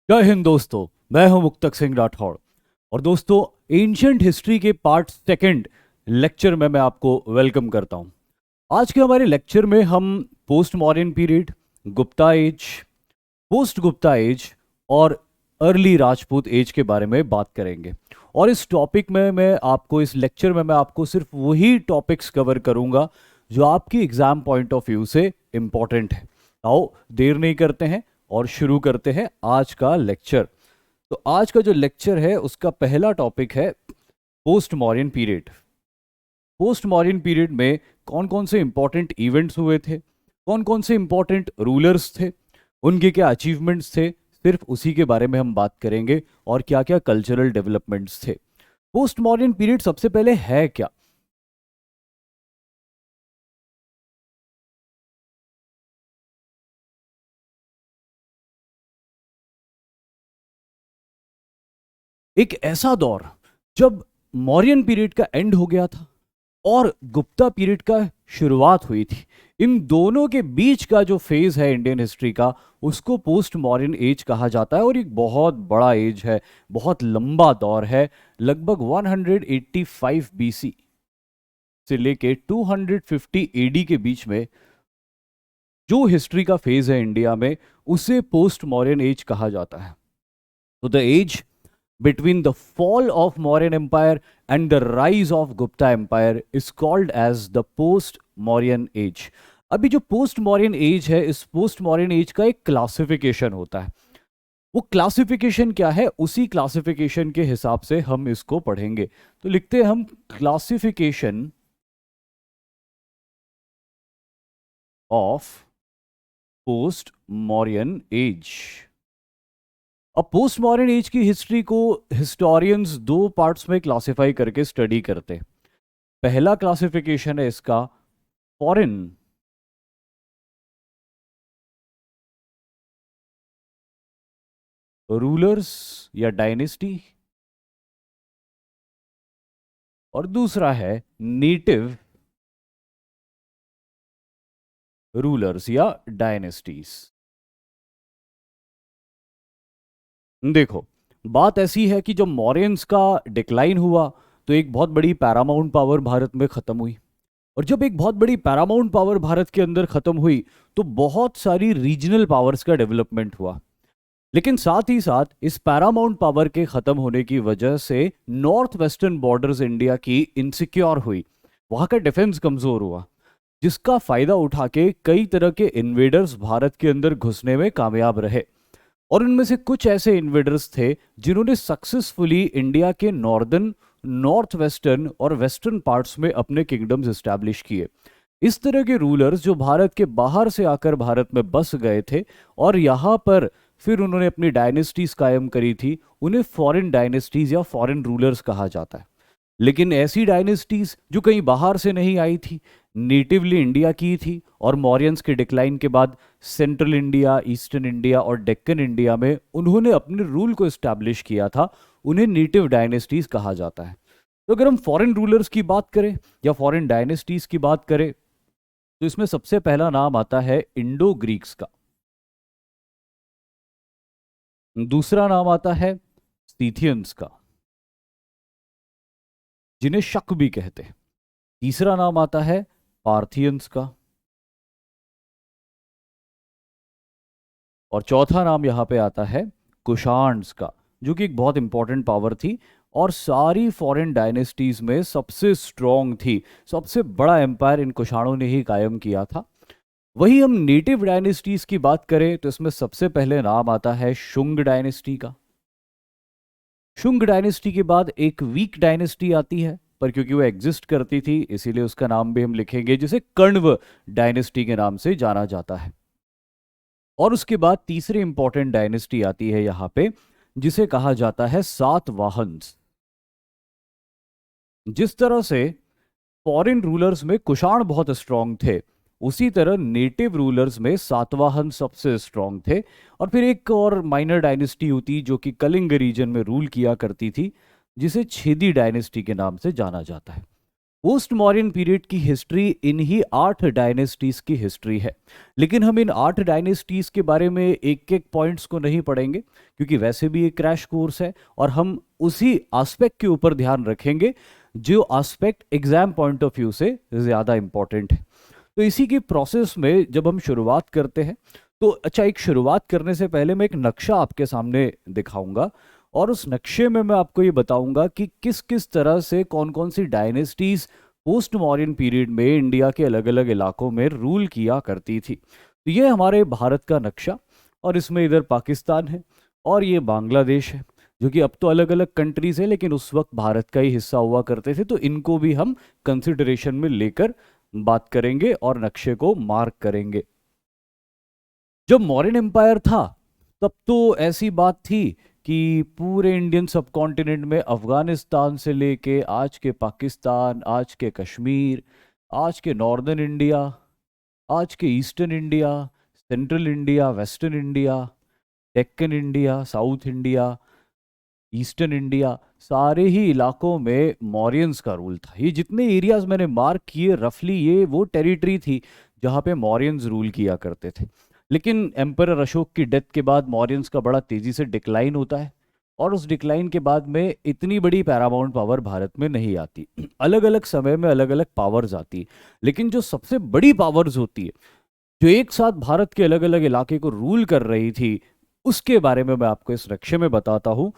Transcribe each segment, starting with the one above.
जय हिंद दोस्तों। मैं हूं मुक्तक सिंह राठौड़। और दोस्तों, एंशियंट हिस्ट्री के पार्ट सेकंड लेक्चर में मैं आपको वेलकम करता हूं। आज के हमारे लेक्चर में हम post modern period, Gupta age, post Gupta age और अर्ली राजपूत एज के बारे में बात करेंगे। और इस टॉपिक में मैं आपको इस लेक्चर में मैं आपको सिर्फ वही टॉपिक्स कवर करूंगा जो आपकी एग्जाम पॉइंट ऑफ व्यू से इंपॉर्टेंट है। आओ देर नहीं करते हैं और शुरू करते हैं आज का लेक्चर। तो आज का जो लेक्चर है उसका पहला टॉपिक है post modern period. Post modern period में कौन कौन से इंपॉर्टेंट इवेंट्स हुए थे, कौन कौन से इंपॉर्टेंट रूलर्स थे, उनके क्या अचीवमेंट्स थे, सिर्फ उसी के बारे में हम बात करेंगे। और क्या क्या कल्चरल डेवलपमेंट्स थे। पोस्ट मॉडर्न पीरियड सबसे पहले है क्या? एक ऐसा दौर जब मौर्यन पीरियड का एंड हो गया था और गुप्ता पीरियड का शुरुआत हुई थी। इन दोनों के बीच का जो फेज है इंडियन हिस्ट्री का, उसको पोस्ट मॉडर्न एज कहा जाता है। और एक बहुत बड़ा एज है, बहुत लंबा दौर है। लगभग 185 बीसी से लेके 250 एडी के बीच में जो हिस्ट्री का फेज है इंडिया में, उसे पोस्ट मॉडर्न एज कहा जाता है। तो the age between the fall of Mauryan Empire and the rise of Gupta Empire is called as the post-Mauryan age। अभी जो post-Mauryan age है, इस post-Mauryan age का एक क्लासिफिकेशन होता है। वो क्लासिफिकेशन क्या है, उसी क्लासिफिकेशन के हिसाब से हम इसको पढ़ेंगे। तो लिखते हैं हम क्लासिफिकेशन ऑफ पोस्ट-Mauryan एज। अब पोस्ट मॉडर्न एज की हिस्ट्री को हिस्टोरियंस दो पार्ट्स में क्लासिफाई करके स्टडी करते हैं। पहला क्लासिफिकेशन है इसका फॉरेन रूलर्स या डायनेस्टी, और दूसरा है नेटिव रूलर्स या डायनेस्टीज। देखो, बात ऐसी है कि जब मौर्यंस का डिक्लाइन हुआ तो एक बहुत बड़ी पैरामाउंट पावर भारत में खत्म हुई। और जब एक बहुत बड़ी पैरामाउंट पावर भारत के अंदर खत्म हुई तो बहुत सारी रीजनल पावर्स का डेवलपमेंट हुआ। लेकिन साथ ही साथ इस पैरामाउंट पावर के खत्म होने की वजह से नॉर्थ वेस्टर्न बॉर्डर्स इंडिया की इनसिक्योर हुई, वहां का डिफेंस कमजोर हुआ, जिसका फायदा उठा के कई तरह के इन्वेडर्स भारत के अंदर घुसने में कामयाब रहे। और उनमें से कुछ ऐसे इन्वेडर्स थे जिन्होंने सक्सेसफुली इंडिया के नॉर्दर्न, नॉर्थ वेस्टर्न और वेस्टर्न पार्ट्स में अपने किंगडम्स एस्टैब्लिश किए। इस तरह के रूलर्स जो भारत के बाहर से आकर भारत में बस गए थे और यहाँ पर फिर उन्होंने अपनी डायनेस्टीज कायम करी थी, उन्हें फॉरेन डायनेस्टीज या फॉरेन रूलर्स कहा जाता है। लेकिन ऐसी डायनेस्टीज जो कहीं बाहर से नहीं आई थी, नेटिवली इंडिया की थी, और मौर्यंस के डिक्लाइन के बाद सेंट्रल इंडिया, ईस्टर्न इंडिया और डेक्कन इंडिया में उन्होंने अपने रूल को इस्टेब्लिश किया था, उन्हें नेटिव डायनेस्टीज कहा जाता है। तो अगर हम फॉरेन रूलर्स की बात करें या फॉरेन डायनेस्टीज की बात करें तो इसमें सबसे पहला नाम आता है इंडो ग्रीक्स का, दूसरा नाम आता है सीथियंस का, जिन्हें शक भी कहते हैं, तीसरा नाम आता है पार्थियंस का, और चौथा नाम यहाँ पे आता है कुशाण्स का, जो कि एक बहुत इंपॉर्टेंट पावर थी और सारी फॉरेन डायनेस्टीज में सबसे स्ट्रॉन्ग थी। सबसे बड़ा एम्पायर इन कुशाणों ने ही कायम किया था। वही हम नेटिव डायनेस्टीज की बात करें तो इसमें सबसे पहले नाम आता है शुंग डायनेस्टी का। शुंग डायनेस्टी के बाद एक वीक डायनेस्टी आती है, पर क्योंकि वो एग्जिस्ट करती थी इसीलिए उसका नाम भी हम लिखेंगे, जिसे कण्व डायनेस्टी के नाम से जाना जाता है। और उसके बाद तीसरी इंपॉर्टेंट डायनेस्टी आती है यहां पे, जिसे कहा जाता है सातवाहन्स। जिस तरह से फॉरेन रूलर्स में कुषाण बहुत स्ट्रांग थे, उसी तरह नेटिव रूलर्स में सातवाहन सबसे स्ट्रांग थे। और फिर एक और माइनर डायनेस्टी होती जो कि कलिंग रीजन में रूल किया करती थी, जिसे छेदी डायनेस्टी के नाम से जाना जाता है। पोस्ट मॉडर्न पीरियड की हिस्ट्री इन्हीं 8 डायनेस्टीज की हिस्ट्री है। लेकिन हम इन 8 डायनेस्टीज के बारे में एक एक पॉइंट्स को नहीं पढ़ेंगे, क्योंकि वैसे भी ये क्रैश कोर्स है, और हम उसी एस्पेक्ट के ऊपर ध्यान रखेंगे जो aspect exam point of view से ज़्यादा इंपॉर्टेंट है। तो इसी की प्रोसेस में जब हम शुरुआत करते हैं, तो अच्छा, एक शुरुआत करने से पहले मैं एक नक्शा आपके सामने दिखाऊंगा, और उस नक्शे में मैं आपको ये बताऊंगा कि किस किस तरह से कौन कौन सी डायनेस्टीज पोस्ट मॉडर्न पीरियड में इंडिया के अलग अलग इलाकों में रूल किया करती थी। तो ये हमारे भारत का नक्शा, और इसमें इधर पाकिस्तान है और ये बांग्लादेश है, जो कि अब तो अलग अलग कंट्रीज है लेकिन उस वक्त भारत का ही हिस्सा हुआ करते थे। तो इनको भी हम कंसिडरेशन में लेकर बात करेंगे और नक्शे को मार्क करेंगे। जब मौर्यन एम्पायर था तब तो ऐसी बात थी कि पूरे इंडियन सबकॉन्टिनेंट में अफगानिस्तान से लेके आज के पाकिस्तान, आज के कश्मीर, आज के नॉर्दर्न इंडिया, आज के eastern India, central India, western India, Deccan India, south India, eastern India, सारे ही इलाकों में मौर्यंस का रूल था। ये जितने एरियाज मैंने मार्क किए रफली, ये वो टेरिटरी थी जहाँ पे मौर्यंस रूल किया करते थे। लेकिन एम्परर अशोक की डेथ के बाद मौर्यंस का बड़ा तेजी से डिक्लाइन होता है, और उस डिक्लाइन के बाद में इतनी बड़ी पैरामाउंट पावर भारत में नहीं आती। अलग अलग समय में अलग अलग पावर्स आती, लेकिन जो सबसे बड़ी पावर्स होती है जो एक साथ भारत के अलग अलग इलाके को रूल कर रही थी, उसके बारे में मैं आपको इस नक्शे में बताता हूँ।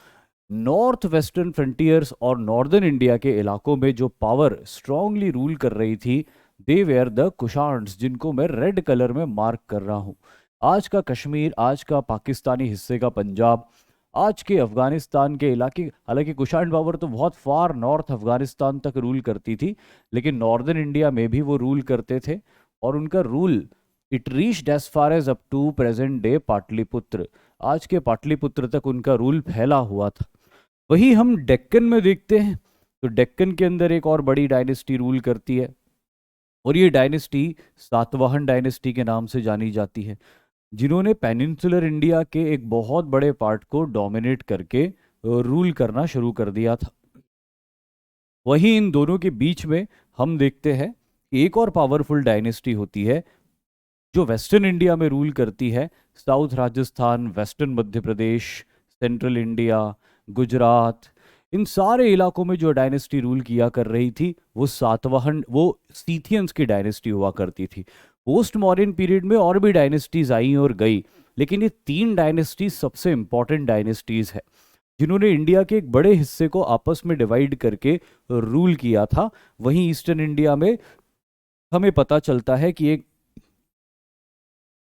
नॉर्थ वेस्टर्न फ्रंटियर्स और नॉर्दर्न इंडिया के इलाकों में जो पावर स्ट्रांगली रूल कर रही थी, दे वेयर द कुशान्स, जिनको मैं रेड कलर में मार्क कर रहा हूँ। आज का कश्मीर, आज का पाकिस्तानी हिस्से का पंजाब, आज के अफगानिस्तान के इलाके, हालांकि कुशाण पावर तो बहुत फार नॉर्थ अफगानिस्तान तक रूल करती थी, लेकिन नॉर्दर्न इंडिया में भी वो रूल करते थे, और उनका rule it reached as far as up to present day Pataliputra. आज के पाटलिपुत्र तक उनका रूल फैला हुआ था। वही हम डेक्कन में देखते हैं, तो डेक्कन के अंदर एक और बड़ी डायनेस्टी रूल करती है, और ये डायनेस्टी सातवाहन डायनेस्टी के नाम से जानी जाती है, जिन्होंने पेनिनसुलर इंडिया के एक बहुत बड़े पार्ट को डोमिनेट करके रूल करना शुरू कर दिया था। वहीं इन दोनों के बीच में हम देखते हैं कि एक और पावरफुल डायनेस्टी होती है जो वेस्टर्न इंडिया में रूल करती है। South Rajasthan, western Madhya Pradesh, central India, Gujarat, इन सारे इलाकों में जो डायनेस्टी रूल किया कर रही थी वो सातवाहन, वो सीथियंस की डायनेस्टी हुआ करती थी। पोस्ट मॉडर्न पीरियड में और भी डायनेस्टीज आई और गई, लेकिन ये 3 डायनेस्टीज सबसे इंपॉर्टेंट डायनेस्टीज है जिन्होंने इंडिया के एक बड़े हिस्से को आपस में डिवाइड करके रूल किया था। वहीं ईस्टर्न इंडिया में हमें पता चलता है कि एक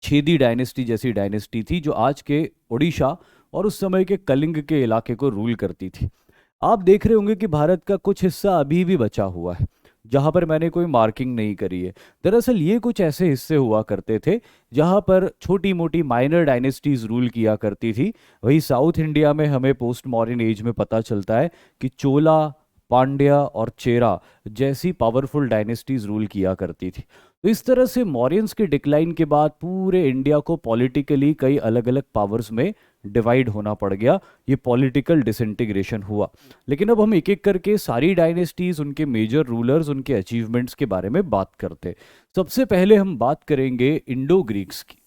छेदी डायनेस्टी जैसी डायनेस्टी थी जो आज के उड़ीसा और उस समय के कलिंग के इलाके को रूल करती थी। आप देख रहे होंगे कि भारत का कुछ हिस्सा अभी भी बचा हुआ है जहां पर मैंने कोई मार्किंग नहीं करी है। दरअसल ये कुछ ऐसे हिस्से हुआ करते थे जहां पर छोटी मोटी माइनर डायनेस्टीज रूल किया करती थी। वही साउथ इंडिया में हमें पोस्ट मॉडर्न एज में पता चलता है कि चोला, पांड्या और चेरा जैसी पावरफुल डायनेस्टीज रूल किया करती थी। तो इस तरह से मौर्यंस के डिक्लाइन के बाद पूरे इंडिया को पॉलिटिकली कई अलग अलग पावर्स में डिवाइड होना पड़ गया। ये पॉलिटिकल डिसइंटीग्रेशन हुआ। लेकिन अब हम एक एक करके सारी डायनेस्टीज, उनके मेजर रूलर्स, उनके अचीवमेंट्स के बारे में बात करते हैं। सबसे पहले हम बात करेंगे इंडो ग्रीक्स की,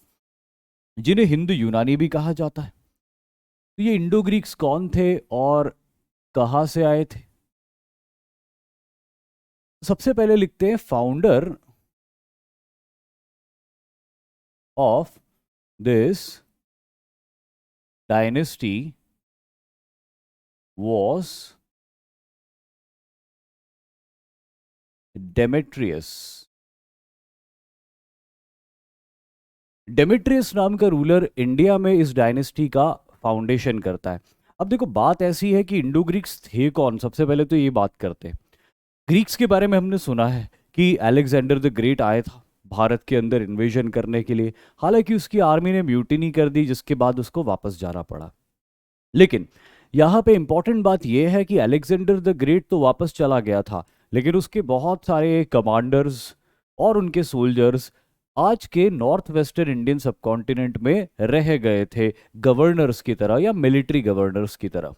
जिन्हें हिंदू यूनानी भी कहा जाता है। तो ये इंडो ग्रीक्स कौन थे और कहाँ से आए थे? सबसे पहले लिखते हैं founder of this dynasty was Demetrius. Demetrius नाम का रूलर इंडिया में इस डायनेस्टी का फाउंडेशन करता है। अब देखो, बात ऐसी है कि इंडो ग्रीक्स थे कौन। सबसे पहले तो ये बात करते हैं, ग्रीक्स के बारे में हमने सुना है कि अलेक्जेंडर द ग्रेट आया था भारत के अंदर इन्वेजन करने के लिए। हालांकि उसकी आर्मी ने म्यूटिनी कर दी, जिसके बाद उसको वापस जाना पड़ा। लेकिन यहाँ पे इंपॉर्टेंट बात यह है कि अलेक्जेंडर द ग्रेट तो वापस चला गया था, लेकिन उसके बहुत सारे कमांडर्स और उनके सोल्जर्स आज के नॉर्थ वेस्टर्न इंडियन सबकॉन्टिनेंट में रह गए थे, गवर्नर्स की तरह या मिलिट्री गवर्नर्स की तरह।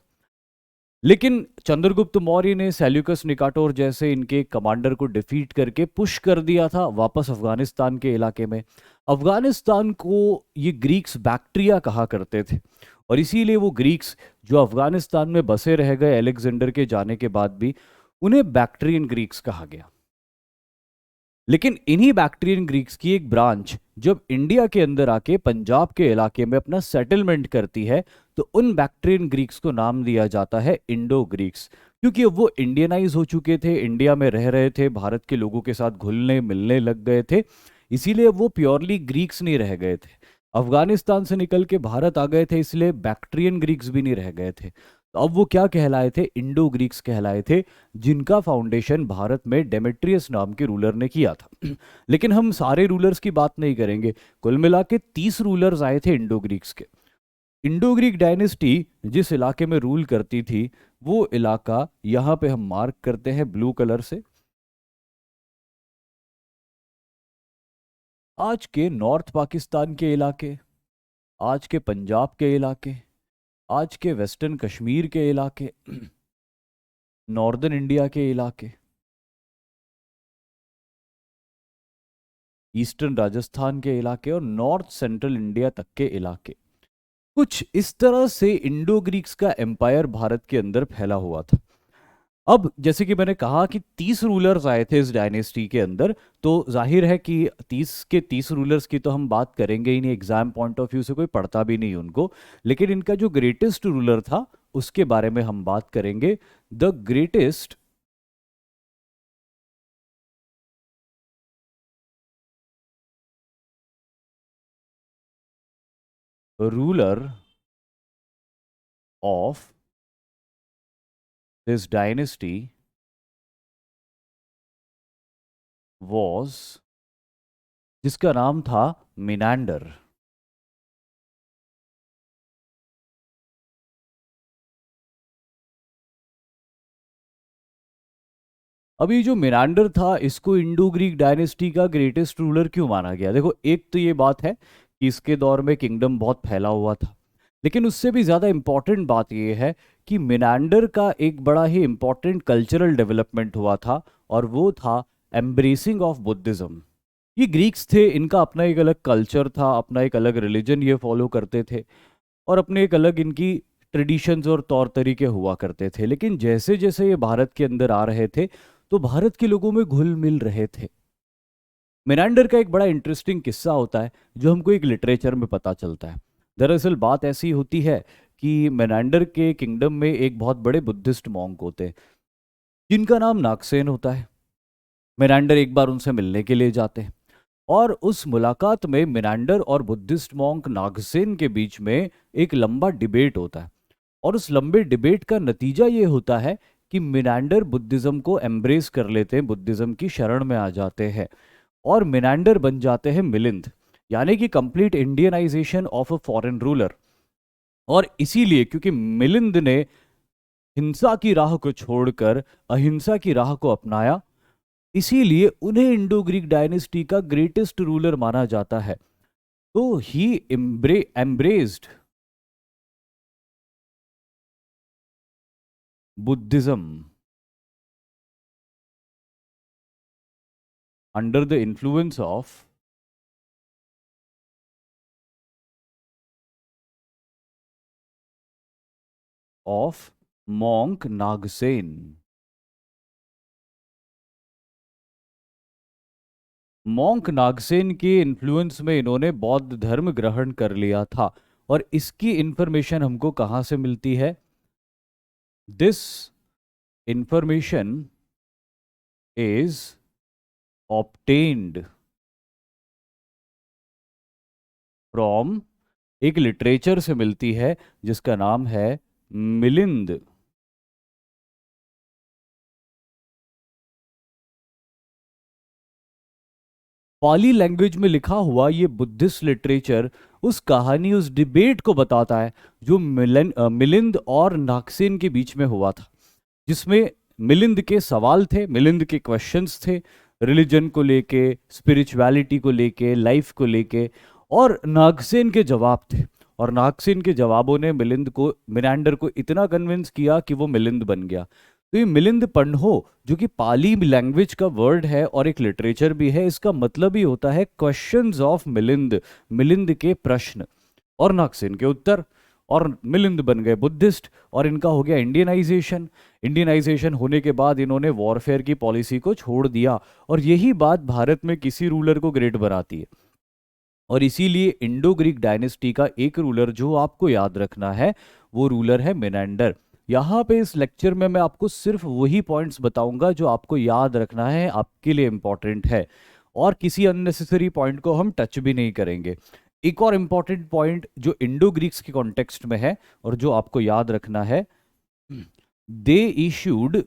लेकिन चंद्रगुप्त मौर्य ने सेल्यूकस निकाटोर जैसे इनके कमांडर को डिफीट करके पुश कर दिया था वापस अफगानिस्तान के इलाके में। अफगानिस्तान को ये ग्रीक्स बैक्ट्रिया कहा करते थे, और इसीलिए वो ग्रीक्स जो अफगानिस्तान में बसे रह गए अलेक्जेंडर के जाने के बाद भी, उन्हें बैक्ट्रियन ग्रीक्स कहा गया। लेकिन इन्हीं बैक्ट्रियन ग्रीक्स की एक ब्रांच जब इंडिया के अंदर आके पंजाब के इलाके में अपना सेटलमेंट करती है, तो उन बैक्ट्रियन ग्रीक्स को नाम दिया जाता है इंडो ग्रीक्स, क्योंकि अब वो इंडियनाइज हो चुके थे, इंडिया में रह रहे थे, भारत के लोगों के साथ घुलने मिलने लग गए थे। इसीलिए वो प्योरली ग्रीक्स नहीं रह गए थे, अफगानिस्तान से निकल के भारत आ गए थे, इसलिए बैक्ट्रियन ग्रीक्स भी नहीं रह गए थे। तो अब वो क्या कहलाए थे? इंडो ग्रीक्स कहलाए थे, जिनका फाउंडेशन भारत में डेमेट्रियस नाम के रूलर ने किया था। लेकिन हम सारे रूलर्स की बात नहीं करेंगे, कुल मिला के 30 रूलर्स आए थे इंडो ग्रीक्स के। इंडो ग्रीक डायनेस्टी जिस इलाके में रूल करती थी, वो इलाका यहां पे हम मार्क करते हैं ब्लू कलर से। आज के नॉर्थ पाकिस्तान के इलाके, आज के पंजाब के इलाके, आज के वेस्टर्न कश्मीर के इलाके, नॉर्दर्न इंडिया के इलाके, ईस्टर्न राजस्थान के इलाके और नॉर्थ सेंट्रल इंडिया तक के इलाके, कुछ इस तरह से इंडो ग्रीक्स का एम्पायर भारत के अंदर फैला हुआ था। अब जैसे कि मैंने कहा कि 30 रूलर्स आए थे इस डायनेस्टी के अंदर, तो जाहिर है कि 30 के 30 रूलर्स की तो हम बात करेंगे ही नहीं, एग्जाम पॉइंट ऑफ व्यू से कोई पढ़ता भी नहीं उनको। लेकिन इनका जो ग्रेटेस्ट रूलर था उसके बारे में हम बात करेंगे। The greatest ruler of this dynasty was, जिसका नाम था मिनांडर। अभी जो मिनांडर था, इसको इंडो ग्रीक डायनेस्टी का ग्रेटेस्ट रूलर क्यों माना गया? देखो, एक तो ये बात है कि इसके दौर में किंगडम बहुत फैला हुआ था, लेकिन उससे भी ज़्यादा इंपॉर्टेंट बात यह है कि मिनांडर का एक बड़ा ही इंपॉर्टेंट कल्चरल डेवलपमेंट हुआ था, और वो था एम्ब्रेसिंग ऑफ बुद्धिज्म। ये ग्रीक्स थे, इनका अपना एक अलग कल्चर था, अपना एक अलग रिलीजन ये फॉलो करते थे, और अपने एक अलग इनकी ट्रेडिशंस और तौर तरीके हुआ करते थे। लेकिन जैसे जैसे ये भारत के अंदर आ रहे थे, तो भारत के लोगों में घुल मिल रहे थे। मेनांडर का एक बड़ा इंटरेस्टिंग किस्सा होता है जो हमको एक लिटरेचर में पता चलता है। दरअसल बात ऐसी होती है कि मेनांडर के किंगडम में एक बहुत बड़े बुद्धिस्ट मॉन्क होते हैं, जिनका नाम नागसेन होता है। मेनांडर एक बार उनसे मिलने के लिए जाते हैं, और उस मुलाकात में मेनांडर और बुद्धिस्ट मॉन्क नागसेन के बीच में एक लंबा डिबेट होता है। और उस लंबे डिबेट का नतीजा ये होता है कि मिनांडर बुद्धिज्म को एम्ब्रेस कर लेते हैं, बुद्धिज्म की शरण में आ जाते हैं, और मिनांडर बन जाते हैं मिलिंद, यानी कि complete Indianisation of a foreign ruler. और इसीलिए क्योंकि मिलिंद ने हिंसा की राह को छोड़कर अहिंसा की राह को अपनाया, इसीलिए उन्हें इंडो ग्रीक डायनेस्टी का ग्रेटेस्ट रूलर माना जाता है। तो he embraced Buddhism under the influence of monk Nagasena. Monk Nagasena के इन्फ्लुएंस में इन्होंने बौद्ध धर्म ग्रहण कर लिया था। और इसकी इंफॉर्मेशन हमको कहां से मिलती है? This information is obtained from, एक लिटरेचर से मिलती है जिसका नाम है मिलिंद। पाली लैंग्वेज में लिखा हुआ ये बुद्धिस्ट लिटरेचर उस कहानी, उस डिबेट को बताता है जो मिलिंद और नागसेन के बीच में हुआ था, जिसमें मिलिंद के सवाल थे, मिलिंद के क्वेश्चंस थे, रिलीजन को लेके, स्पिरिचुअलिटी को लेके, लाइफ को लेके, और नागसेन के जवाब थे। और नागसेन के जवाबों ने मिनांडर को इतना कन्विंस किया कि वो मिलिंद बन गया। तो ये मिलिंद पन्हो जो कि पाली लैंग्वेज का वर्ड है और एक लिटरेचर भी है, इसका मतलब ही होता है क्वेश्चंस ऑफ मिलिंद, मिलिंद के प्रश्न और नागसेन के उत्तर। और मिलिंद बन गए बुद्धिस्ट और इनका हो गया इंडियनाइजेशन। इंडियनाइजेशन होने के बाद इन्होंने वॉरफेयर की पॉलिसी को छोड़ दिया और यही बात भारत में किसी रूलर को ग्रेट बनाती है। और इसीलिए इंडो ग्रीक डायनेस्टी का एक रूलर जो आपको याद रखना है वो रूलर है मिनांडर। यहाँ पे इस लेक्चर में मैं आपको सिर्फ वही पॉइंट्स बताऊंगा जो आपको याद रखना है, आपके लिए इंपॉर्टेंट है, और किसी अननेसेसरी पॉइंट को हम टच भी नहीं करेंगे। एक और इंपॉर्टेंट पॉइंट जो इंडो ग्रीक्स के कॉन्टेक्स्ट में है और जो आपको याद रखना है, they issued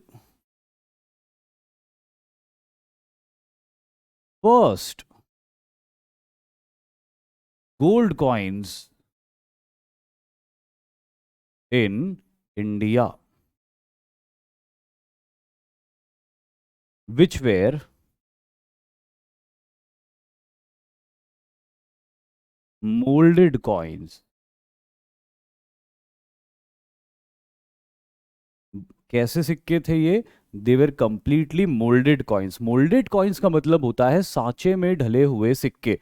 first gold coins in India, which were molded coins. कैसे सिक्के थे ये? They were completely moulded coins. Moulded coins का मतलब होता है सांचे में ढले हुए सिक्के।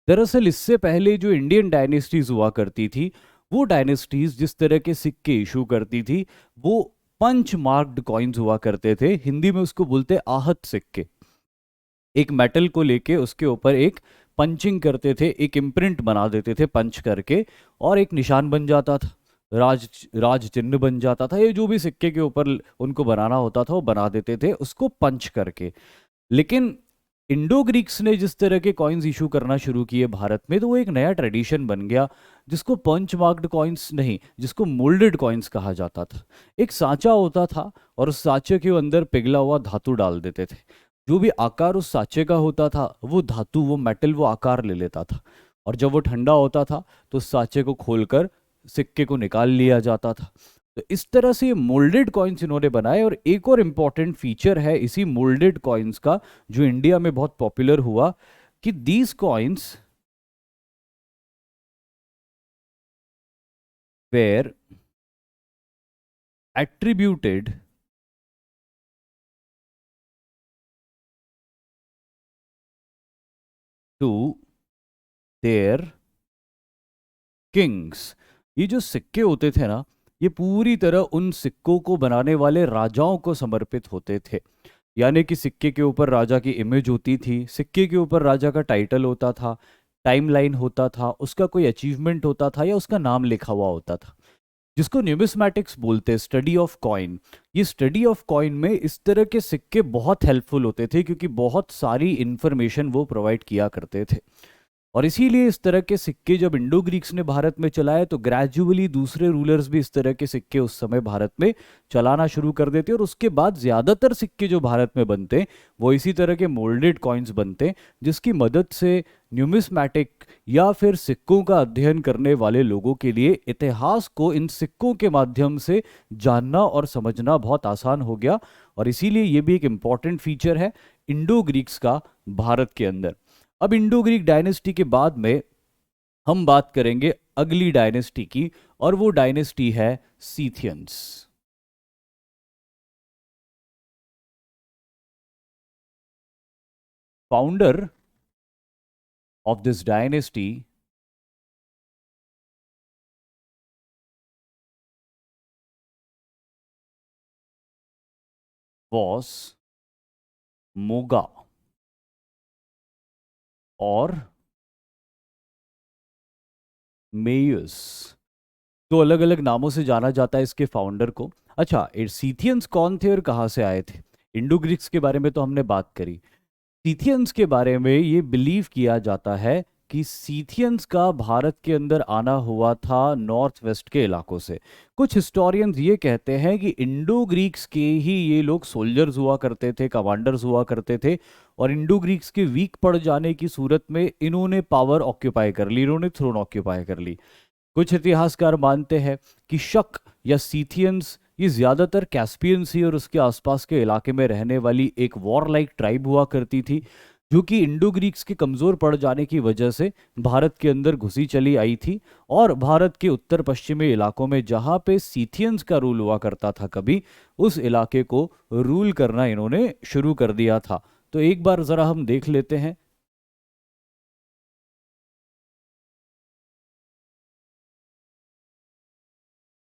दरअसल इससे पहले जो इंडियन डायनेस्टीज हुआ करती थी, वो डायनेस्टीज जिस तरह के सिक्के इशू करती थी वो पंच मार्क्ड कॉइन्स हुआ करते थे। हिंदी में उसको बोलते आहत सिक्के। एक मेटल को लेके उसके ऊपर एक पंचिंग करते थे, एक इम्प्रिंट बना देते थे पंच करके, और एक निशान बन जाता था, राज चिन्ह बन जाता था। ये जो भी सिक्के के ऊपर उनको बनाना होता था वो बना देते थे उसको पंच करके। लेकिन इंडो ग्रीक्स ने जिस तरह के कॉइन्स इशू करना शुरू किए भारत में, तो वो एक नया ट्रेडिशन बन गया जिसको पंच मार्क्ड कॉइन्स नहीं, जिसको मोल्डेड कॉइन्स कहा जाता था। एक सांचा होता था और उस सांचे के अंदर पिघला हुआ धातु डाल देते थे। जो भी आकार उस सांचे का होता था वो धातु, वो मेटल, वो आकार ले लेता था। और जब वो ठंडा होता था तो उस सांचे को खोलकर सिक्के को निकाल लिया जाता था। तो इस तरह से मोल्डेड कॉइन्स इन्होंने बनाए। और एक और इम्पॉर्टेंट फीचर है इसी मोल्डेड कॉइन्स का जो इंडिया में बहुत पॉपुलर हुआ, कि these coins were attributed to their kings. ये जो सिक्के होते थे ना, ये पूरी तरह उन सिक्कों को बनाने वाले राजाओं को समर्पित होते थे। यानी कि सिक्के के ऊपर राजा की इमेज होती थी, सिक्के के ऊपर राजा का टाइटल होता था, टाइमलाइन होता था, उसका कोई अचीवमेंट होता था या उसका नाम लिखा हुआ होता था, जिसको न्यूमिस्मैटिक्स बोलते हैं, स्टडी ऑफ कॉइन। ये स्टडी ऑफ कॉइन में इस तरह के सिक्के बहुत हेल्पफुल होते थे क्योंकि बहुत सारी इंफॉर्मेशन वो प्रोवाइड किया करते थे। और इसीलिए इस तरह के सिक्के जब इंडो ग्रीक्स ने भारत में चलाए तो ग्रेजुअली दूसरे रूलर्स भी इस तरह के सिक्के उस समय भारत में चलाना शुरू कर देते। और उसके बाद ज्यादातर सिक्के जो भारत में बनते वो इसी तरह के मोल्डेड कॉइन्स बनते, जिसकी मदद से न्यूमिस्मैटिक या फिर सिक्कों का अध्ययन करने वाले लोगों के लिए इतिहास को इन सिक्कों के माध्यम से जानना और समझना बहुत आसान हो गया। और इसीलिए ये भी एक इम्पॉर्टेंट फीचर है इंडो ग्रीक्स का भारत के अंदर। अब इंडो ग्रीक डायनेस्टी के बाद में हम बात करेंगे अगली डायनेस्टी की, और वो डायनेस्टी है Scythians. Founder of this dynasty was Moga और मेयस। तो अलग अलग नामों से जाना जाता है इसके फाउंडर को। अच्छा, सीथियंस कौन थे और कहाँ से आए थे? इंडो ग्रीक्स के बारे में तो हमने बात करी। सीथियंस के बारे में ये बिलीव किया जाता है कि सीथियंस का भारत के अंदर आना हुआ था नॉर्थ वेस्ट के इलाकों से। कुछ हिस्टोरियंस ये कहते हैं कि इंडो ग्रीक्स के ही ये लोग सोल्जर्स हुआ करते थे, कमांडर्स हुआ करते थे, और इंडो ग्रीक्स के वीक पड़ जाने की सूरत में इन्होंने पावर ऑक्यूपाई कर ली, इन्होंने थ्रोन ऑक्यूपाई कर ली। कुछ इतिहासकार मानते हैं कि शक या सीथियंस ये ज्यादातर कैस्पियन सी और उसके आसपास के इलाके में रहने वाली एक वॉर लाइक ट्राइब हुआ करती थी, जो कि इंडो ग्रीक्स के कमज़ोर पड़ जाने की वजह से भारत के अंदर घुसी चली आई थी। और भारत के उत्तर पश्चिमी इलाकों में जहाँ पे सीथियंस का रूल हुआ करता था कभी, उस इलाके को रूल करना इन्होंने शुरू कर दिया था। तो एक बार ज़रा हम देख लेते हैं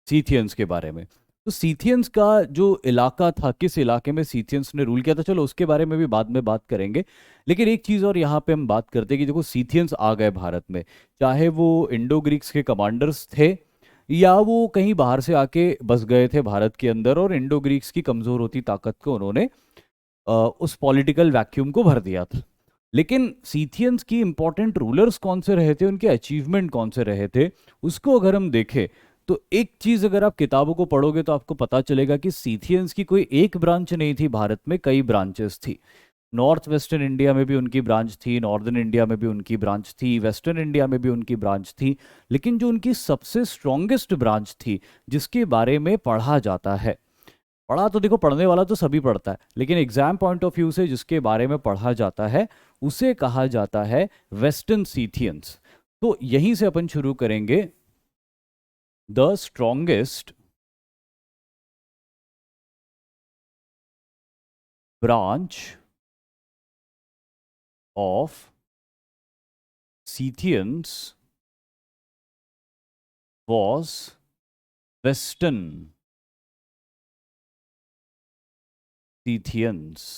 सीथियंस के बारे में। तो सीथियंस का जो इलाका था, किस इलाके में सीथियंस ने रूल किया था, चलो उसके बारे में भी बाद में बात करेंगे। लेकिन एक चीज़ और यहाँ पे हम बात करते हैं कि देखो सीथियंस आ गए भारत में, चाहे वो इंडो ग्रीक्स के कमांडर्स थे या वो कहीं बाहर से आके बस गए थे भारत के अंदर, और इंडो ग्रीक्स की कमज़ोर होती ताकत को उन्होंने उस पॉलिटिकल वैक्यूम को भर दिया था। लेकिन सीथियंस की इंपॉर्टेंट रूलर्स कौन से रहे थे, उनके अचीवमेंट कौन से रहे थे, उसको अगर हम देखें तो एक चीज अगर आप किताबों को पढ़ोगे तो आपको पता चलेगा कि सीथियंस की कोई एक ब्रांच नहीं थी, भारत में कई ब्रांचेस थी। नॉर्थ वेस्टर्न इंडिया में भी उनकी ब्रांच थी, नॉर्दर्न इंडिया में भी उनकी ब्रांच थी, वेस्टर्न इंडिया में भी उनकी ब्रांच थी। लेकिन जो उनकी सबसे स्ट्रॉन्गेस्ट ब्रांच थी, जिसके बारे में पढ़ा जाता है, पढ़ा तो देखो पढ़ने वाला तो सभी पढ़ता है, लेकिन एग्जाम पॉइंट ऑफ व्यू से जिसके बारे में पढ़ा जाता है उसे कहा जाता है वेस्टर्न सीथियंस। तो यहीं से अपन शुरू करेंगे। The strongest branch of Scythians was Western Scythians,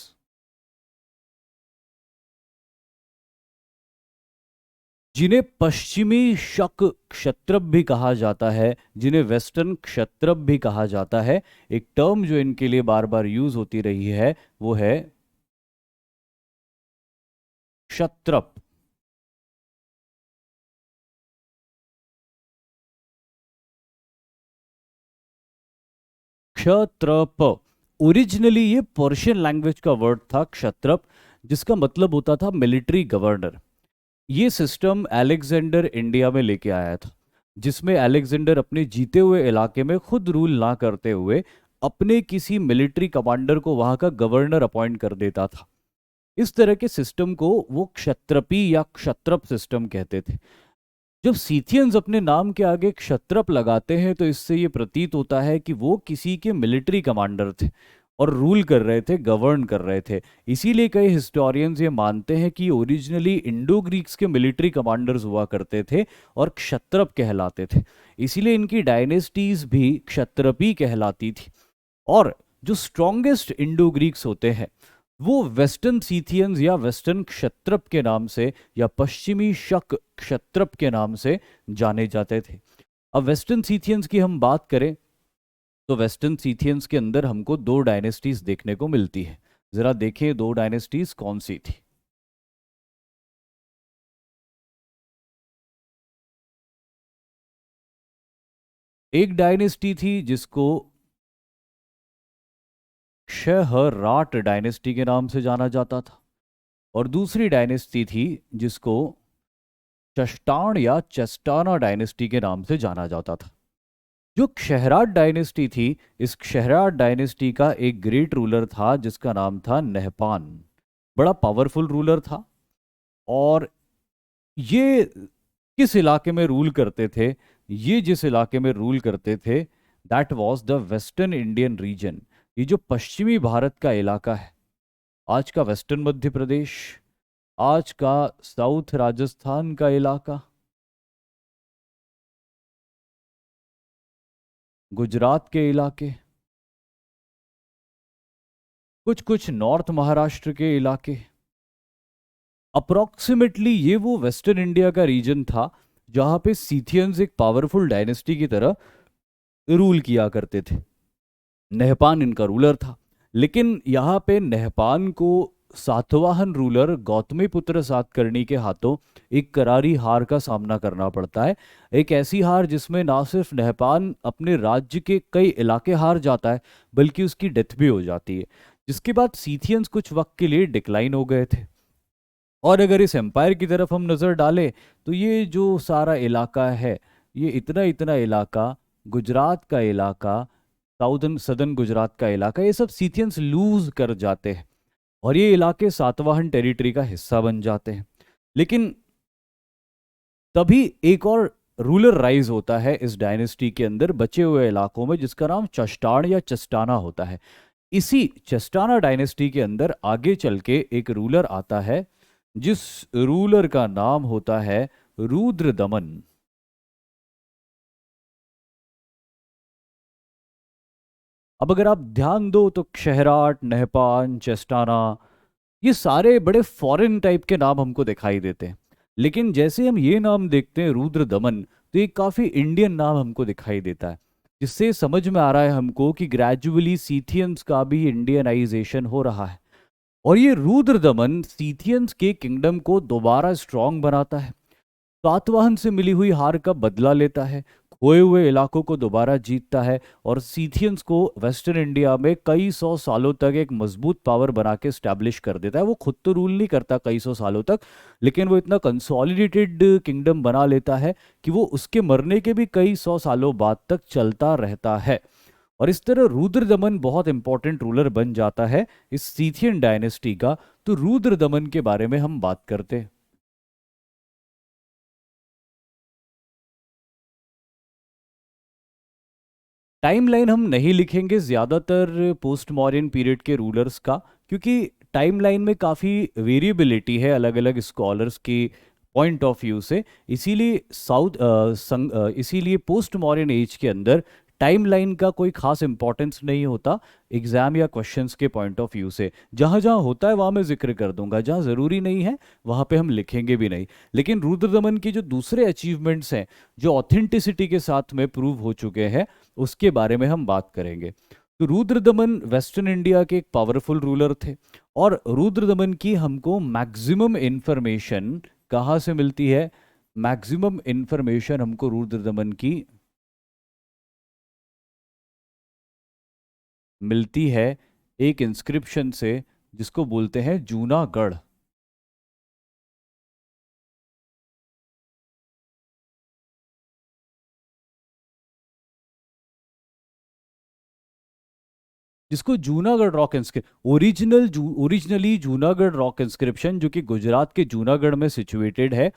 जिन्हें पश्चिमी शक क्षत्रप भी कहा जाता है, जिन्हें वेस्टर्न क्षत्रप भी कहा जाता है। एक टर्म जो इनके लिए बार बार यूज होती रही है वो है क्षत्रप। क्षत्रप ओरिजिनली ये पर्शियन लैंग्वेज का वर्ड था क्षत्रप, जिसका मतलब होता था मिलिट्री गवर्नर। ये सिस्टम अलेक्जेंडर इंडिया में लेके आया था, जिसमें अलेक्जेंडर अपने जीते हुए इलाके में खुद रूल ना करते हुए अपने किसी मिलिट्री कमांडर को वहां का गवर्नर अपॉइंट कर देता था। इस तरह के सिस्टम को वो क्षत्रपी या क्षत्रप सिस्टम कहते थे। जब सीथियंस अपने नाम के आगे क्षत्रप लगाते हैं तो इससे ये प्रतीत होता है कि वो किसी के मिलिट्री कमांडर थे और रूल कर रहे थे, गवर्न कर रहे थे। इसीलिए कई हिस्टोरियंस ये मानते हैं कि ओरिजिनली इंडो ग्रीक्स के मिलिट्री कमांडर्स हुआ करते थे और क्षत्रप कहलाते थे। इसीलिए इनकी डायनेस्टीज भी क्षत्रपी कहलाती थी। और जो स्ट्रॉन्गेस्ट इंडो ग्रीक्स होते हैं वो वेस्टर्न सीथियंस या वेस्टर्न क्षत्रप के नाम से या पश्चिमी शक क्षत्रप के नाम से जाने जाते थे। अब वेस्टर्न सीथियंस की हम बात करें तो वेस्टर्न सीथियंस के अंदर हमको दो डायनेस्टीज देखने को मिलती है। जरा देखिए दो डायनेस्टीज कौन सी थी। एक डायनेस्टी थी जिसको क्षहराट डायनेस्टी के नाम से जाना जाता था, और दूसरी डायनेस्टी थी जिसको चष्टान या चस्टाना डायनेस्टी के नाम से जाना जाता था। जो क्षहराट डायनेस्टी थी, इस क्षहराट डायनेस्टी का एक ग्रेट रूलर था जिसका नाम था नहपान। बड़ा पावरफुल रूलर था। और ये किस इलाके में रूल करते थे, ये जिस इलाके में रूल करते थे that was the western Indian reason. ये जो पश्चिमी भारत का इलाका है, आज का वेस्टर्न मध्य प्रदेश, आज का साउथ राजस्थान का इलाका, गुजरात के इलाके, कुछ कुछ नॉर्थ महाराष्ट्र के इलाके, अप्रोक्सीमेटली ये वो वेस्टर्न इंडिया का रीजन था जहां पे सीथियंस एक पावरफुल डायनेस्टी की तरह रूल किया करते थे। नहपान इनका रूलर था। लेकिन यहाँ पे नहपान को सातवाहन रूलर गौतमीपुत्र सातकर्णी के हाथों एक करारी हार का सामना करना पड़ता है। एक ऐसी हार जिसमें ना सिर्फ नहपान अपने राज्य के कई इलाके हार जाता है, बल्कि उसकी डेथ भी हो जाती है, जिसके बाद सीथियंस कुछ वक्त के लिए डिक्लाइन हो गए थे। और अगर इस एम्पायर की तरफ हम नज़र डालें तो ये जो सारा इलाका है, ये इतना इतना इलाका, गुजरात का इलाका, साउदर्न सदर्न गुजरात का इलाका, ये सब सीथियंस लूज कर जाते हैं। और ये इलाके सातवाहन टेरिटरी का हिस्सा बन जाते हैं। लेकिन तभी एक और रूलर राइज होता है इस डायनेस्टी के अंदर बचे हुए इलाकों में, जिसका नाम चष्टान या चस्टाना होता है। इसी चस्टाना डायनेस्टी के अंदर आगे चल के एक रूलर आता है, जिस रूलर का नाम होता है रुद्रदमन। अब अगर आप ध्यान दो तो क्षहराट, नहपान, चेस्टाना, ये सारे बड़े फॉरेन टाइप के नाम हमको दिखाई देते हैं। लेकिन जैसे हम ये नाम देखते हैं रुद्र दमन, तो ये काफी इंडियन नाम हमको दिखाई देता है, जिससे समझ में आ रहा है हमको कि ग्रेजुअली सीथियंस का भी इंडियनाइजेशन हो रहा है। और ये रुद्र दमन सीथियंस के किंगडम को दोबारा स्ट्रांग बनाता है, सातवाहन से मिली हुई हार का बदला लेता है, खोए हुए इलाकों को दोबारा जीतता है, और सीथियंस को वेस्टर्न इंडिया में कई सौ सालों तक एक मजबूत पावर बना के स्टैब्लिश कर देता है। वो खुद तो रूल नहीं करता कई सौ सालों तक, लेकिन वो इतना कंसोलिडेटेड किंगडम बना लेता है कि वो उसके मरने के भी कई सौ सालों बाद तक चलता रहता है। और इस तरह रुद्रदमन बहुत इंपॉर्टेंट रूलर बन जाता है इस सीथियन डायनेस्टी का। तो रुद्रदमन के बारे में हम बात करते हैं। टाइमलाइन हम नहीं लिखेंगे ज़्यादातर पोस्ट मॉडर्न पीरियड के रूलर्स का, क्योंकि टाइमलाइन में काफ़ी वेरिएबिलिटी है अलग अलग स्कॉलर्स की पॉइंट ऑफ व्यू से। इसीलिए इसीलिए पोस्ट मॉडर्न एज के अंदर टाइमलाइन का कोई खास इंपॉर्टेंस नहीं होता एग्जाम या क्वेश्चंस के पॉइंट ऑफ व्यू से। जहाँ जहाँ होता है वहाँ मैं जिक्र कर दूंगा, जहाँ ज़रूरी नहीं है वहाँ पे हम लिखेंगे भी नहीं। लेकिन रुद्रदमन की जो दूसरे अचीवमेंट्स हैं, जो ऑथेंटिसिटी के साथ में प्रूव हो चुके हैं, उसके बारे में हम बात करेंगे। तो रुद्रदमन वेस्टर्न इंडिया के एक पावरफुल रूलर थे, और रुद्रदमन की हमको मैक्सिमम इंफॉर्मेशन कहाँ से मिलती है? मैक्सिमम इंफॉर्मेशन हमको रुद्रदमन की मिलती है एक इंस्क्रिप्शन से, जिसको बोलते हैं जूनागढ़। जिसको Junagadh rock inscription, originally Junagadh rock inscription, जो कि गुजरात के जूनागढ़ में सिचुएटेड है।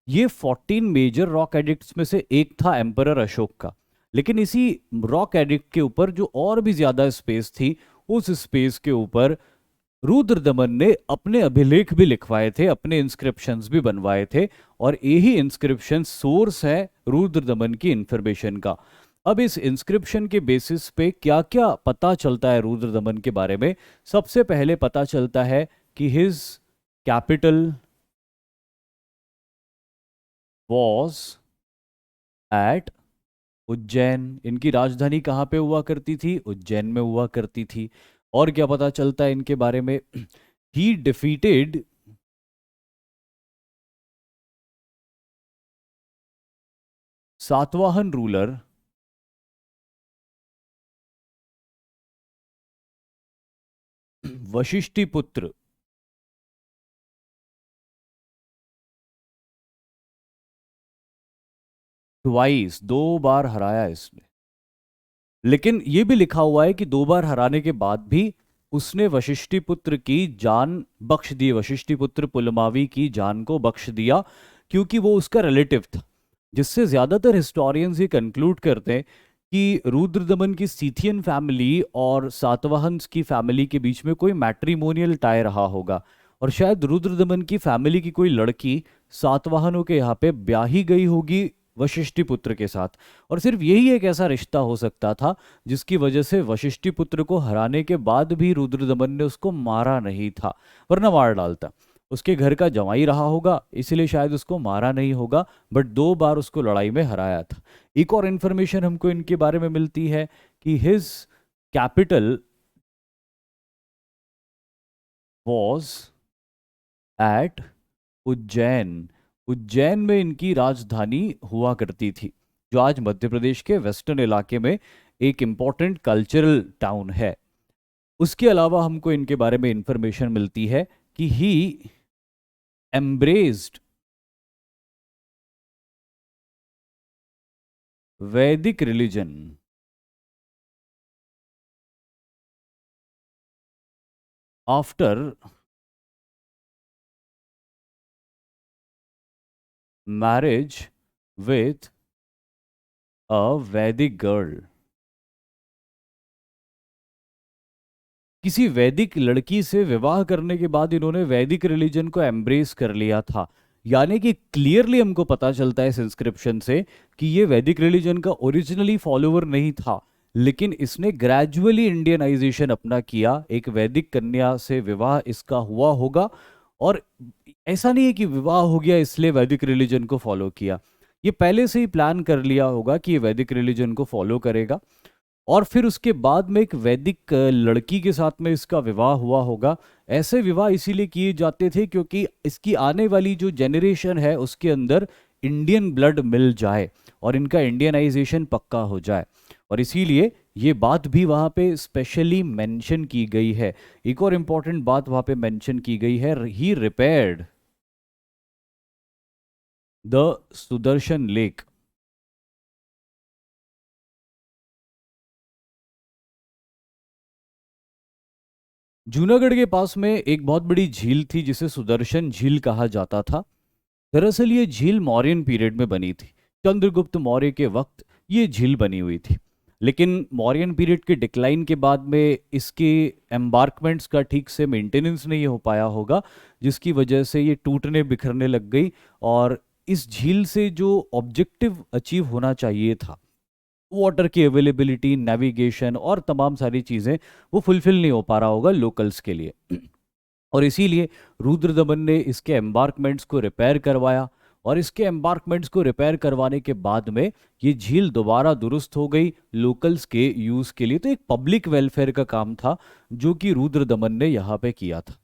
ये 14 मेजर रॉक एडिक्ट्स में से एक था एम्परर अशोक का। लेकिन इसी रॉक एडिक्ट के ऊपर जो और भी ज्यादा स्पेस थी, उस स्पेस के ऊपर रुद्रदमन ने अपने अभिलेख भी लिखवाए थे, अपने इंस्क्रिप्शंस भी बनवाए थे। और यही इंस्क्रिप्शन सोर्स है रुद्रदमन की इंफॉर्मेशन का। अब इस इंस्क्रिप्शन के बेसिस पे क्या क्या पता चलता है रुद्रदमन के बारे में? सबसे पहले पता चलता है कि his capital was at Ujjain. इनकी राजधानी कहाँ पे हुआ करती थी? उज्जैन में हुआ करती थी। और क्या पता चलता है इनके बारे में? He defeated Satavahana ruler Vashishtiputra twice, दो बार हराया इसने। लेकिन ये भी लिखा हुआ है कि दो बार हराने के बाद भी उसने वशिष्ठिपुत्र की जान बख्श दी, वशिष्ठिपुत्र पुलमावी की जान को बख्श दिया, क्योंकि वो उसका रिलेटिव था। जिससे ज्यादातर हिस्टोरियंस ये कंक्लूड करते हैं कि रुद्रदमन की सीथियन फैमिली और सातवाहन की फैमिली के बीच में कोई मैट्रिमोनियल टाई रहा होगा, और शायद रुद्रदमन की फैमिली की कोई लड़की सातवाहनों के यहाँ पे ब्याही गई होगी वशिष्ठिपुत्र के साथ। और सिर्फ यही एक ऐसा रिश्ता हो सकता था जिसकी वजह से वशिष्ठिपुत्र को हराने के बाद भी रुद्रदमन ने उसको मारा नहीं था, वरना मार डालता। उसके घर का जवाई रहा होगा, इसलिए शायद उसको मारा नहीं होगा, बट दो बार उसको लड़ाई में हराया था। एक और इंफॉर्मेशन हमको इनके बारे में मिलती है कि his capital was at Ujjain. Ujjain में इनकी राजधानी हुआ करती थी, जो आज मध्य प्रदेश के वेस्टर्न इलाके में एक इंपॉर्टेंट कल्चरल टाउन है। उसके अलावा हमको इनके बारे में इंफॉर्मेशन मिलती है कि ही एम्ब्रेस्ड वैदिक religion. After marriage with a वैदिक गर्ल, किसी वैदिक लड़की से विवाह करने के बाद इन्होंने वैदिक रिलीजन को एम्ब्रेस कर लिया था। यानी कि क्लियरली हमको पता चलता है इस इंस्क्रिप्शन से कि ये वैदिक रिलीजन का ओरिजिनली फॉलोवर नहीं था, लेकिन इसने ग्रेजुअली इंडियनाइजेशन अपना किया। एक वैदिक कन्या से विवाह इसका हुआ होगा, और ऐसा नहीं है कि विवाह हो गया इसलिए वैदिक रिलीजन को फॉलो किया। ये पहले से ही प्लान कर लिया होगा कि ये वैदिक रिलीजन को फॉलो करेगा, और फिर उसके बाद में एक वैदिक लड़की के साथ में इसका विवाह हुआ होगा। ऐसे विवाह इसीलिए किए जाते थे क्योंकि इसकी आने वाली जो जेनरेशन है उसके अंदर इंडियन ब्लड मिल जाए और इनका इंडियनाइजेशन पक्का हो जाए, और इसीलिए ये बात भी वहाँ पे स्पेशली मेंशन की गई है। एक और इम्पॉर्टेंट बात वहाँ पे मेंशन की गई है, he repaired the Sudarshan lake. Junagadh के पास में एक बहुत बड़ी झील थी जिसे सुदर्शन झील कहा जाता था। दरअसल ये झील मौर्यन पीरियड में बनी थी। चंद्रगुप्त मौर्य के वक्त ये झील बनी हुई थी, लेकिन मौर्यन पीरियड के डिक्लाइन के बाद में इसके एम्बार्कमेंट्स का ठीक से मेंटेनेंस नहीं हो पाया होगा, जिसकी वजह से ये टूटने बिखरने लग गई, और इस झील से जो ऑब्जेक्टिव अचीव होना चाहिए था, वाटर की अवेलेबिलिटी, नेविगेशन और तमाम सारी चीज़ें, वो फुलफिल नहीं हो पा रहा होगा लोकल्स के लिए। और इसीलिए रुद्रदमन ने इसके एम्बार्कमेंट्स को रिपेयर करवाया, और इसके एम्बार्कमेंट्स को रिपेयर करवाने के बाद में ये झील दोबारा दुरुस्त हो गई लोकल्स के यूज़ के लिए। तो एक पब्लिक वेलफेयर का काम था जो कि रुद्रदमन ने यहाँ पे किया था।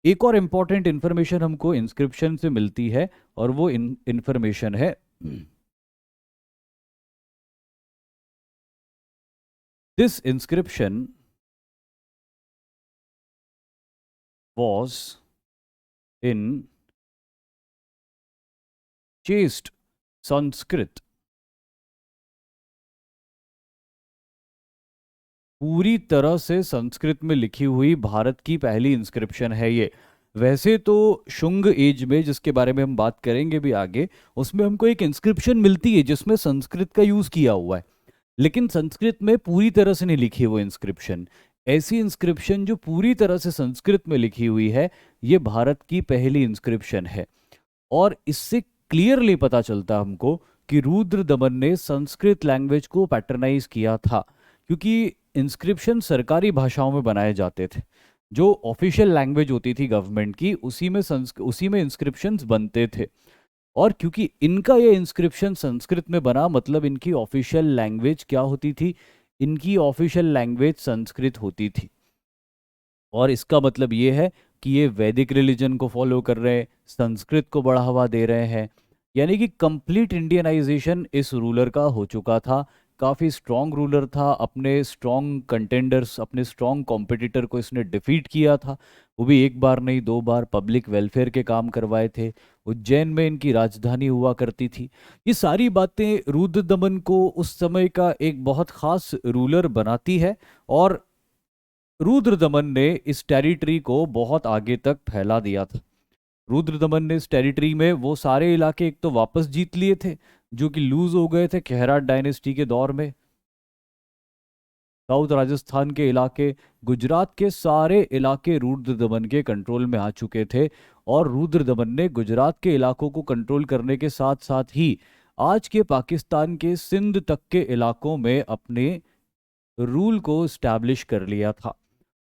एक और इम्पॉर्टेंट इंफॉर्मेशन हमको इंस्क्रिप्शन से मिलती है, और वो इंफॉर्मेशन है, this inscription was in chaste Sanskrit. पूरी तरह से संस्कृत में लिखी हुई भारत की पहली इंस्क्रिप्शन है ये। वैसे तो शुंग एज में, जिसके बारे में हम बात करेंगे भी आगे, उसमें हमको एक इंस्क्रिप्शन मिलती है जिसमें संस्कृत का यूज किया हुआ है, लेकिन संस्कृत में पूरी तरह से नहीं लिखी वो इंस्क्रिप्शन। ऐसी इंस्क्रिप्शन जो पूरी तरह से संस्कृत में लिखी हुई है, ये भारत की पहली इंस्क्रिप्शन है। और इससे क्लियरली पता चलता हमको कि रुद्र दमन ने संस्कृत लैंग्वेज को पैटर्नाइज किया था, क्योंकि इंस्क्रिप्शन सरकारी भाषाओं में बनाए जाते थे। जो ऑफिशियल लैंग्वेज होती थी गवर्नमेंट की, उसी में इंस्क्रिप्शंस बनते थे। और क्योंकि इनका ये इंस्क्रिप्शन संस्कृत में बना, मतलब इनकी ऑफिशियल लैंग्वेज क्या होती थी? इनकी ऑफिशियल लैंग्वेज संस्कृत होती थी। और इसका मतलब ये है कि ये वैदिक रिलीजन को फॉलो कर रहे हैं, संस्कृत को बढ़ावा दे रहे हैं। यानी कि कंप्लीट इंडियनाइजेशन इस रूलर का हो चुका था। काफ़ी स्ट्रॉन्ग रूलर था, अपने स्ट्रॉन्ग कंटेंडर्स, अपने स्ट्रॉन्ग कॉम्पिटिटर को इसने डिफीट किया था। वो भी एक बार नहीं, दो बार पब्लिक वेलफेयर के काम करवाए थे। उज्जैन में इनकी राजधानी हुआ करती थी। ये सारी बातें रुद्रदमन को उस समय का एक बहुत खास रूलर बनाती है, और रुद्रदमन ने इस टेरिटरी को बहुत आगे तक फैला दिया था। रुद्रदमन ने इस टेरिटरी में वो सारे इलाके एक तो वापस जीत लिए थे जो कि लूज हो गए थे खेहराट डायनेस्टी के दौर में। साउथ राजस्थान के इलाके, गुजरात के सारे इलाके रुद्रदमन के कंट्रोल में आ चुके थे, और रुद्रदमन ने गुजरात के इलाकों को कंट्रोल करने के साथ साथ ही आज के पाकिस्तान के सिंध तक के इलाकों में अपने रूल को स्टैब्लिश कर लिया था।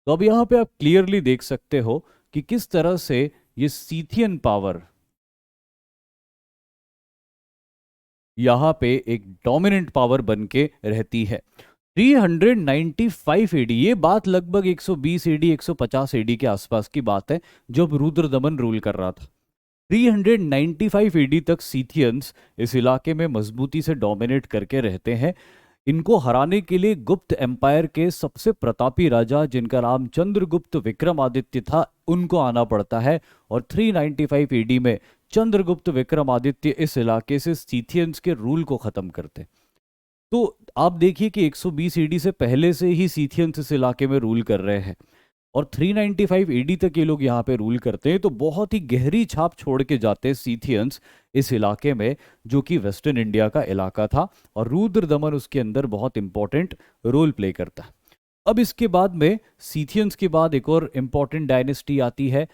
तो अब यहाँ पे आप क्लियरली देख सकते हो कि किस तरह से ये सीथियन पावर यहाँ पे एक डोमिनेंट पावर बन के रहती है। 395 एडी, ये बात लगभग 120 एडी 150 एडी के आसपास की बात है, जब रुद्रदमन रूल कर रहा था। 395 एडी तक सीथियंस इस इलाके में मजबूती से डोमिनेट करके रहते हैं। इनको हराने के लिए गुप्त एम्पायर के सबसे प्रतापी राजा, जिनका नाम चंद्रगुप्त विक्रमादित्य था, उनको आना पड़ता है, और 395 एडी में चंद्रगुप्त विक्रमादित्य इस इलाके से सीथियंस के रूल को खत्म करते। तो आप देखिए कि 120 ईडी से पहले से ही सीथियंस इस इलाके में रूल कर रहे हैं। और 395 एडी तक ये लोग यहाँ पे रूल करते हैं, तो बहुत ही गहरी छाप छोड़ के जाते हैं सीथियंस इस इलाके में, जो कि वेस्टर्न इंडिया का इलाका था, और रुद्र दमन उसके अंदर बहुत इंपॉर्टेंट रोल प्ले करता है। अब इसके बाद में सीथियंस के बाद एक और इंपॉर्टेंट डायनेस्टी आती है।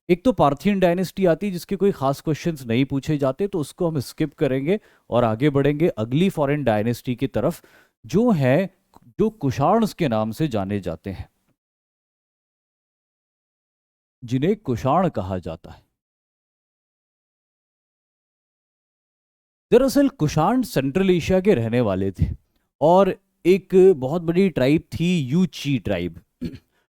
एक तो पार्थियन डायनेस्टी आती है जिसके कोई खास क्वेश्चंस नहीं पूछे जाते, तो उसको हम स्किप करेंगे और आगे बढ़ेंगे अगली फॉरेन डायनेस्टी की तरफ, जो है जो कुषाण्स के नाम से जाने जाते हैं, जिन्हें कुषाण कहा जाता है। दरअसल कुषाण सेंट्रल एशिया के रहने वाले थे, और एक बहुत बड़ी ट्राइब थी यूची ट्राइब।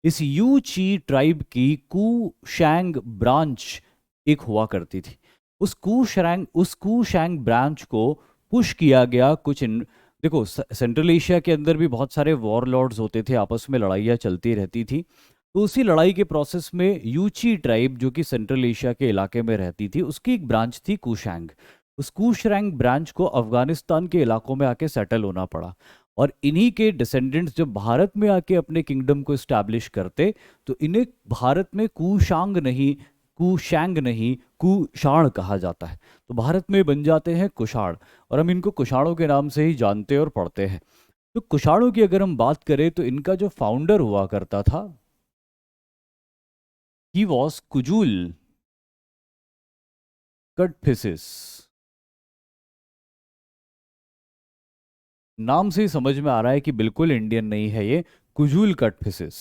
इस यूची ट्राइब की कुशैंग ब्रांच एक हुआ करती थी। उस कुशैंग ब्रांच को पुश किया गया देखो, सेंट्रल एशिया के अंदर भी बहुत सारे वॉरलॉर्ड्स होते थे, आपस में लड़ाइयाँ चलती रहती थी। तो उसी लड़ाई के प्रोसेस में यूची ट्राइब, जो कि सेंट्रल एशिया के इलाके में रहती थी, उसकी एक ब्रांच थी कुशैंग। उस कुशैंग ब्रांच को अफगानिस्तान के इलाकों में आके सेटल होना पड़ा, और इन्हीं के डिसेंडेंट्स जब भारत में आके अपने किंगडम को इस्टेब्लिश करते, तो इन्हें भारत में कुशैंग नहीं कुषाण कहा जाता है। तो भारत में बन जाते हैं कुषाण, और हम इनको कुषाणों के नाम से ही जानते और पढ़ते हैं। तो कुषाणों की अगर हम बात करें, तो इनका जो फाउंडर हुआ करता था, ही वॉज कुजुल कटफिसिस। नाम से ही समझ में आ रहा है कि बिल्कुल इंडियन नहीं है ये, कुजुल कटफिसिस।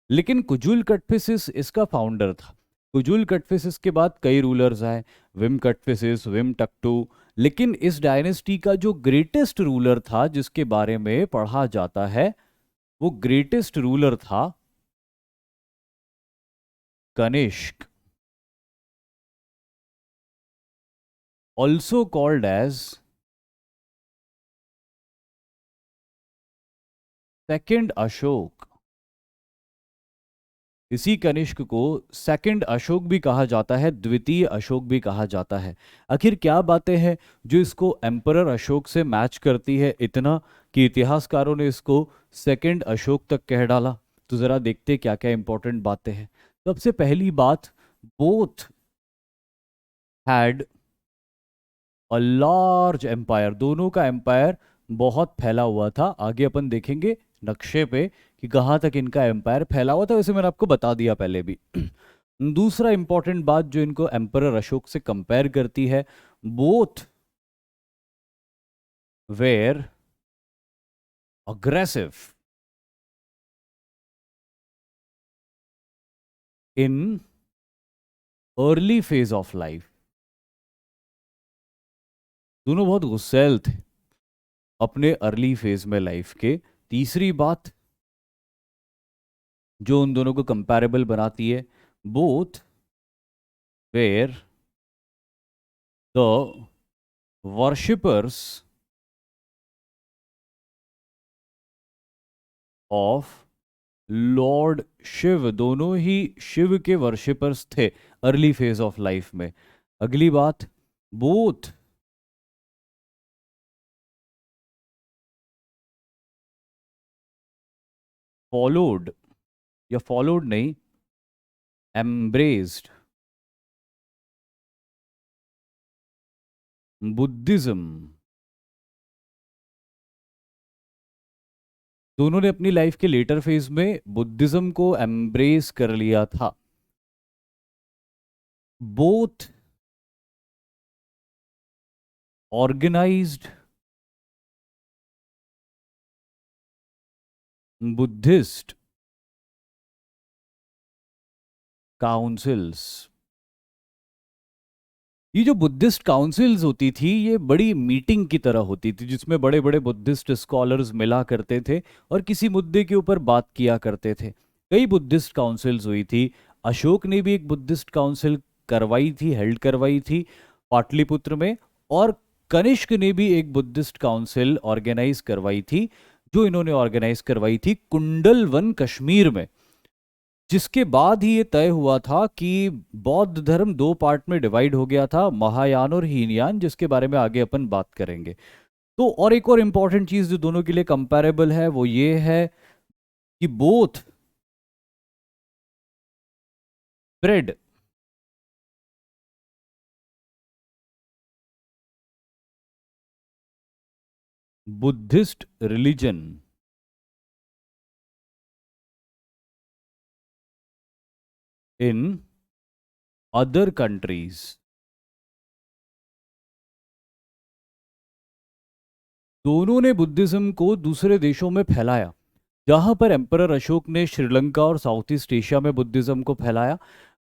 लेकिन कुजुल कटफिसिस इसका फाउंडर था। कुजुल कटफिसिस के बाद कई रूलर्स आए, विम कटफिसिस, विम टक्टू। लेकिन इस डायनेस्टी का जो ग्रेटेस्ट रूलर था, जिसके बारे में पढ़ा जाता है, वो ग्रेटेस्ट रूलर था Kanishka, also called as second Ashoka. इसी कनिष्क को सेकंड अशोक भी कहा जाता है, द्वितीय अशोक भी कहा जाता है। आखिर क्या बातें हैं जो इसको एम्परर अशोक से मैच करती है इतना कि इतिहासकारों ने इसको सेकंड अशोक तक कह डाला? तो जरा देखते क्या क्या इंपॉर्टेंट बातें हैं। सबसे पहली बात, both had a large empire, दोनों का एम्पायर बहुत फैला हुआ था। आगे अपन देखेंगे नक्शे पे कि कहाँ तक इनका एम्पायर फैला हुआ था, वैसे मैंने आपको बता दिया पहले भी। दूसरा इंपॉर्टेंट बात जो इनको एम्परर अशोक से कंपेयर करती है, both where aggressive in early phase of life. दोनों बहुत गुस्सैल थे अपने अर्ली फेज में लाइफ के। तीसरी बात जो उन दोनों को कंपैरेबल बनाती है, both were the worshippers of lord Shiva, दोनों ही शिव के वर्शिपर्स थे अर्ली फेज ऑफ लाइफ में। अगली बात, बोथ फॉलोड, या फॉलोड नहीं, एम्ब्रेस्ड बुद्धिज्म। दोनों ने अपनी लाइफ के लेटर फेज में बुद्धिज्म को एम्ब्रेस कर लिया था। Both organised Buddhist councils. ये जो बुद्धिस्ट काउंसिल्स होती थी, ये बड़ी मीटिंग की तरह होती थी, जिसमें बड़े बड़े बुद्धिस्ट स्कॉलर्स मिला करते थे और किसी मुद्दे के ऊपर बात किया करते थे। कई बुद्धिस्ट काउंसिल्स हुई थी। अशोक ने भी एक बुद्धिस्ट काउंसिल करवाई थी, हेल्ड करवाई थी पाटलिपुत्र में, और कनिष्क ने भी एक बुद्धिस्ट काउंसिल ऑर्गेनाइज करवाई थी, जो इन्होंने ऑर्गेनाइज करवाई थी कुंडलवन कश्मीर में। जिसके बाद ही ये तय हुआ था कि बौद्ध धर्म दो पार्ट में डिवाइड हो गया था, महायान और हीनयान, जिसके बारे में आगे अपन बात करेंगे। तो और एक और इंपॉर्टेंट चीज जो दोनों के लिए कंपैरेबल है, वो ये है कि both spread Buddhist religion in other countries. दोनों ने बुद्धिज्म को दूसरे देशों में फैलाया। जहां पर एम्परर अशोक ने श्रीलंका और साउथ ईस्ट एशिया में बुद्धिज्म को फैलाया,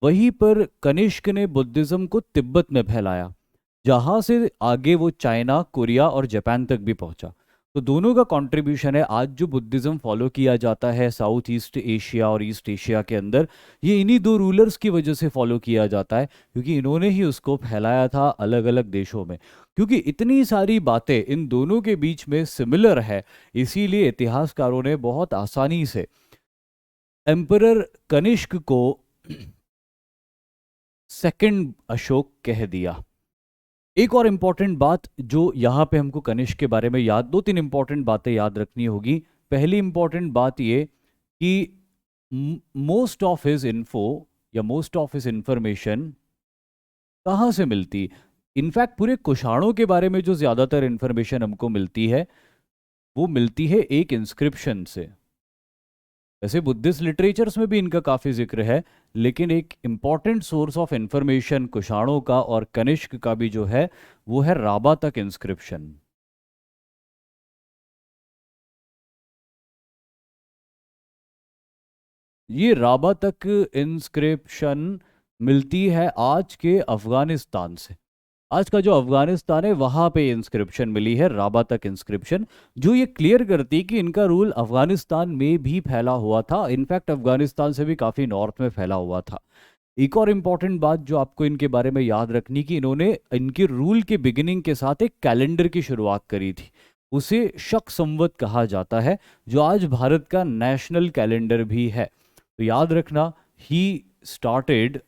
वहीं पर कनिष्क ने बुद्धिज्म को तिब्बत में फैलाया, जहां से आगे वो चाइना, कोरिया और जापान तक भी पहुंचा। तो दोनों का कंट्रीब्यूशन है। आज जो बुद्धिज्म फॉलो किया जाता है साउथ ईस्ट एशिया और ईस्ट एशिया के अंदर, ये इन्हीं दो रूलर्स की वजह से फॉलो किया जाता है, क्योंकि इन्होंने ही उसको फैलाया था अलग अलग देशों में। क्योंकि इतनी सारी बातें इन दोनों के बीच में सिमिलर है, इसीलिए इतिहासकारों ने बहुत आसानी से एम्परर कनिष्क को सेकंड अशोक कह दिया। एक और इंपॉर्टेंट बात जो यहाँ पे हमको कनिष्क के बारे में याद, दो तीन इंपॉर्टेंट बातें याद रखनी होगी। पहली इंपॉर्टेंट बात ये कि मोस्ट ऑफ हिज इन्फो या मोस्ट ऑफ हिज इंफॉर्मेशन कहाँ से मिलती। इनफैक्ट पूरे कुषाणों के बारे में जो ज्यादातर इंफॉर्मेशन हमको मिलती है, वो मिलती है एक इंस्क्रिप्शन से। वैसे बुद्धिस्ट लिटरेचर्स में भी इनका काफी जिक्र है, लेकिन एक इंपॉर्टेंट सोर्स ऑफ इंफॉर्मेशन कुषाणों का और कनिष्क का भी जो है, वो है राबा तक इंस्क्रिप्शन। ये राबा तक इंस्क्रिप्शन मिलती है आज के अफगानिस्तान से। आज का जो अफगानिस्तान है वहां पे इंस्क्रिप्शन मिली है, राबा तक इंस्क्रिप्शन, जो ये क्लियर करती कि इनका रूल अफगानिस्तान में भी फैला हुआ था। इनफैक्ट अफगानिस्तान से भी काफी नॉर्थ में फैला हुआ था। एक और इम्पॉर्टेंट बात जो आपको इनके बारे में याद रखनी, कि इन्होंने इनके रूल के बिगिनिंग के साथ एक कैलेंडर की शुरुआत करी थी। उसे शक संवत कहा जाता है, जो आज भारत का नेशनल कैलेंडर भी है। तो याद रखना, he started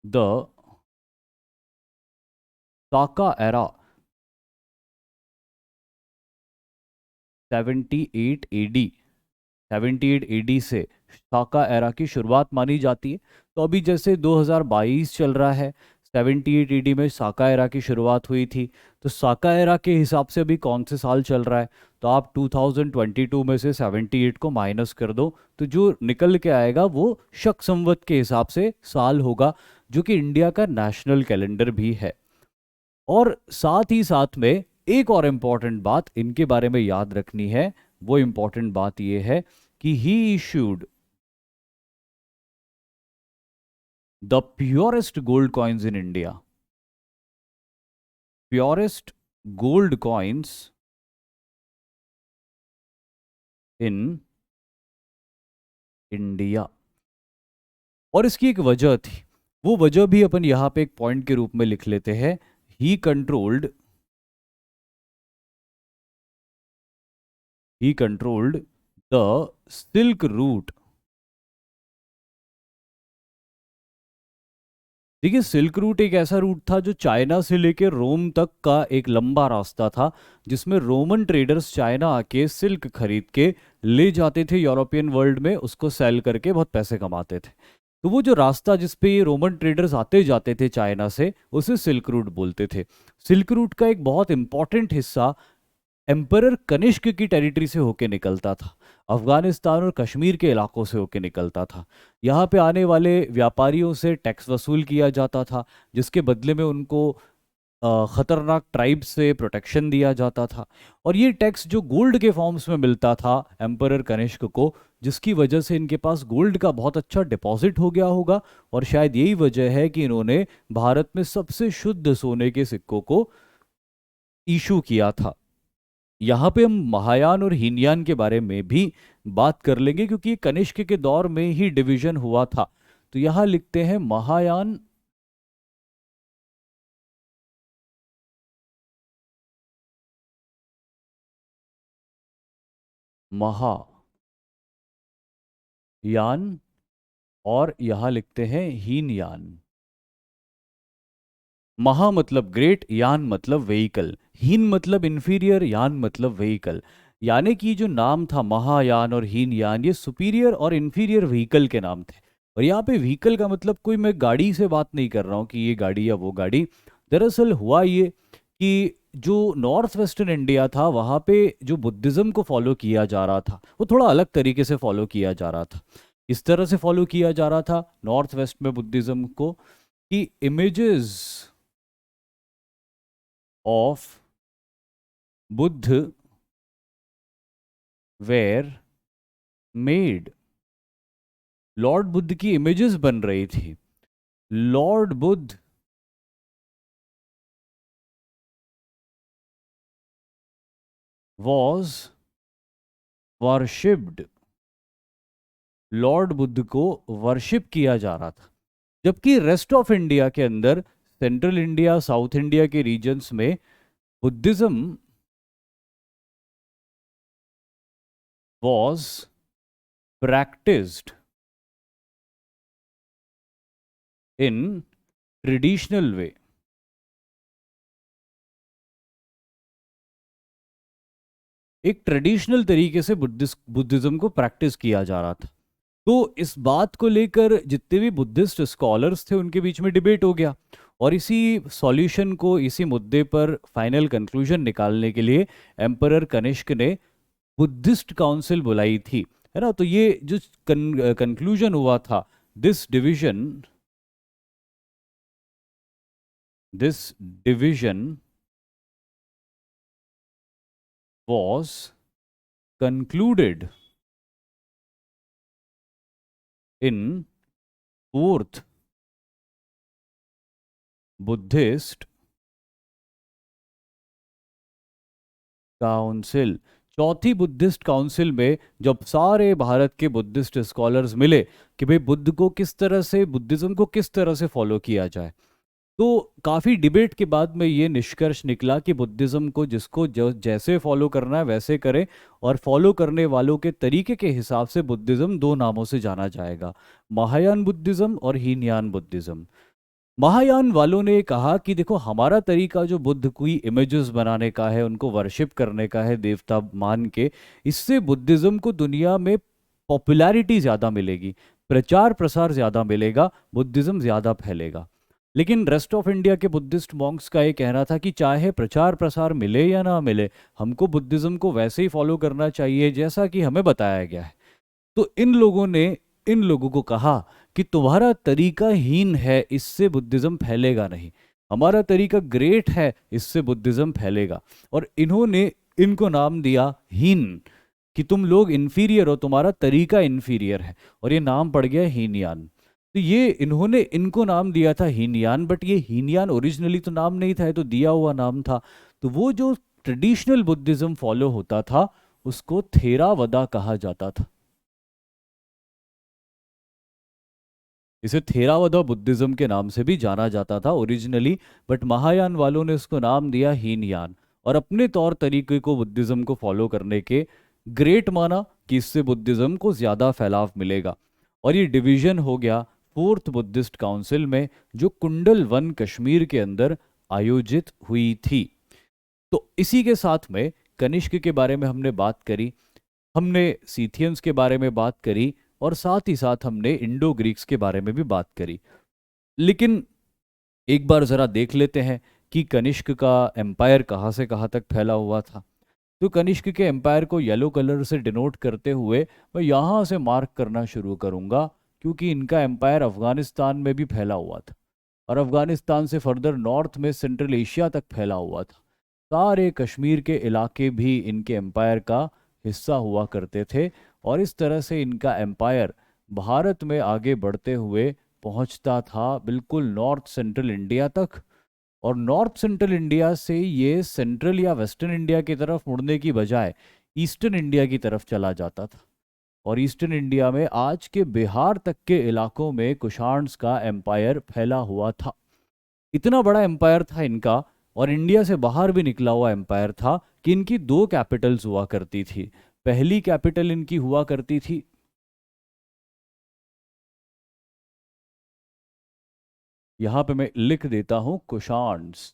the Saka era 78 AD. 78 AD से साका एरा की शुरुआत मानी जाती है। तो अभी जैसे 2022 चल रहा है, 78 एडी में साका एरा की शुरुआत हुई थी। तो साका एरा के हिसाब से अभी कौन से साल चल रहा है, तो आप 2022 में से 78 को माइनस कर दो, तो जो निकल के आएगा वो शक संवत के हिसाब से साल होगा, जो कि इंडिया का नेशनल कैलेंडर भी है। और साथ ही साथ में एक और इम्पॉर्टेंट बात इनके बारे में याद रखनी है। वो इम्पॉर्टेंट बात यह है कि he issued the purest gold coins in India. Purest gold coins in India. और इसकी एक वजह थी, वो वजह भी अपन यहां पे एक पॉइंट के रूप में लिख लेते हैं। ही कंट्रोल्ड द सिल्क रूट। देखिए, सिल्क रूट एक ऐसा रूट था जो चाइना से लेकर रोम तक का एक लंबा रास्ता था, जिसमें रोमन ट्रेडर्स चाइना आके सिल्क खरीद के ले जाते थे यूरोपियन वर्ल्ड में, उसको सेल करके बहुत पैसे कमाते थे। तो वो जो रास्ता जिस पे ये रोमन ट्रेडर्स आते जाते थे चाइना से, उसे सिल्क रूट बोलते थे। सिल्क रूट का एक बहुत इंपॉर्टेंट हिस्सा एम्परर कनिष्क की टेरिटरी से होके निकलता था, अफगानिस्तान और कश्मीर के इलाकों से होके निकलता था। यहाँ पे आने वाले व्यापारियों से टैक्स वसूल किया जाता था, जिसके बदले में उनको खतरनाक ट्राइब्स से प्रोटेक्शन दिया जाता था। और ये टैक्स जो गोल्ड के फॉर्म्स में मिलता था एम्परर कनिष्क को, जिसकी वजह से इनके पास गोल्ड का बहुत अच्छा डिपॉजिट हो गया होगा। और शायद यही वजह है कि इन्होंने भारत में सबसे शुद्ध सोने के सिक्कों को इशू किया था। यहाँ पे हम महायान और हीनयान के बारे में भी बात कर लेंगे, क्योंकि कनिष्क के दौर में ही डिवीजन हुआ था। तो यहाँ लिखते हैं महायान महायान, और यहाँ लिखते हैं हीनयान। महा मतलब ग्रेट, यान मतलब व्हीकल, हीन मतलब इंफीरियर, यान मतलब व्हीकल। यानी कि जो नाम था महायान और हीनयान, ये सुपीरियर और इन्फीरियर व्हीकल के नाम थे। और यहाँ पे व्हीकल का मतलब कोई मैं गाड़ी से बात नहीं कर रहा हूँ कि ये गाड़ी या वो गाड़ी। दरअसल हुआ ये कि जो नॉर्थ वेस्टर्न इंडिया था वहाँ पे जो बुद्धिज़्म को फॉलो किया जा रहा था वो थोड़ा अलग तरीके से फॉलो किया जा रहा था। इस तरह से फॉलो किया जा रहा था नॉर्थ वेस्ट में बुद्धिज़्म को कि images of Buddha were made. Lord Buddha की इमेजेस बन रही थी। Lord Buddha was worshipped. Lord Buddha को वर्शिप किया जा रहा था। जबकि रेस्ट ऑफ इंडिया के अंदर, सेंट्रल इंडिया साउथ इंडिया के रीजन्स में, Buddhism was practised in traditional way. एक ट्रेडिशनल तरीके से बुद्धिज्म को प्रैक्टिस किया जा रहा था। तो इस बात को लेकर जितने भी बुद्धिस्ट स्कॉलर्स थे उनके बीच में डिबेट हो गया। और इसी सॉल्यूशन को, इसी मुद्दे पर फाइनल कंक्लूजन निकालने के लिए एम्परर कनिष्क ने बुद्धिस्ट काउंसिल बुलाई थी, है ना। तो ये जो कंक्लूजन हुआ था, this division this division was concluded in fourth Buddhist council. चौथी बुद्धिस्ट काउंसिल में जब सारे भारत के बुद्धिस्ट स्कॉलर्स मिले कि भाई बुद्ध को किस तरह से, बुद्धिज्म को किस तरह से फॉलो किया जाए, तो काफ़ी डिबेट के बाद में ये निष्कर्ष निकला कि बुद्धिज्म को जिसको जो जैसे फॉलो करना है वैसे करे। और फॉलो करने वालों के तरीके के हिसाब से बुद्धिज्म दो नामों से जाना जाएगा, महायान बुद्धिज्म और हीनयान बुद्धिज्म। महायान वालों ने कहा कि देखो, हमारा तरीका जो बुद्ध की इमेजेस बनाने का है, उनको वर्शिप करने का है देवता मान के, इससे बुद्धिज्म को दुनिया में पॉपुलैरिटी ज़्यादा मिलेगी, प्रचार प्रसार ज़्यादा मिलेगा, बुद्धिज्म ज़्यादा फैलेगा। लेकिन रेस्ट ऑफ इंडिया के बुद्धिस्ट मॉन्क्स का ये कहना था कि चाहे प्रचार प्रसार मिले या ना मिले, हमको बुद्धिज्म को वैसे ही फॉलो करना चाहिए जैसा कि हमें बताया गया है। तो इन लोगों ने इन लोगों को कहा कि तुम्हारा तरीका हीन है, इससे बुद्धिज्म फैलेगा नहीं, हमारा तरीका ग्रेट है, इससे बुद्धिज्म फैलेगा। और इन्होंने इनको नाम दिया हीन, कि तुम लोग इन्फीरियर हो, तुम्हारा तरीका इन्फीरियर है, और ये नाम पड़ गया हीनयान। तो ये इन्होंने इनको नाम दिया था हीनयान, बट ये हीनयान ओरिजिनली तो नाम नहीं था, ये तो दिया हुआ नाम था। तो वो जो ट्रेडिशनल बुद्धिज्म फॉलो होता था उसको थेरावदा कहा जाता था। इसे थेरावदा बुद्धिज्म के नाम से भी जाना जाता था ओरिजिनली, बट महायान वालों ने इसको नाम दिया हीनयान, और अपने तौर तरीके को बुद्धिज्म को फॉलो करने के ग्रेट माना कि इससे बुद्धिज्म को ज़्यादा फैलाव मिलेगा। और ये डिवीजन हो गया फोर्थ बुद्धिस्ट काउंसिल में, जो कुंडल वन कश्मीर के अंदर आयोजित हुई थी। तो इसी के साथ में कनिष्क के बारे में हमने बात करी, हमने सीथियंस के बारे में बात करी, और साथ ही साथ हमने इंडो ग्रीक्स के बारे में भी बात करी। लेकिन एक बार जरा देख लेते हैं कि कनिष्क का एम्पायर कहाँ से कहाँ तक फैला हुआ था। तो कनिष्क के एम्पायर को येलो कलर से डिनोट करते हुए मैं यहाँ से मार्क करना शुरू करूँगा, क्योंकि इनका एम्पायर अफगानिस्तान में भी फैला हुआ था, और अफगानिस्तान से फर्दर नॉर्थ में सेंट्रल एशिया तक फैला हुआ था। सारे कश्मीर के इलाके भी इनके एम्पायर का हिस्सा हुआ करते थे। और इस तरह से इनका एम्पायर भारत में आगे बढ़ते हुए पहुंचता था बिल्कुल नॉर्थ सेंट्रल इंडिया तक। और नॉर्थ सेंट्रल इंडिया से ये सेंट्रल या वेस्टर्न इंडिया की तरफ मुड़ने की बजाय ईस्टर्न इंडिया की तरफ चला जाता था। और ईस्टर्न इंडिया में आज के बिहार तक के इलाकों में कुषाण्स का एम्पायर फैला हुआ था। इतना बड़ा एम्पायर था इनका, और इंडिया से बाहर भी निकला हुआ एम्पायर था, कि इनकी दो कैपिटल्स हुआ करती थी। पहली कैपिटल इनकी हुआ करती थी, यहां पे मैं लिख देता हूं, कुषाण्स।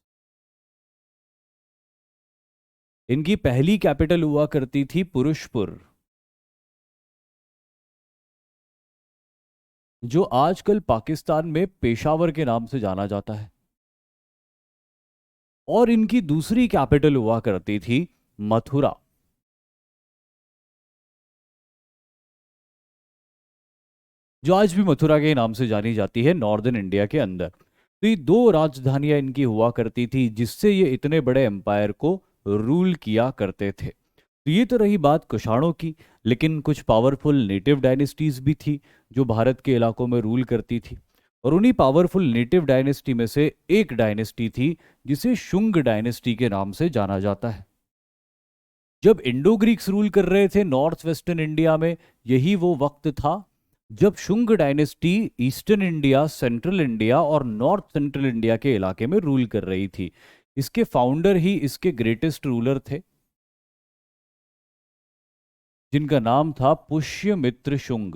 इनकी पहली कैपिटल हुआ करती थी पुरुषपुर, जो आजकल पाकिस्तान में पेशावर के नाम से जाना जाता है। और इनकी दूसरी कैपिटल हुआ करती थी मथुरा। जो आज भी मथुरा के नाम से जानी जाती है नॉर्दर्न इंडिया के अंदर। तो ये दो राजधानियां इनकी हुआ करती थी, जिससे ये इतने बड़े एम्पायर को रूल किया करते थे। तो ये तो रही बात कुषाणों की, लेकिन कुछ पावरफुल नेटिव डायनेस्टीज भी थी जो भारत के इलाकों में रूल करती थी। और उन्हीं पावरफुल नेटिव डायनेस्टी में से एक डायनेस्टी थी जिसे शुंग डायनेस्टी के नाम से जाना जाता है। जब इंडो ग्रीक्स रूल कर रहे थे नॉर्थ वेस्टर्न इंडिया में, यही वो वक्त था जब Shunga dynasty eastern India, central India और नॉर्थ सेंट्रल इंडिया के इलाके में रूल कर रही थी। इसके फाउंडर ही इसके ग्रेटेस्ट रूलर थे, जिनका नाम था पुष्यमित्र शुंग।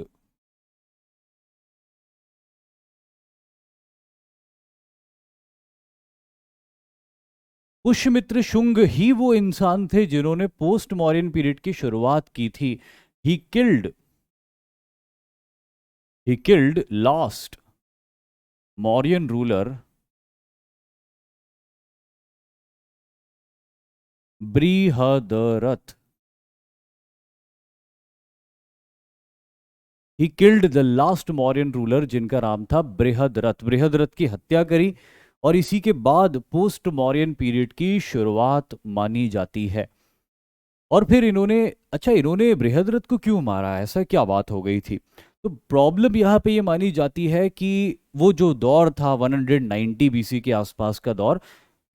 पुष्यमित्र शुंग ही वो इंसान थे जिन्होंने पोस्ट मॉर्यन पीरियड की शुरुआत की थी। He killed he killed last Mauryan ruler Brihadratha. He killed the last Mauryan ruler, जिनका नाम था बृहदरथ। बृहदरथ की हत्या करी और इसी के बाद पोस्ट मौर्यन पीरियड की शुरुआत मानी जाती है। और फिर इन्होंने बृहदरथ को क्यों मारा, ऐसा क्या बात हो गई थी? तो प्रॉब्लम यहाँ पे ये मानी जाती है कि वो जो दौर था 190 बीसी के आसपास का दौर,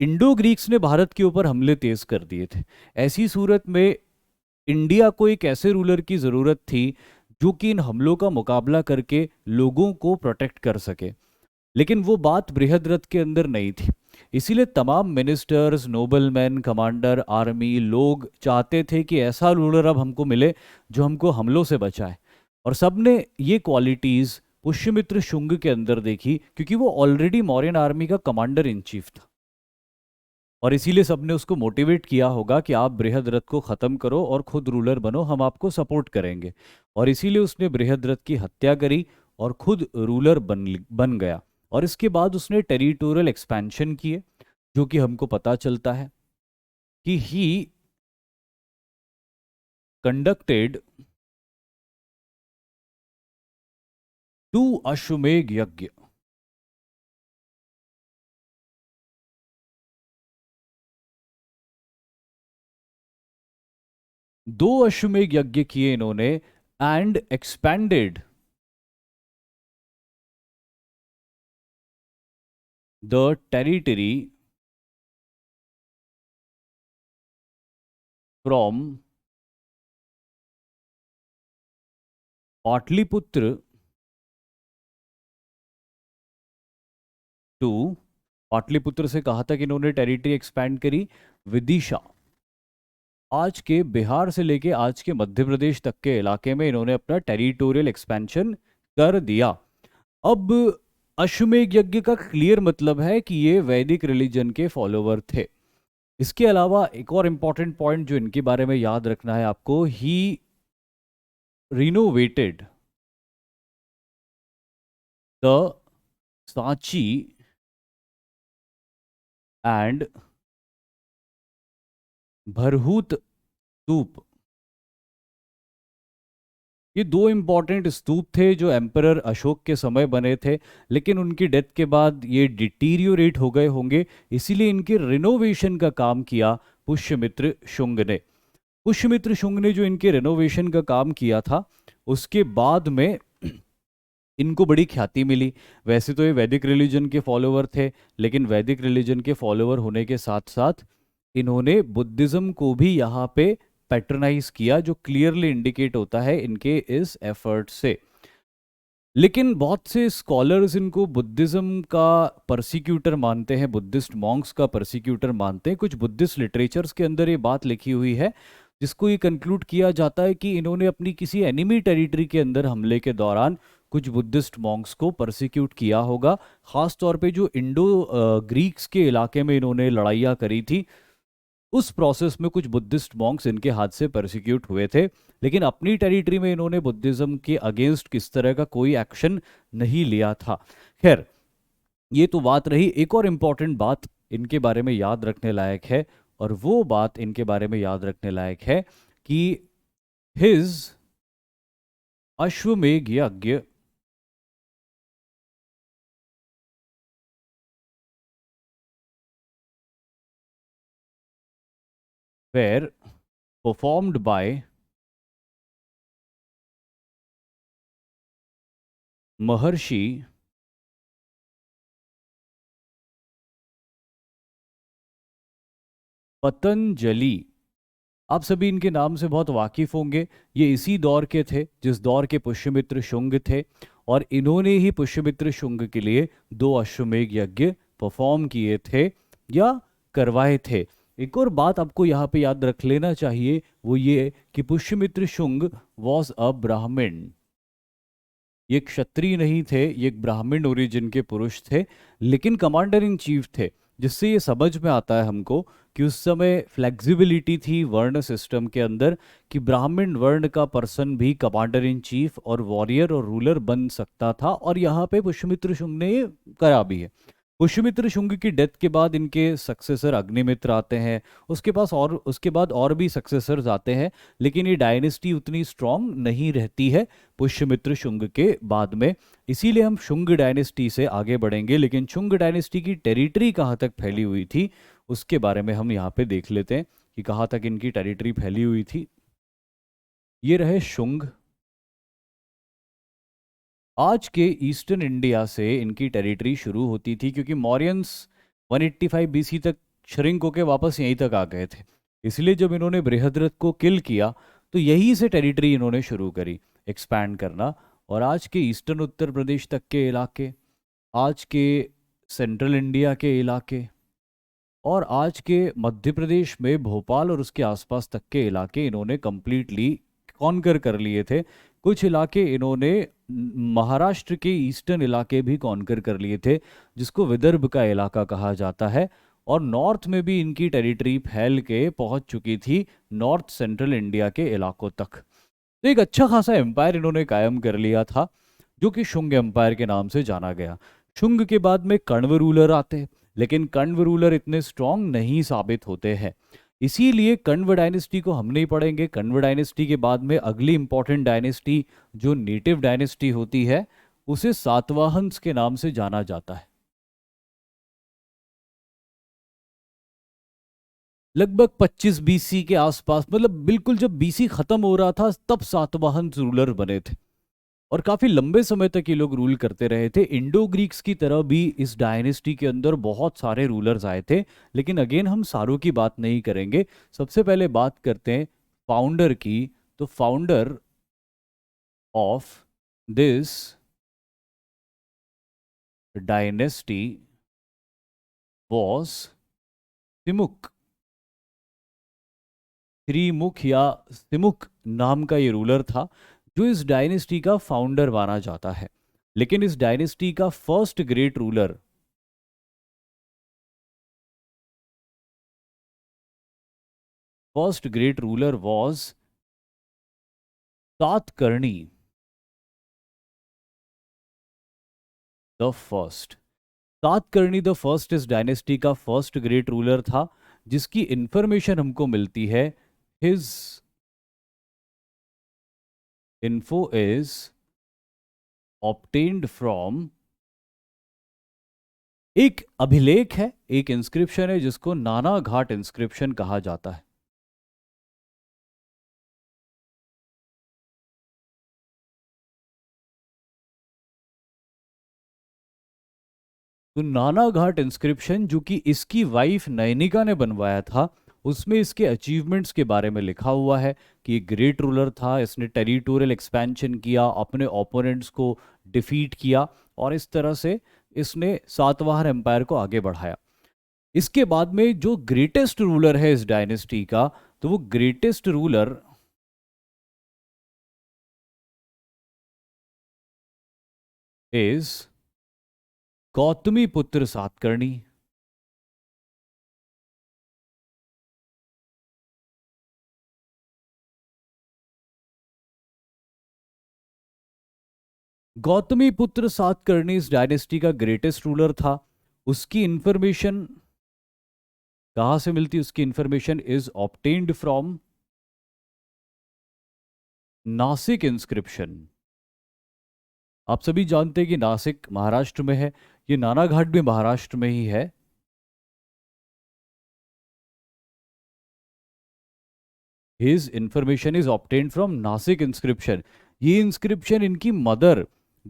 इंडो ग्रीक्स ने भारत के ऊपर हमले तेज कर दिए थे। ऐसी सूरत में इंडिया को एक ऐसे रूलर की जरूरत थी जो कि इन हमलों का मुकाबला करके लोगों को प्रोटेक्ट कर सके। लेकिन वो बात बृहदरथ के अंदर नहीं थी। इसीलिए तमाम मिनिस्टर्स, नोबलमैन, कमांडर, आर्मी लोग चाहते थे कि ऐसा रूलर अब हमको मिले जो हमको हमलों से बचाए। और सबने ये क्वालिटीज पुष्यमित्र शुंग के अंदर देखी, क्योंकि वो ऑलरेडी मौर्यन आर्मी का कमांडर इन चीफ था। और इसीलिए सबने उसको मोटिवेट किया होगा कि आप बृहदरथ को खत्म करो और खुद रूलर बनो, हम आपको सपोर्ट करेंगे। और इसीलिए उसने बृहदरथ की हत्या करी और खुद रूलर बन गया। और इसके बाद उसने टेरिटोरियल एक्सपेंशन किए, जो कि हमको पता चलता है कि ही कंडक्टेड 2 अश्वमेध यज्ञ। दो अश्वमेध यज्ञ किए इन्होंने and expanded the territory from Pataliputra to, Pataliputra से कहा था कि इन्होंने टेरिटरी एक्सपैंड करी, विदिशा। आज के बिहार से लेके आज के मध्य प्रदेश तक के इलाके में इन्होंने अपना टेरिटोरियल एक्सपेंशन कर दिया। अब अश्वमेध यज्ञ का क्लियर मतलब है कि ये वैदिक रिलीजन के फॉलोवर थे। इसके अलावा एक और इंपॉर्टेंट पॉइंट जो इनके बारे में याद रखना है आपको, he renovated the Sanchi and Bharhut stupa. ये दो इंपॉर्टेंट स्तूप थे जो एम्परर अशोक के समय बने थे, लेकिन उनकी डेथ के बाद ये डिटीरियोरेट हो गए होंगे। इसीलिए इनके रिनोवेशन का काम किया पुष्यमित्र शुंग ने। पुष्यमित्र शुंग ने जो इनके रिनोवेशन का काम किया था, उसके बाद में इनको बड़ी ख्याति मिली। वैसे तो ये वैदिक रिलीजन के फॉलोवर थे, लेकिन वैदिक रिलीजन के फॉलोवर होने के साथ साथ इन्होंने बुद्धिज्म को भी यहाँ पे पैट्रनाइज किया, जो क्लियरली इंडिकेट होता है इनके इस एफर्ट से। लेकिन बहुत से स्कॉलर्स इनको बुद्धिज्म का परसिक्यूटर मानते हैं, बुद्धिस्ट मॉन्क्स का परसिक्यूटर मानते हैं। कुछ बुद्धिस्ट लिटरेचर्स के अंदर ये बात लिखी हुई है, जिसको ये कंक्लूड किया जाता है कि इन्होंने अपनी किसी एनिमी टेरिटरी के अंदर हमले के दौरान कुछ बुद्धिस्ट मॉन्क्स को परसिक्यूट किया होगा। खास तौर पे जो इंडो ग्रीक्स के इलाके में इन्होंने लड़ाइयाँ करी थी, उस प्रोसेस में कुछ बुद्धिस्ट मॉन्क्स इनके हाथ से परसिक्यूट हुए थे, लेकिन अपनी टेरिटरी में इन्होंने बुद्धिज्म के अगेंस्ट किस तरह का कोई एक्शन नहीं लिया था। खैर, ये तो बात रही। एक और इम्पॉर्टेंट बात इनके बारे में याद रखने लायक है, और वो बात इनके बारे में याद रखने लायक है कि हिज अश्वमेध यज्ञ वेर परफॉर्म्ड बाय महर्षि पतंजलि। आप सभी इनके नाम से बहुत वाकिफ होंगे। ये इसी दौर के थे जिस दौर के पुष्यमित्र शुंग थे, और इन्होंने ही पुष्यमित्र शुंग के लिए 2 अश्वमेध यज्ञ परफॉर्म किए थे या करवाए थे। एक और बात आपको यहाँ पे याद रख लेना चाहिए, वो ये कि पुष्यमित्र शुंग वॉज अ ब्राह्मण। ये क्षत्रिय नहीं थे, ये एक ब्राह्मण ओरिजिन के पुरुष थे, लेकिन कमांडर इन चीफ थे। जिससे ये समझ में आता है हमको कि उस समय फ्लेक्सिबिलिटी थी वर्ण सिस्टम के अंदर, कि ब्राह्मण वर्ण का पर्सन भी कमांडर इन चीफ और वॉरियर और रूलर बन सकता था, और यहाँ पे पुष्यमित्र शुंग ने ये करा भी है। पुष्यमित्र शुंग की डेथ के बाद इनके सक्सेसर अग्निमित्र आते हैं। उसके बाद और भी सक्सेसर्स आते हैं, लेकिन ये डायनेस्टी उतनी स्ट्रांग नहीं रहती है पुष्यमित्र शुंग के बाद में। इसीलिए हम शुंग डायनेस्टी से आगे बढ़ेंगे, लेकिन शुंग डायनेस्टी की टेरिटरी कहाँ तक फैली हुई थी उसके बारे में हम यहाँ पे देख लेते हैं कि कहाँ तक इनकी टेरिटरी फैली हुई थी। ये रहे शुंग। आज के ईस्टर्न इंडिया से इनकी टेरिटरी शुरू होती थी, क्योंकि मौर्यंस 185 बीसी तक श्रिंक होके वापस यहीं तक आ गए थे। इसलिए जब इन्होंने बृहद्रथ को किल किया, तो यहीं से टेरिटरी इन्होंने शुरू करी एक्सपैंड करना। और आज के ईस्टर्न उत्तर प्रदेश तक के इलाके, आज के सेंट्रल इंडिया के इलाके, और आज के मध्य प्रदेश में भोपाल और उसके आसपास तक के इलाके इन्होंने कंप्लीटली कॉन्कर कर लिए थे। कुछ इलाके इन्होंने महाराष्ट्र के ईस्टर्न इलाके भी कॉन्कर कर लिए थे, जिसको विदर्भ का इलाका कहा जाता है। और नॉर्थ में भी इनकी टेरिटरी फैल के पहुंच चुकी थी नॉर्थ सेंट्रल इंडिया के इलाकों तक। तो एक अच्छा खासा एम्पायर इन्होंने कायम कर लिया था, जो कि शुंग एम्पायर के नाम से जाना गया। शुंग के बाद में कण्व रूलर आते, लेकिन कण्व रूलर इतने स्ट्रांग नहीं साबित होते हैं। इसीलिए कण्व डायनेस्टी को हम नहीं पढ़ेंगे। कण्व डायनेस्टी के बाद में अगली इंपॉर्टेंट डायनेस्टी जो नेटिव डायनेस्टी होती है, उसे सातवाहंस के नाम से जाना जाता है। लगभग 25 बीसी के आसपास, मतलब बिल्कुल जब बीसी खत्म हो रहा था, तब सातवाहन रूलर बने थे। और काफी लंबे समय तक ये लोग रूल करते रहे थे। इंडो ग्रीक्स की तरह भी इस डायनेस्टी के अंदर बहुत सारे रूलर्स आए थे, लेकिन अगेन हम सारों की बात नहीं करेंगे। सबसे पहले बात करते हैं फाउंडर की। तो founder of this dynasty was Simuk. Trimukh या सिमुक नाम का ये रूलर था, जो इस डायनेस्टी का फाउंडर माना जाता है। लेकिन इस डायनेस्टी का first great ruler was Satakarni the first. Satakarni the first इस डायनेस्टी का फर्स्ट ग्रेट रूलर था, जिसकी इंफॉर्मेशन हमको मिलती है। His info is obtained from एक अभिलेख है, एक इंस्क्रिप्शन है, जिसको नाना घाट इंस्क्रिप्शन कहा जाता है। तो नाना घाट इंस्क्रिप्शन, जो कि इसकी वाइफ नैनिका ने बनवाया था, उसमें इसके अचीवमेंट्स के बारे में लिखा हुआ है कि एक ग्रेट रूलर था, इसने टेरिटोरियल एक्सपेंशन किया, अपने ओपोनेंट्स को डिफीट किया, और इस तरह से इसने सातवाहन एम्पायर को आगे बढ़ाया। इसके बाद में जो ग्रेटेस्ट रूलर है इस डायनेस्टी का, तो वो ग्रेटेस्ट रूलर इज गौतमी पुत्र सातकर्णी। गौतमी पुत्र सातकर्णी इस डायनेस्टी का ग्रेटेस्ट रूलर था। उसकी इंफॉर्मेशन कहाँ से मिलती? उसकी information is obtained from Nashik inscription. आप सभी जानते हैं कि नासिक महाराष्ट्र में है, ये नानाघाट भी महाराष्ट्र में ही है। His information is obtained from Nashik inscription. ये इंस्क्रिप्शन इनकी मदर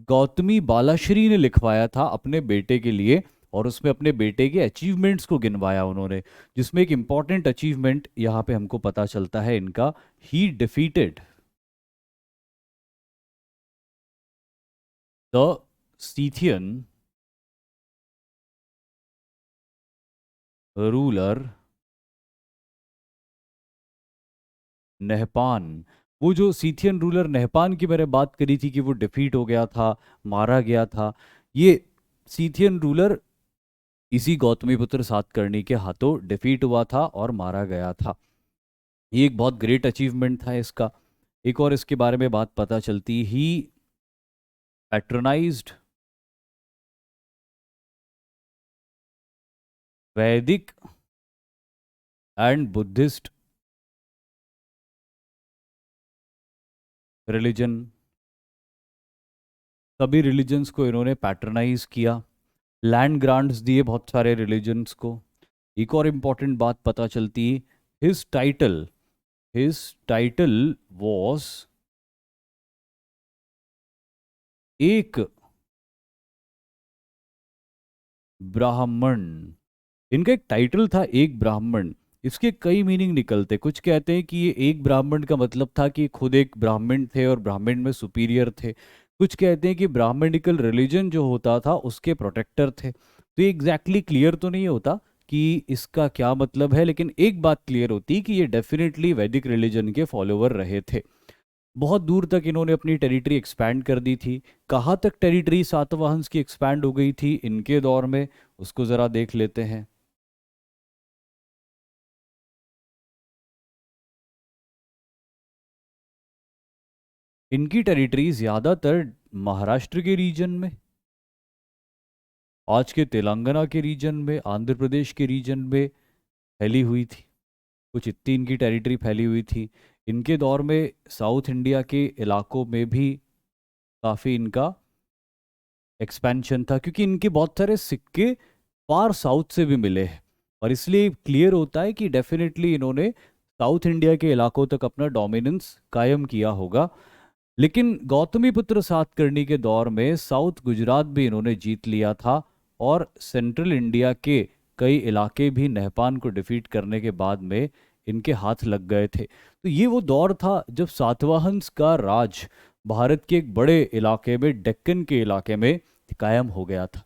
गौतमी बालाश्री ने लिखवाया था अपने बेटे के लिए, और उसमें अपने बेटे के अचीवमेंट्स को गिनवाया उन्होंने, जिसमें एक इंपॉर्टेंट अचीवमेंट यहाँ पे हमको पता चलता है इनका, ही defeated the Scythian ruler Nahapana. वो जो सीथियन रूलर नहपान की मैंने बात करी थी कि वो डिफीट हो गया था, मारा गया था, ये सीथियन रूलर इसी गौतमीपुत्र सातकर्णी के हाथों डिफीट हुआ था और मारा गया था। ये एक बहुत ग्रेट अचीवमेंट था इसका। एक और इसके बारे में बात पता चलती, ही पैट्रोनाइज्ड वैदिक एंड बुद्धिस्ट रिलीजन। सभी रिलीजन्स को इन्होंने पैट्रनाइज किया, लैंड ग्रांट्स दिए बहुत सारे रिलीजन्स को। एक और इंपॉर्टेंट बात पता चलती, his title his title was एक ब्राह्मण। इनका एक टाइटल था एक ब्राह्मण। इसके कई मीनिंग निकलते, कुछ कहते हैं कि ये एक ब्राह्मण का मतलब था कि खुद एक ब्राह्मण थे और ब्राह्मण में सुपीरियर थे। कुछ कहते हैं कि ब्राह्मणिकल रिलीजन जो होता था उसके प्रोटेक्टर थे। तो ये एग्जैक्टली क्लियर तो नहीं होता कि इसका क्या मतलब है, लेकिन एक बात क्लियर होती कि ये डेफिनेटली वैदिक रिलीजन के फॉलोवर रहे थे। बहुत दूर तक इन्होंने अपनी टेरिटरी एक्सपैंड कर दी थी। कहाँ तक टेरिटरी सातवाहंस की एक्सपैंड हो गई थी इनके दौर में, उसको ज़रा देख लेते हैं। इनकी टेरिटरी ज़्यादातर महाराष्ट्र के रीजन में, आज के तेलंगाना के रीजन में, आंध्र प्रदेश के रीजन में फैली हुई थी। कुछ इतनी इनकी टेरिटरी फैली हुई थी। इनके दौर में साउथ इंडिया के इलाकों में भी काफ़ी इनका एक्सपेंशन था, क्योंकि इनके बहुत सारे सिक्के फार साउथ से भी मिले हैं, और इसलिए क्लियर होता है कि डेफिनेटली इन्होंने साउथ इंडिया के इलाकों तक अपना डोमिनेंस कायम किया होगा। लेकिन गौतमीपुत्र सातकर्णी के दौर में साउथ गुजरात भी इन्होंने जीत लिया था, और सेंट्रल इंडिया के कई इलाके भी नहपान को डिफीट करने के बाद में इनके हाथ लग गए थे। तो ये वो दौर था जब सातवाहंस का राज भारत के एक बड़े इलाके में, डेक्कन के इलाके में कायम हो गया था।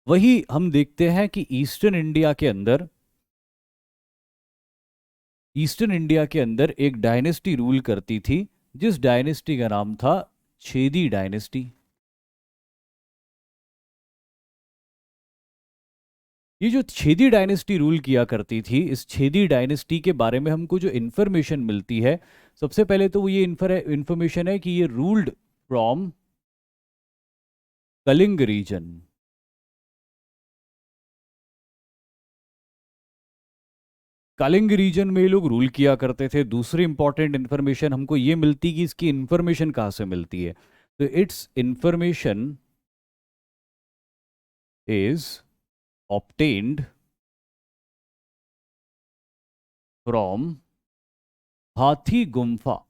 वही हम देखते हैं कि ईस्टर्न इंडिया के अंदर एक डायनेस्टी रूल करती थी, जिस डायनेस्टी का नाम था छेदी डायनेस्टी। ये जो छेदी डायनेस्टी रूल किया करती थी, इस छेदी डायनेस्टी के बारे में हमको जो इन्फॉर्मेशन मिलती है, सबसे पहले तो वो ये इन्फॉर्मेशन है कि ये ruled from Kalinga region. Kalinga region में ये लोग रूल किया करते थे। दूसरी इंपॉर्टेंट इन्फॉर्मेशन हमको ये मिलती कि इसकी इन्फॉर्मेशन कहाँ से मिलती है, तो it's information is obtained from हाथी गुम्फा।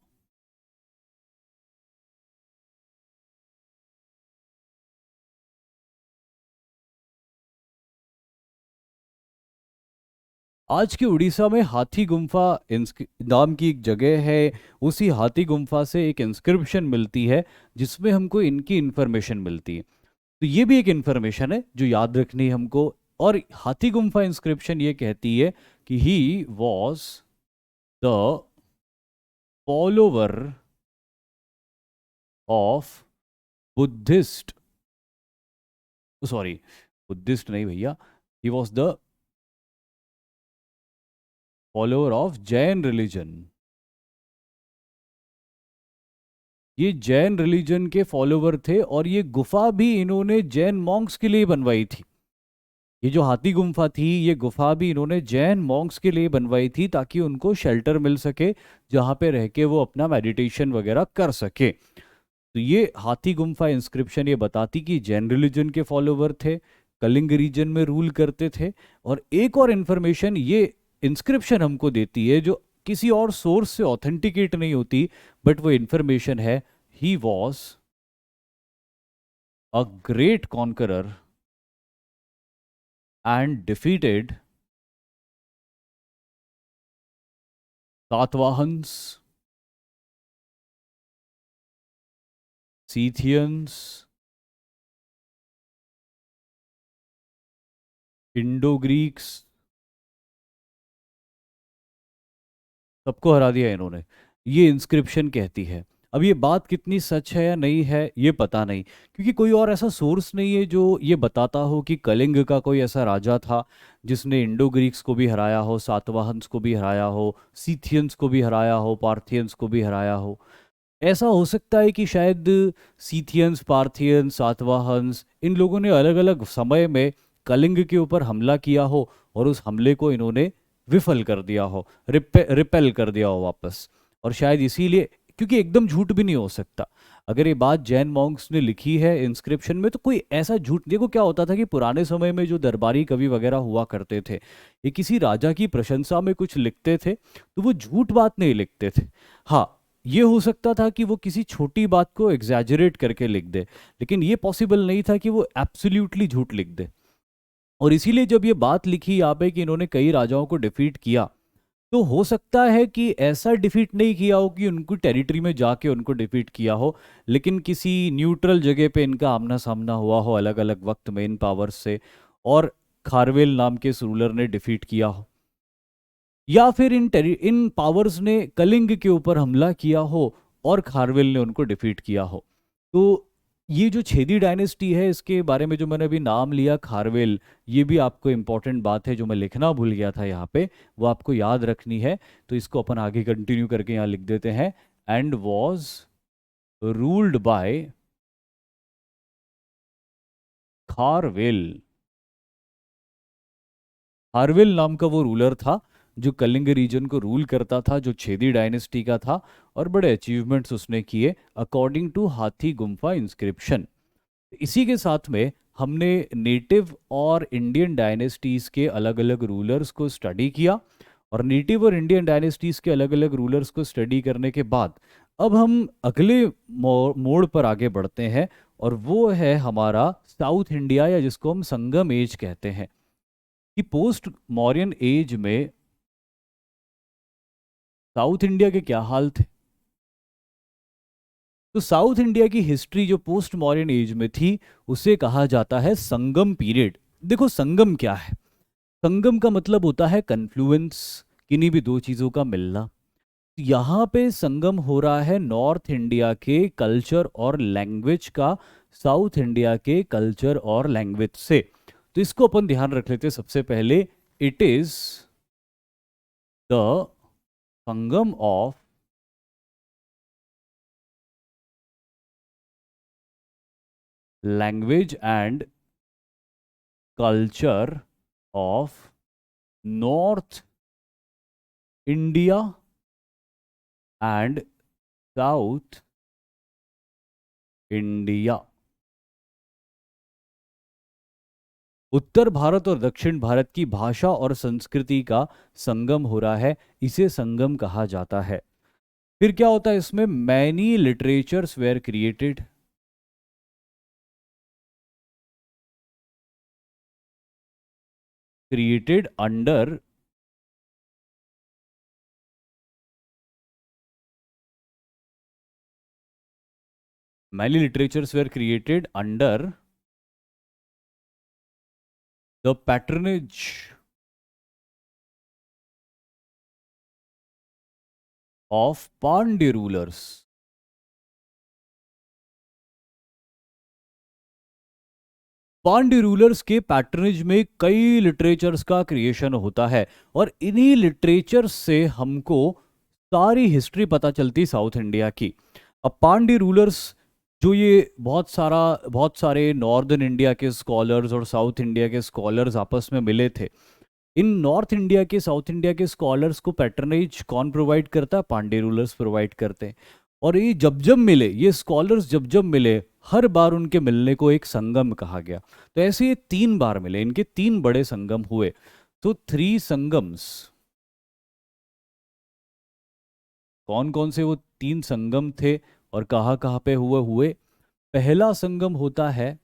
आज के उड़ीसा में हाथी गुम्फा नाम की एक जगह है। उसी हाथी गुम्फा से एक इंस्क्रिप्शन मिलती है जिसमें हमको इनकी इंफॉर्मेशन मिलती है। तो ये भी एक इंफॉर्मेशन है जो याद रखनी है हमको। और हाथी गुम्फा इंस्क्रिप्शन ये कहती है कि he was the follower of Buddhist, sorry Buddhist नहीं भैया, he was the follower of Jain religion. ये जैन रिलीजन के फॉलोवर थे और ये गुफा भी इन्होंने जैन मॉन्क्स के लिए बनवाई थी। ये जो हाथी गुम्फा थी, ये गुफा भी इन्होंने जैन मॉन्क्स के लिए बनवाई थी ताकि उनको शेल्टर मिल सके, जहाँ पे रह के वो अपना मेडिटेशन वगैरह कर सके। तो ये हाथी गुम्फा इंस्क्रिप्शन ये बताती कि जैन रिलीजन के फॉलोवर थे, कलिंग रीजन में रूल करते थे। और एक और इंफॉर्मेशन ये इंस्क्रिप्शन हमको देती है जो किसी और सोर्स से ऑथेंटिकेट नहीं होती, बट वो इंफॉर्मेशन है, ही was a great conqueror and defeated Satvahans, Scythians, Indo-Greeks, सबको हरा दिया इन्होंने, ये इंस्क्रिप्शन कहती है। अब ये बात कितनी सच है या नहीं है ये पता नहीं, क्योंकि कोई और ऐसा सोर्स नहीं है जो ये बताता हो कि कलिंग का कोई ऐसा राजा था जिसने इंडो ग्रीक्स को भी हराया हो, सातवाहंस को भी हराया हो, सीथियंस को भी हराया हो, पार्थियंस को भी हराया हो। ऐसा हो सकता है कि शायद सीथियंस, पार्थियंस, सातवाहंस, इन लोगों ने अलग अलग समय में कलिंग के ऊपर हमला किया हो और उस हमले को इन्होंने विफल कर दिया हो, रिपेल कर दिया हो वापस। और शायद इसीलिए, क्योंकि एकदम झूठ भी नहीं हो सकता, अगर ये बात जैन मॉन्क्स ने लिखी है इंस्क्रिप्शन में तो कोई ऐसा झूठ, देखो क्या होता था कि पुराने समय में जो दरबारी कवि वगैरह हुआ करते थे, ये किसी राजा की प्रशंसा में कुछ लिखते थे तो वो झूठ बात नहीं लिखते थे। हाँ, ये हो सकता था कि वो किसी छोटी बात को एग्जैजरेट करके लिख दे, लेकिन ये पॉसिबल नहीं था कि वो एब्सोल्युटली झूठ लिख दे। और इसीलिए जब ये बात लिखी यहाँ पे कि इन्होंने कई राजाओं को डिफीट किया, तो हो सकता है कि ऐसा डिफीट नहीं किया हो कि उनकी टेरिटरी में जाके उनको डिफीट किया हो, लेकिन किसी न्यूट्रल जगह पे इनका आमना सामना हुआ हो अलग अलग वक्त में इन पावर्स से, और खारवेल नाम के इस रूलर ने डिफीट किया हो, या फिर इन पावर्स ने कलिंग के ऊपर हमला किया हो और खारवेल ने उनको डिफीट किया हो। तो ये जो छेदी डायनेस्टी है इसके बारे में जो मैंने अभी नाम लिया खारवेल, ये भी आपको इंपॉर्टेंट बात है जो मैं लिखना भूल गया था यहाँ पे, वो आपको याद रखनी है। तो इसको अपन आगे कंटिन्यू करके यहाँ लिख देते हैं, and was ruled by Kharavela. Kharavela नाम का वो रूलर था जो कलिंग रीजन को रूल करता था, जो छेदी डायनेस्टी का था, और बड़े अचीवमेंट्स उसने किए अकॉर्डिंग टू हाथी गुम्फा इंस्क्रिप्शन। इसी के साथ में हमने नेटिव और इंडियन डायनेस्टीज के अलग अलग रूलर्स को स्टडी किया, और नेटिव और इंडियन डायनेस्टीज के अलग अलग रूलर्स को स्टडी करने के बाद अब हम अगले मोड़ पर आगे बढ़ते हैं, और वो है हमारा साउथ इंडिया, या जिसको हम संगम एज कहते हैं, कि पोस्ट मौर्यन एज में साउथ इंडिया के क्या हाल थे। तो साउथ इंडिया की हिस्ट्री जो पोस्ट मॉडर्न एज में थी उसे कहा जाता है संगम पीरियड। देखो संगम क्या है, संगम का मतलब होता है कन्फ्लुएंस, किन्हीं भी दो चीजों का मिलना। यहाँ पे संगम हो रहा है नॉर्थ इंडिया के कल्चर और लैंग्वेज का साउथ इंडिया के कल्चर और लैंग्वेज से। तो इसको अपन ध्यान रख लेते हैं सबसे पहले, it is the Sangam of language and culture of North India and South India. उत्तर भारत और दक्षिण भारत की भाषा और संस्कृति का संगम हो रहा है, इसे संगम कहा जाता है। फिर क्या होता है इसमें, many literatures were created, created under many literatures were created under the patronage of Pandya rulers. Pandya rulers के पैटर्नेज में कई लिटरेचर्स का क्रिएशन होता है, और इन्हीं लिटरेचर्स से हमको सारी हिस्ट्री पता चलती साउथ इंडिया की। अब पांड्य रूलर्स, जो ये बहुत सारे नॉर्दर्न इंडिया के स्कॉलर्स और साउथ इंडिया के स्कॉलर्स आपस में मिले थे, इन नॉर्थ इंडिया के साउथ इंडिया के स्कॉलर्स को पैटर्नेज कौन प्रोवाइड करता है? पांडे रूलर्स प्रोवाइड करते हैं। और ये जब जब मिले, ये स्कॉलर्स जब जब मिले, हर बार उनके मिलने को एक संगम कहा गया। तो ऐसे ये 3 बार मिले, इनके 3 बड़े संगम हुए। तो 3 संगम्स, कौन कौन से वो 3 संगम थे और कहाँ कहाँ पे हुए? पहला संगम होता है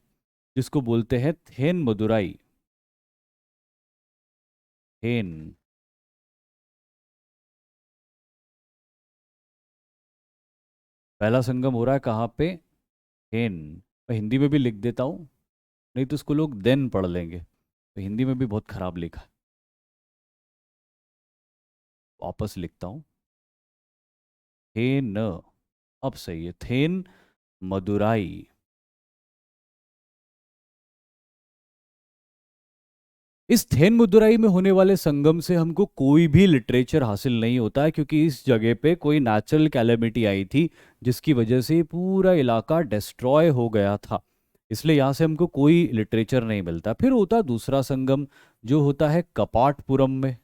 जिसको बोलते हैं थेन मदुराई। थेन, पहला संगम हो रहा है कहाँ पे? थेन। मैं हिंदी में भी लिख देता हूँ, नहीं तो उसको लोग देन पढ़ लेंगे, तो हिंदी में भी बहुत खराब लिखा है। वापस लिखता हूँ, थेन, अब सही है, थेन मदुराई। इस थेन मदुराई में होने वाले संगम से हमको कोई भी लिटरेचर हासिल नहीं होता है, क्योंकि इस जगह पे कोई नेचुरल कैलेमिटी आई थी जिसकी वजह से ये पूरा इलाका डिस्ट्रॉय हो गया था। इसलिए यहाँ से हमको कोई लिटरेचर नहीं मिलता। फिर होता दूसरा संगम, जो होता है कपाटपुरम में।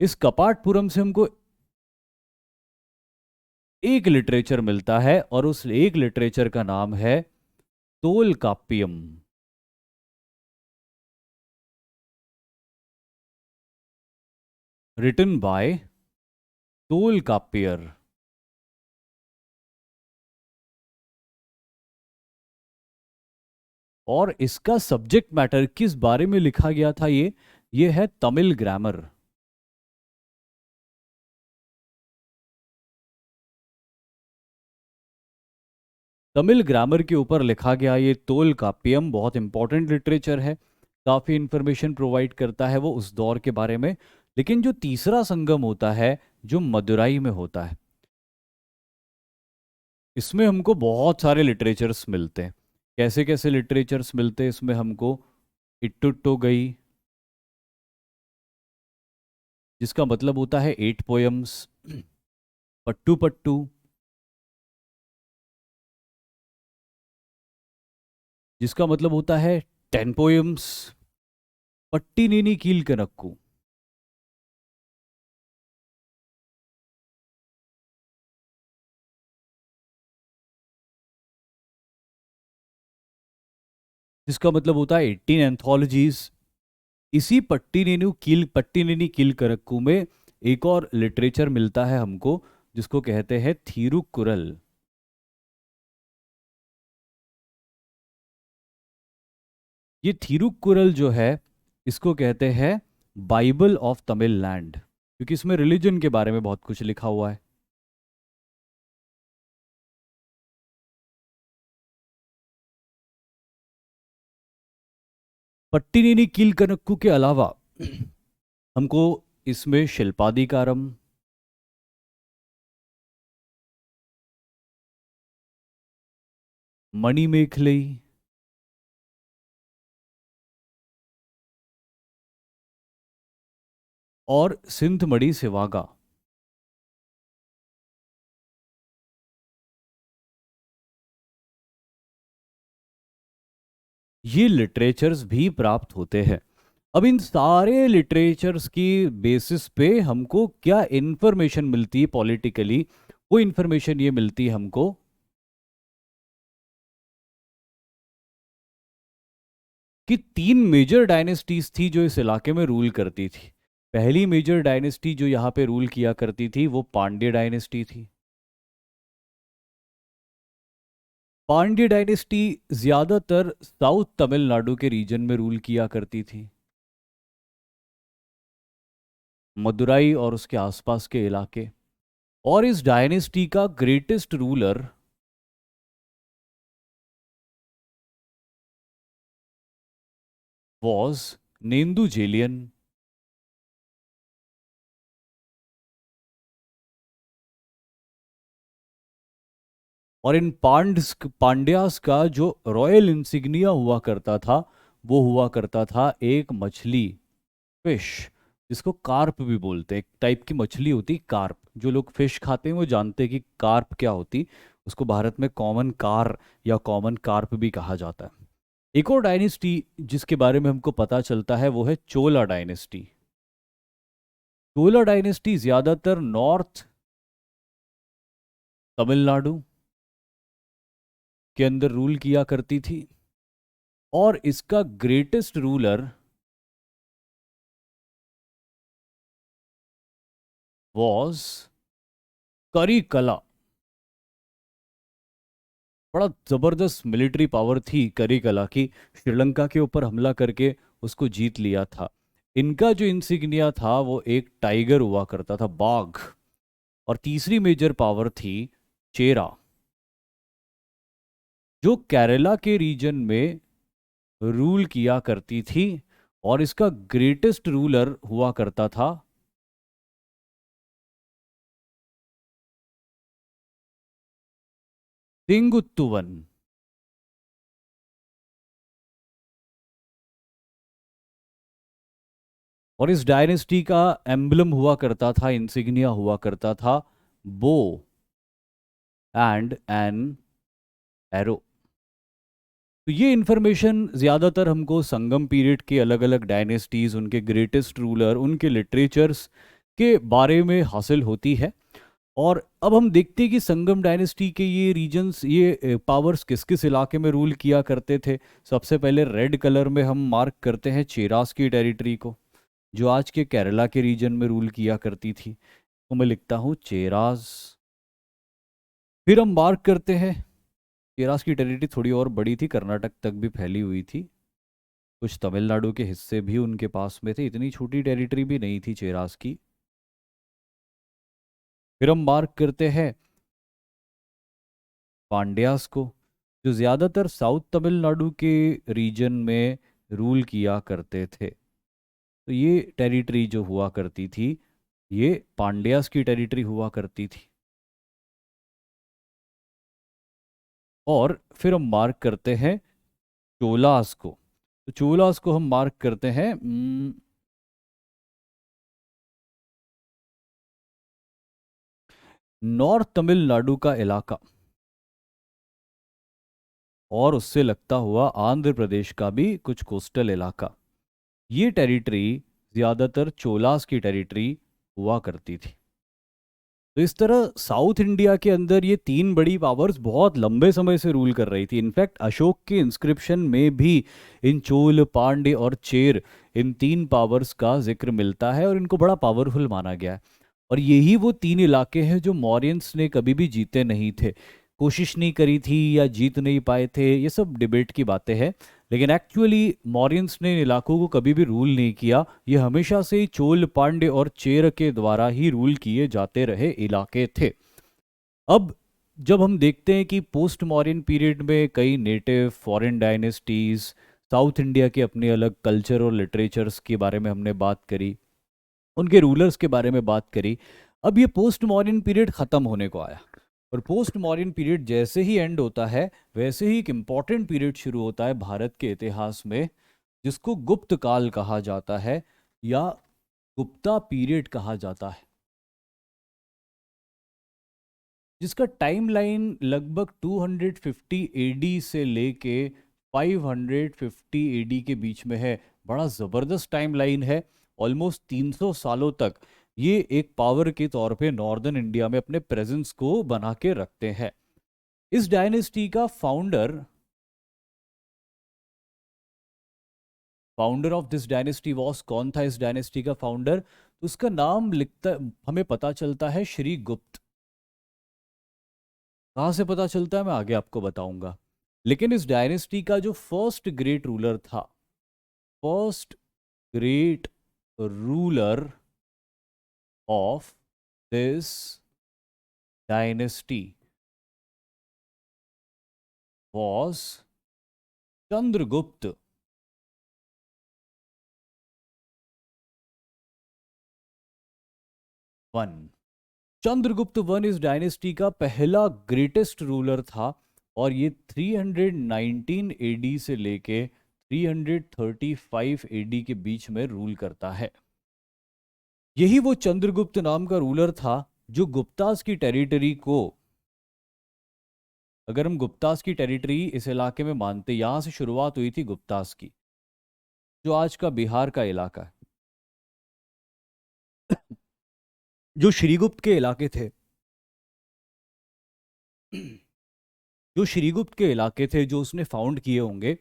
इस कपाटपुरम से हमको एक लिटरेचर मिलता है, और उस एक लिटरेचर का नाम है तोलकाप्पियम, रिटन बाय तोलकाप्पियर। और इसका सब्जेक्ट मैटर किस बारे में लिखा गया था? ये है तमिल ग्रामर। तमिल ग्रामर के ऊपर लिखा गया ये तोलकाप्पियम बहुत इंपॉर्टेंट लिटरेचर है, काफ़ी इंफॉर्मेशन प्रोवाइड करता है वो उस दौर के बारे में। लेकिन जो तीसरा संगम होता है, जो मदुराई में होता है, इसमें हमको बहुत सारे लिटरेचर्स मिलते हैं। कैसे कैसे लिटरेचर्स मिलते हैं इसमें हमको? इट्टुट्टो गई, जिसका मतलब होता है 8 पोएम्स। पट्टू पट्टू, जिसका मतलब होता है 10 पोएम्स। पट्टी नीनी कील कनक्कू, जिसका मतलब होता है 18 एंथोलॉजीज। इसी पट्टी नीनी कील कनक्कू में एक और लिटरेचर मिलता है हमको, जिसको कहते हैं थीरुकुरल। ये थीरुकुरल जो है, इसको कहते हैं बाइबल ऑफ तमिलनाडु, क्योंकि इसमें रिलीजन के बारे में बहुत कुछ लिखा हुआ है। पट्टिनेनी कील कनक्कू के अलावा हमको इसमें शिल्पादिकारम, मणिमेखलई, और सिंथमढ़ी सिवागा, ये लिटरेचर्स भी प्राप्त होते हैं। अब इन सारे लिटरेचर्स की बेसिस पे हमको क्या इंफॉर्मेशन मिलती है पॉलिटिकली? वो इंफॉर्मेशन ये मिलती है हमको कि 3 मेजर डायनेस्टीज थी जो इस इलाके में रूल करती थी। पहली मेजर डायनेस्टी जो यहाँ पे रूल किया करती थी वो पांड्य डायनेस्टी थी। पांड्य डायनेस्टी ज्यादातर साउथ तमिलनाडु के रीजन में रूल किया करती थी, मदुराई और उसके आसपास के इलाके। और इस डायनेस्टी का ग्रेटेस्ट रूलर वॉज नेंदुजेलियन। और इन पांड्यास का जो रॉयल इंसिग्निया हुआ करता था, वो हुआ करता था एक मछली, फिश, जिसको कार्प भी बोलते हैं, एक टाइप की मछली होती कार्प। जो लोग फिश खाते हैं वो जानते हैं कि कार्प क्या होती। उसको भारत में कॉमन कार या कॉमन कार्प भी कहा जाता है। एक और डायनेस्टी जिसके बारे में हमको पता चलता है वो है चोला डायनेस्टी। चोला डायनेस्टी ज्यादातर नॉर्थ तमिलनाडु के अंदर रूल किया करती थी, और इसका ग्रेटेस्ट रूलर वॉज करिकला। बड़ा जबरदस्त मिलिट्री पावर थी करिकला की, श्रीलंका के ऊपर हमला करके उसको जीत लिया था। इनका जो इंसिग्निया था वो एक टाइगर हुआ करता था, बाघ। और तीसरी मेजर पावर थी चेरा, जो केरला के रीजन में रूल किया करती थी, और इसका ग्रेटेस्ट रूलर हुआ करता था सेंगुत्तुवन। और इस डायनेस्टी का एम्बलम हुआ करता था, इंसिग्निया हुआ करता था बो एंड एन एरो। तो ये इन्फॉर्मेशन ज़्यादातर हमको संगम पीरियड के अलग अलग डायनेस्टीज़, उनके ग्रेटेस्ट रूलर, उनके लिटरेचर्स के बारे में हासिल होती है। और अब हम देखते हैं कि संगम डायनेस्टी के ये रीजन्स, ये पावर्स किस किस इलाके में रूल किया करते थे। सबसे पहले रेड कलर में हम मार्क करते हैं चेरास की टेरिटरी को, जो आज के केरला के रीजन में रूल किया करती थी। तो मैं लिखता हूँ चेरास। फिर हम मार्क करते हैं, चेरास की टेरिटरी थोड़ी और बड़ी थी, कर्नाटक तक भी फैली हुई थी, कुछ तमिलनाडु के हिस्से भी उनके पास में थे, इतनी छोटी टेरिटरी भी नहीं थी चेरास की। फिर हम मार्क करते हैं पांड्यास को, जो ज़्यादातर साउथ तमिलनाडु के रीजन में रूल किया करते थे। तो ये टेरिटरी जो हुआ करती थी, ये पांड्यास की टेरिटरी हुआ करती थी। और फिर हम मार्क करते हैं चोलास को। तो चोलास को हम मार्क करते हैं नॉर्थ तमिलनाडु का इलाका, और उससे लगता हुआ आंध्र प्रदेश का भी कुछ कोस्टल इलाका। ये टेरिटरी ज़्यादातर चोलास की टेरिटरी हुआ करती थी। तो इस तरह साउथ इंडिया के अंदर ये तीन बड़ी पावर्स बहुत लंबे समय से रूल कर रही थी। इनफैक्ट अशोक के इंस्क्रिप्शन में भी इन चोल, पांड्य और चेर, इन तीन पावर्स का जिक्र मिलता है, और इनको बड़ा पावरफुल माना गया है। और यही वो तीन इलाके हैं जो मौर्यंस ने कभी भी जीते नहीं थे, कोशिश नहीं करी थी या जीत नहीं पाए थे, ये सब डिबेट की बातें हैं। लेकिन एक्चुअली मौर्यंस ने इन इलाकों को कभी भी रूल नहीं किया, ये हमेशा से ही चोल, पांड्य और चेर के द्वारा ही रूल किए जाते रहे इलाके थे। अब जब हम देखते हैं कि पोस्ट मॉडर्न पीरियड में कई native foreign dynasties, south India के अपने अलग कल्चर और लिटरेचर्स के बारे में हमने बात करी, उनके रूलर्स के बारे में बात करी। अब ये पोस्ट मॉडर्न पीरियड ख़त्म होने को आया, और पोस्ट मॉडर्न पीरियड जैसे ही एंड होता है वैसे ही एक इम्पॉर्टेंट पीरियड शुरू होता है भारत के इतिहास में, जिसको गुप्त काल कहा जाता है या गुप्ता पीरियड कहा जाता है, जिसका टाइमलाइन लगभग 250 एडी से लेके 550 एडी के बीच में है। बड़ा ज़बरदस्त टाइमलाइन है। ऑलमोस्ट 300 सालों तक ये एक पावर के तौर पे नॉर्दर्न इंडिया में अपने प्रेजेंस को बना के रखते हैं। इस डायनेस्टी का founder founder of this dynasty was, कौन था इस डायनेस्टी का फाउंडर? तो उसका नाम लिखता, हमें पता चलता है श्री गुप्त। कहाँ से पता चलता है मैं आगे आपको बताऊंगा। लेकिन इस डायनेस्टी का जो फर्स्ट ग्रेट रूलर था, first great ruler of this dynasty was Chandragupta one. Chandragupta one इस डायनेस्टी का पहला ग्रेटेस्ट रूलर था, और ये 319 एडी से लेके 335 एडी के बीच में रूल करता है। यही वो चंद्रगुप्त नाम का रूलर था जो गुप्तास की टेरिटरी को, अगर हम गुप्तास की टेरिटरी इस इलाके में मानते, यहां से शुरुआत हुई थी गुप्तास की, जो आज का बिहार का इलाका है, जो श्रीगुप्त के इलाके थे, जो श्रीगुप्त के इलाके थे जो उसने फाउंड किए होंगे,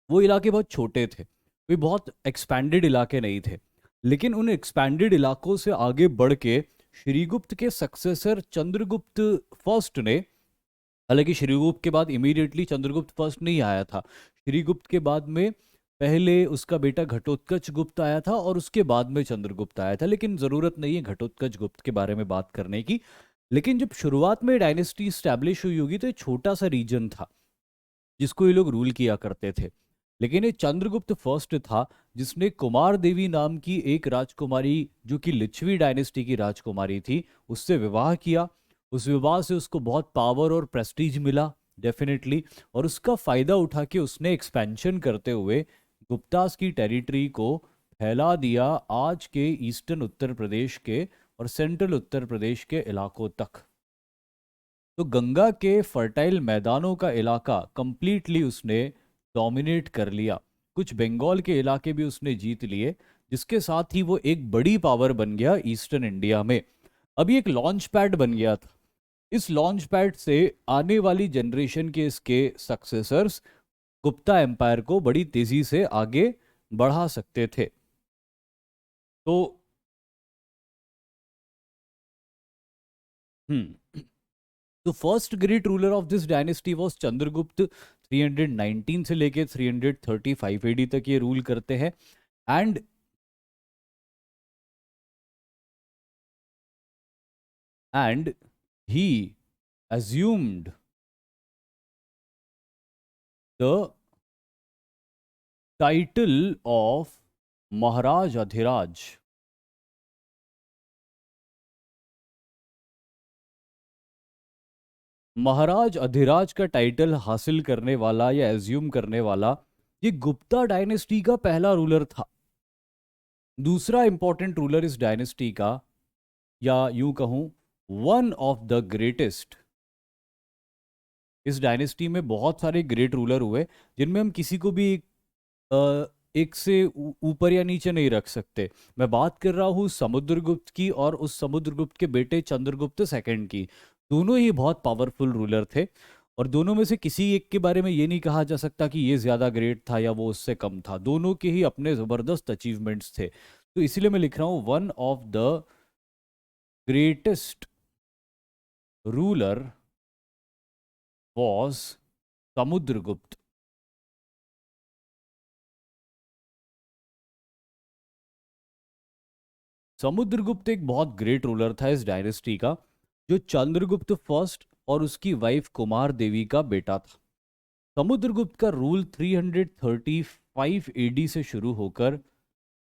वो इलाके बहुत छोटे थे, वे बहुत एक्सपैंडेड इलाके नहीं थे। लेकिन उन एक्सपैंडेड इलाकों से आगे बढ़ के श्रीगुप्त के सक्सेसर चंद्रगुप्त फर्स्ट ने, हालांकि श्रीगुप्त के बाद इमीडिएटली चंद्रगुप्त फर्स्ट नहीं आया था, श्रीगुप्त के बाद में पहले उसका बेटा घटोत्कच गुप्त आया था और उसके बाद में चंद्रगुप्त आया था, लेकिन जरूरत नहीं है घटोत्कच गुप्त के बारे में बात करने की। लेकिन जब शुरुआत में डायनेस्टी स्टैब्लिश हुई होगी तो एक छोटा सा रीजन था जिसको ये लोग रूल किया करते थे। लेकिन ये चंद्रगुप्त फर्स्ट था जिसने कुमार देवी नाम की एक राजकुमारी, जो कि लिच्छवी डायनेस्टी की राजकुमारी थी, उससे विवाह किया। उस विवाह से उसको बहुत पावर और प्रेस्टीज मिला डेफिनेटली, और उसका फायदा उठा के उसने एक्सपेंशन करते हुए गुप्तास की टेरिटरी को फैला दिया आज के ईस्टर्न उत्तर प्रदेश के और सेंट्रल उत्तर प्रदेश के इलाकों तक। तो गंगा के फर्टाइल मैदानों का इलाका कंप्लीटली उसने डोमिनेट कर लिया। कुछ बंगाल के इलाके भी उसने जीत लिए, जिसके साथ ही वो एक बड़ी पावर बन गया ईस्टर्न इंडिया में। अभी एक लॉन्च पैड बन गया था। इस लॉन्च पैड से आने वाली जनरेशन के इसके सक्सेसर्स गुप्ता एम्पायर को बड़ी तेजी से आगे बढ़ा सकते थे। तो हम्म तो first great ruler of this dynasty was Chandragupta. 319 से लेके 335 एडी तक ये रूल करते हैं। And and he assumed the title of Maharaj Adhiraj. Maharaj Adhiraj का टाइटल हासिल करने वाला या एज्यूम करने वाला ये गुप्ता डायनेस्टी का पहला रूलर था। दूसरा इंपॉर्टेंट रूलर इस डायनेस्टी का, या यूं कहूं वन ऑफ द ग्रेटेस्ट, इस डायनेस्टी में बहुत सारे ग्रेट रूलर हुए जिनमें हम किसी को भी एक से ऊपर या नीचे नहीं रख सकते। मैं बात कर रहा हूँ समुद्रगुप्त की और उस समुद्रगुप्त के बेटे चंद्रगुप्त सेकंड की। दोनों ही बहुत पावरफुल रूलर थे, और दोनों में से किसी एक के बारे में ये नहीं कहा जा सकता कि ये ज़्यादा ग्रेट था या वो उससे कम था। दोनों के ही अपने ज़बरदस्त अचीवमेंट्स थे। तो इसीलिए मैं लिख रहा हूँ one of the greatest ruler was Samudragupta. Samudragupta एक बहुत ग्रेट रूलर था इस डायनेस्टी का, जो चंद्रगुप्त फर्स्ट और उसकी वाइफ कुमार देवी का बेटा था। समुद्रगुप्त का रूल 335 एडी से शुरू होकर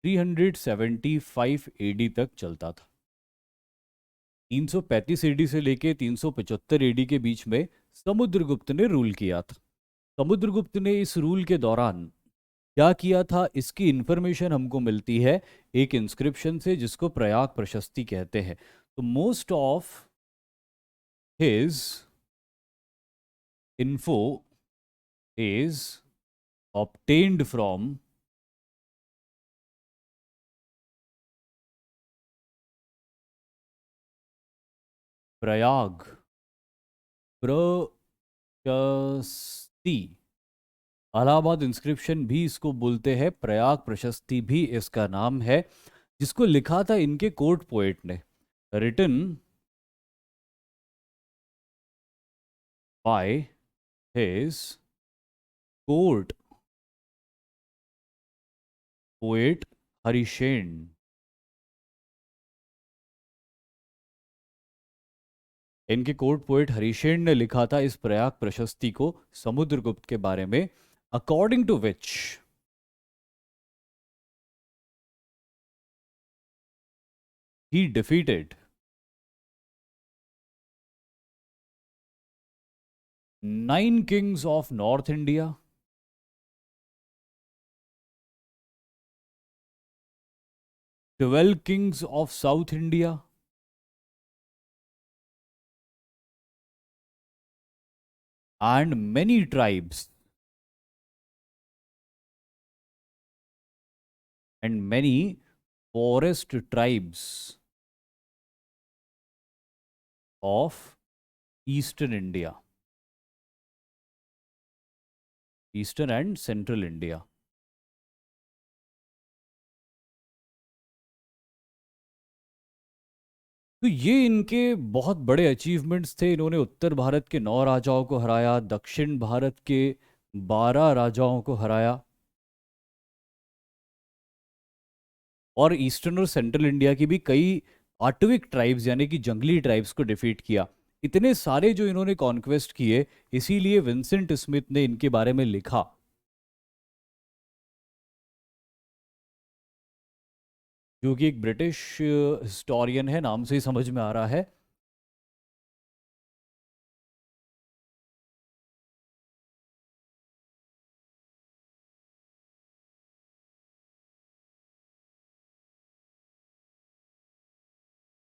375 एडी तक चलता था। 335 एडी से लेके 375 एडी के बीच में समुद्रगुप्त ने रूल किया था। समुद्रगुप्त ने इस रूल के दौरान क्या किया था, इसकी इंफॉर्मेशन हमको मिलती है एक इंस्क्रिप्शन से जिसको प्रयाग प्रशस्ति कहते हैं। तो most of his info is obtained from Prayag प्रशस्ति। अलाहाबाद इंस्क्रिप्शन भी इसको बोलते हैं, प्रयाग प्रशस्ति भी इसका नाम है, जिसको लिखा था इनके कोर्ट पोएट ने, written by his court poet Harishena. इनके कोर्ट पोएट हरिशेन ने लिखा था इस प्रयाग प्रशस्ति को समुद्रगुप्त के बारे में, according to which he defeated 9 kings of North India, 12 kings of South India, and many tribes and many forest tribes of Eastern India, Eastern and Central India. तो ये इनके बहुत बड़े अचीवमेंट्स थे। इन्होंने उत्तर भारत के 9 राजाओं को हराया, दक्षिण भारत के 12 राजाओं को हराया, और ईस्टर्न और सेंट्रल इंडिया की भी कई आटविक ट्राइब्स यानी कि जंगली ट्राइब्स को डिफीट किया। इतने सारे जो इन्होंने कॉन्क्वेस्ट किए, इसीलिए विंसेंट स्मिथ ने इनके बारे में लिखा। जो कि एक ब्रिटिश हिस्टोरियन है, नाम से ही समझ में आ रहा है।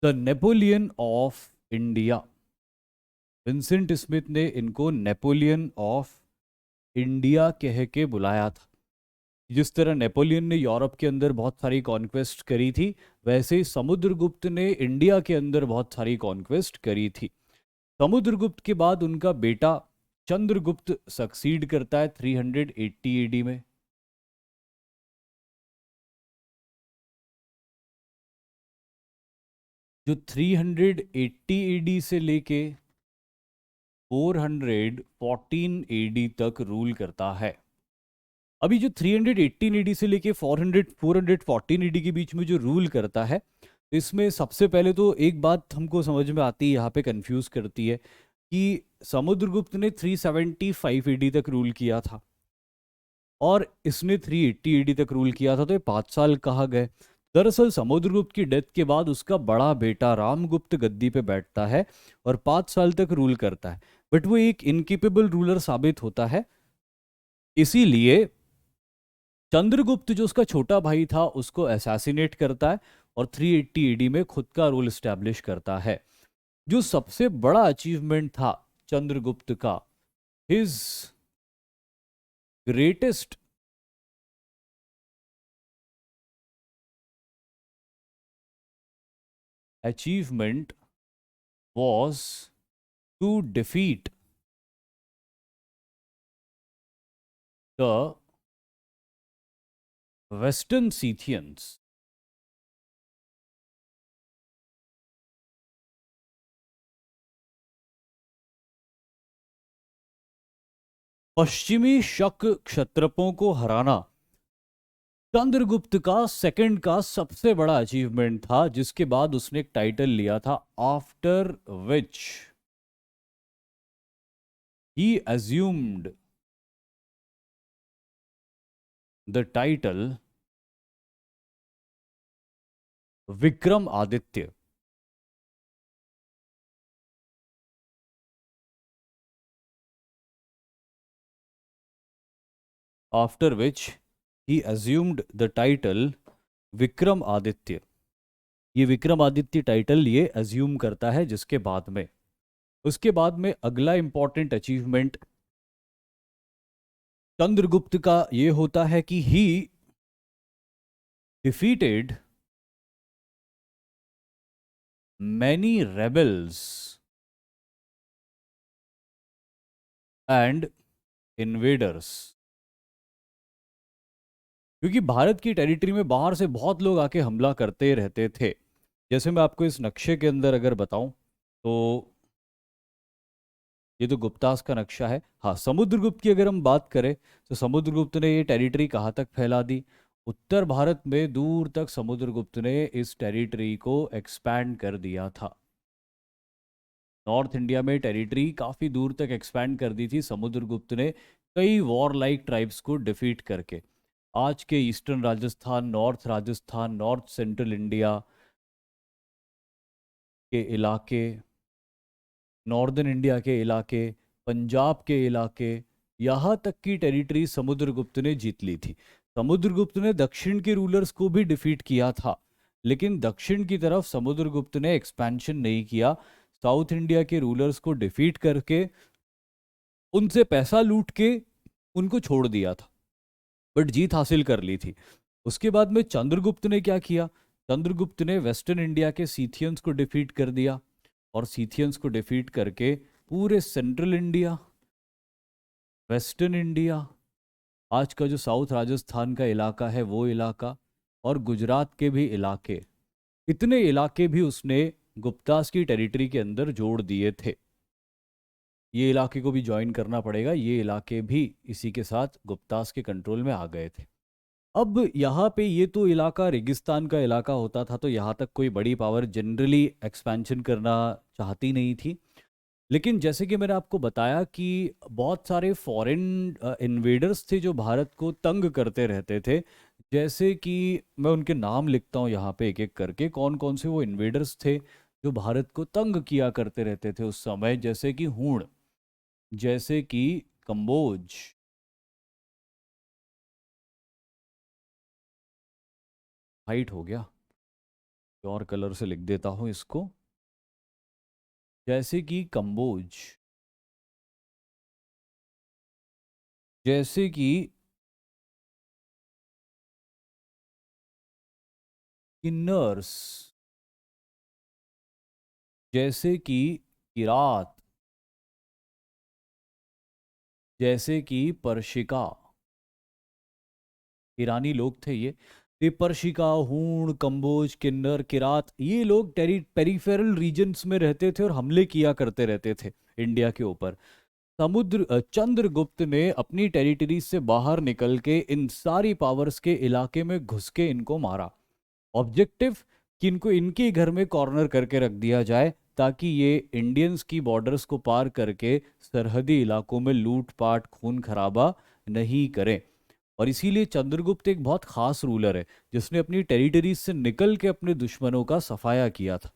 The Napoleon of India. Vincent Smith ने इनको नेपोलियन ऑफ इंडिया कह के बुलाया था। जिस तरह नेपोलियन ने यूरोप के अंदर बहुत सारी कॉन्क्वेस्ट करी थी, वैसे ही समुद्रगुप्त ने इंडिया के अंदर बहुत सारी कॉन्क्वेस्ट करी थी। समुद्रगुप्त के बाद उनका बेटा चंद्रगुप्त सक्सीड करता है 380 एडी में। जो 380 एडी से लेके 414 एडी तक रूल करता है। अभी जो 318 एडी से लेके 414 एडी के बीच में जो रूल करता है, इसमें सबसे पहले तो एक बात हमको समझ में आती है, यहाँ पे कंफ्यूज करती है कि समुद्रगुप्त ने 375 एडी तक रूल किया था और इसने 380 एडी तक रूल किया था, तो ये 5 साल कहाँ गए। दरअसल समुद्रगुप्त की डेथ के बाद उसका बड़ा बेटा रामगुप्त गद्दी पे बैठता है और 5 साल तक रूल करता है, बट वो एक इनकेपेबल रूलर साबित होता है। इसीलिए चंद्रगुप्त जो उसका छोटा भाई था उसको असैसिनेट करता है और 380 एडी में खुद का रूल स्टैब्लिश करता है। जो सबसे बड़ा अचीवमेंट था चंद्रगुप्त का, his greatest achievement was to defeat the Western Scythians. पश्चिमी शक क्षत्रपों को हराना चंद्रगुप्त का सेकंड का सबसे बड़ा अचीवमेंट था, जिसके बाद उसने एक टाइटल लिया था, after which he assumed the title Vikram Aditya. After which he assumed the title Vikram Aditya. ये विक्रम आदित्य टाइटल ये अज्यूम करता है, जिसके बाद में उसके बाद में अगला इंपॉर्टेंट अचीवमेंट चंद्रगुप्त का ये होता है कि ही defeated many rebels and invaders. क्योंकि भारत की टेरिटरी में बाहर से बहुत लोग आके हमला करते रहते थे। जैसे मैं आपको इस नक्शे के अंदर अगर बताऊं, तो ये तो गुप्तास का नक्शा है। हाँ, समुद्रगुप्त की अगर हम बात करें तो समुद्रगुप्त ने ये टेरिटरी कहाँ तक फैला दी? उत्तर भारत में दूर तक समुद्रगुप्त ने इस टेरिटरी को एक्सपैंड कर दिया था। नॉर्थ इंडिया में टेरिटरी काफ़ी दूर तक एक्सपैंड कर दी थी समुद्रगुप्त ने, कई वॉर लाइक ट्राइब्स को डिफीट करके। आज के eastern Rajasthan, north central India के इलाके, नॉर्दर्न इंडिया के इलाके, पंजाब के इलाके, यहाँ तक की टेरिटरी समुद्रगुप्त ने जीत ली थी। समुद्रगुप्त ने दक्षिण के रूलर्स को भी डिफीट किया था, लेकिन दक्षिण की तरफ समुद्रगुप्त ने एक्सपेंशन नहीं किया। साउथ इंडिया के रूलर्स को डिफीट करके, उनसे पैसा लूट के उनको छोड़ दिया था, बट जीत हासिल कर ली थी। उसके बाद में चंद्रगुप्त ने क्या किया? चंद्रगुप्त ने वेस्टर्न इंडिया के सीथियंस को डिफीट कर दिया, और सीथियंस को डिफीट करके पूरे सेंट्रल इंडिया, वेस्टर्न इंडिया, आज का जो साउथ राजस्थान का इलाका है वो इलाका, और गुजरात के भी इलाके, इतने इलाके भी उसने गुप्तास की टेरिटरी के अंदर जोड़ दिए थे। ये इलाके को भी ज्वाइन करना पड़ेगा, ये इलाके भी इसी के साथ गुप्तास के कंट्रोल में आ गए थे। अब यहाँ पे ये तो इलाका रेगिस्तान का इलाका होता था, तो यहाँ तक कोई बड़ी पावर जनरली एक्सपेंशन करना चाहती नहीं थी। लेकिन जैसे कि मैंने आपको बताया कि बहुत सारे फॉरेन इन्वेडर्स थे जो भारत को तंग करते रहते थे। जैसे कि मैं उनके नाम लिखता हूँ यहाँ पे एक एक करके, कौन कौन से वो इन्वेडर्स थे जो भारत को तंग किया करते रहते थे उस समय। जैसे कि हूण, जैसे कि कंबोज, हाइट हो गया, और कलर से लिख देता हूँ इसको, जैसे कि कंबोज, जैसे कि किन्नर्स, जैसे कि किरात, जैसे कि पर्शिका, ईरानी लोग थे ये पर्शिका, हूण, कंबोज, किन्नर, किरात, ये लोग पेरिफेरल रीजन्स में रहते थे और हमले किया करते रहते थे इंडिया के ऊपर। चंद्रगुप्त ने अपनी टेरिटरी से बाहर निकल के इन सारी पावर्स के इलाके में घुस के इनको मारा। ऑब्जेक्टिव कि इनको इनके घर में कॉर्नर करके रख दिया जाए, ताकि ये इंडियंस की बॉर्डर्स को पार करके सरहदी इलाकों में लूट पाट खून खराबा नहीं करें। और इसीलिए चंद्रगुप्त एक बहुत खास रूलर है, जिसने अपनी टेरिटरीज से निकल के अपने दुश्मनों का सफाया किया था।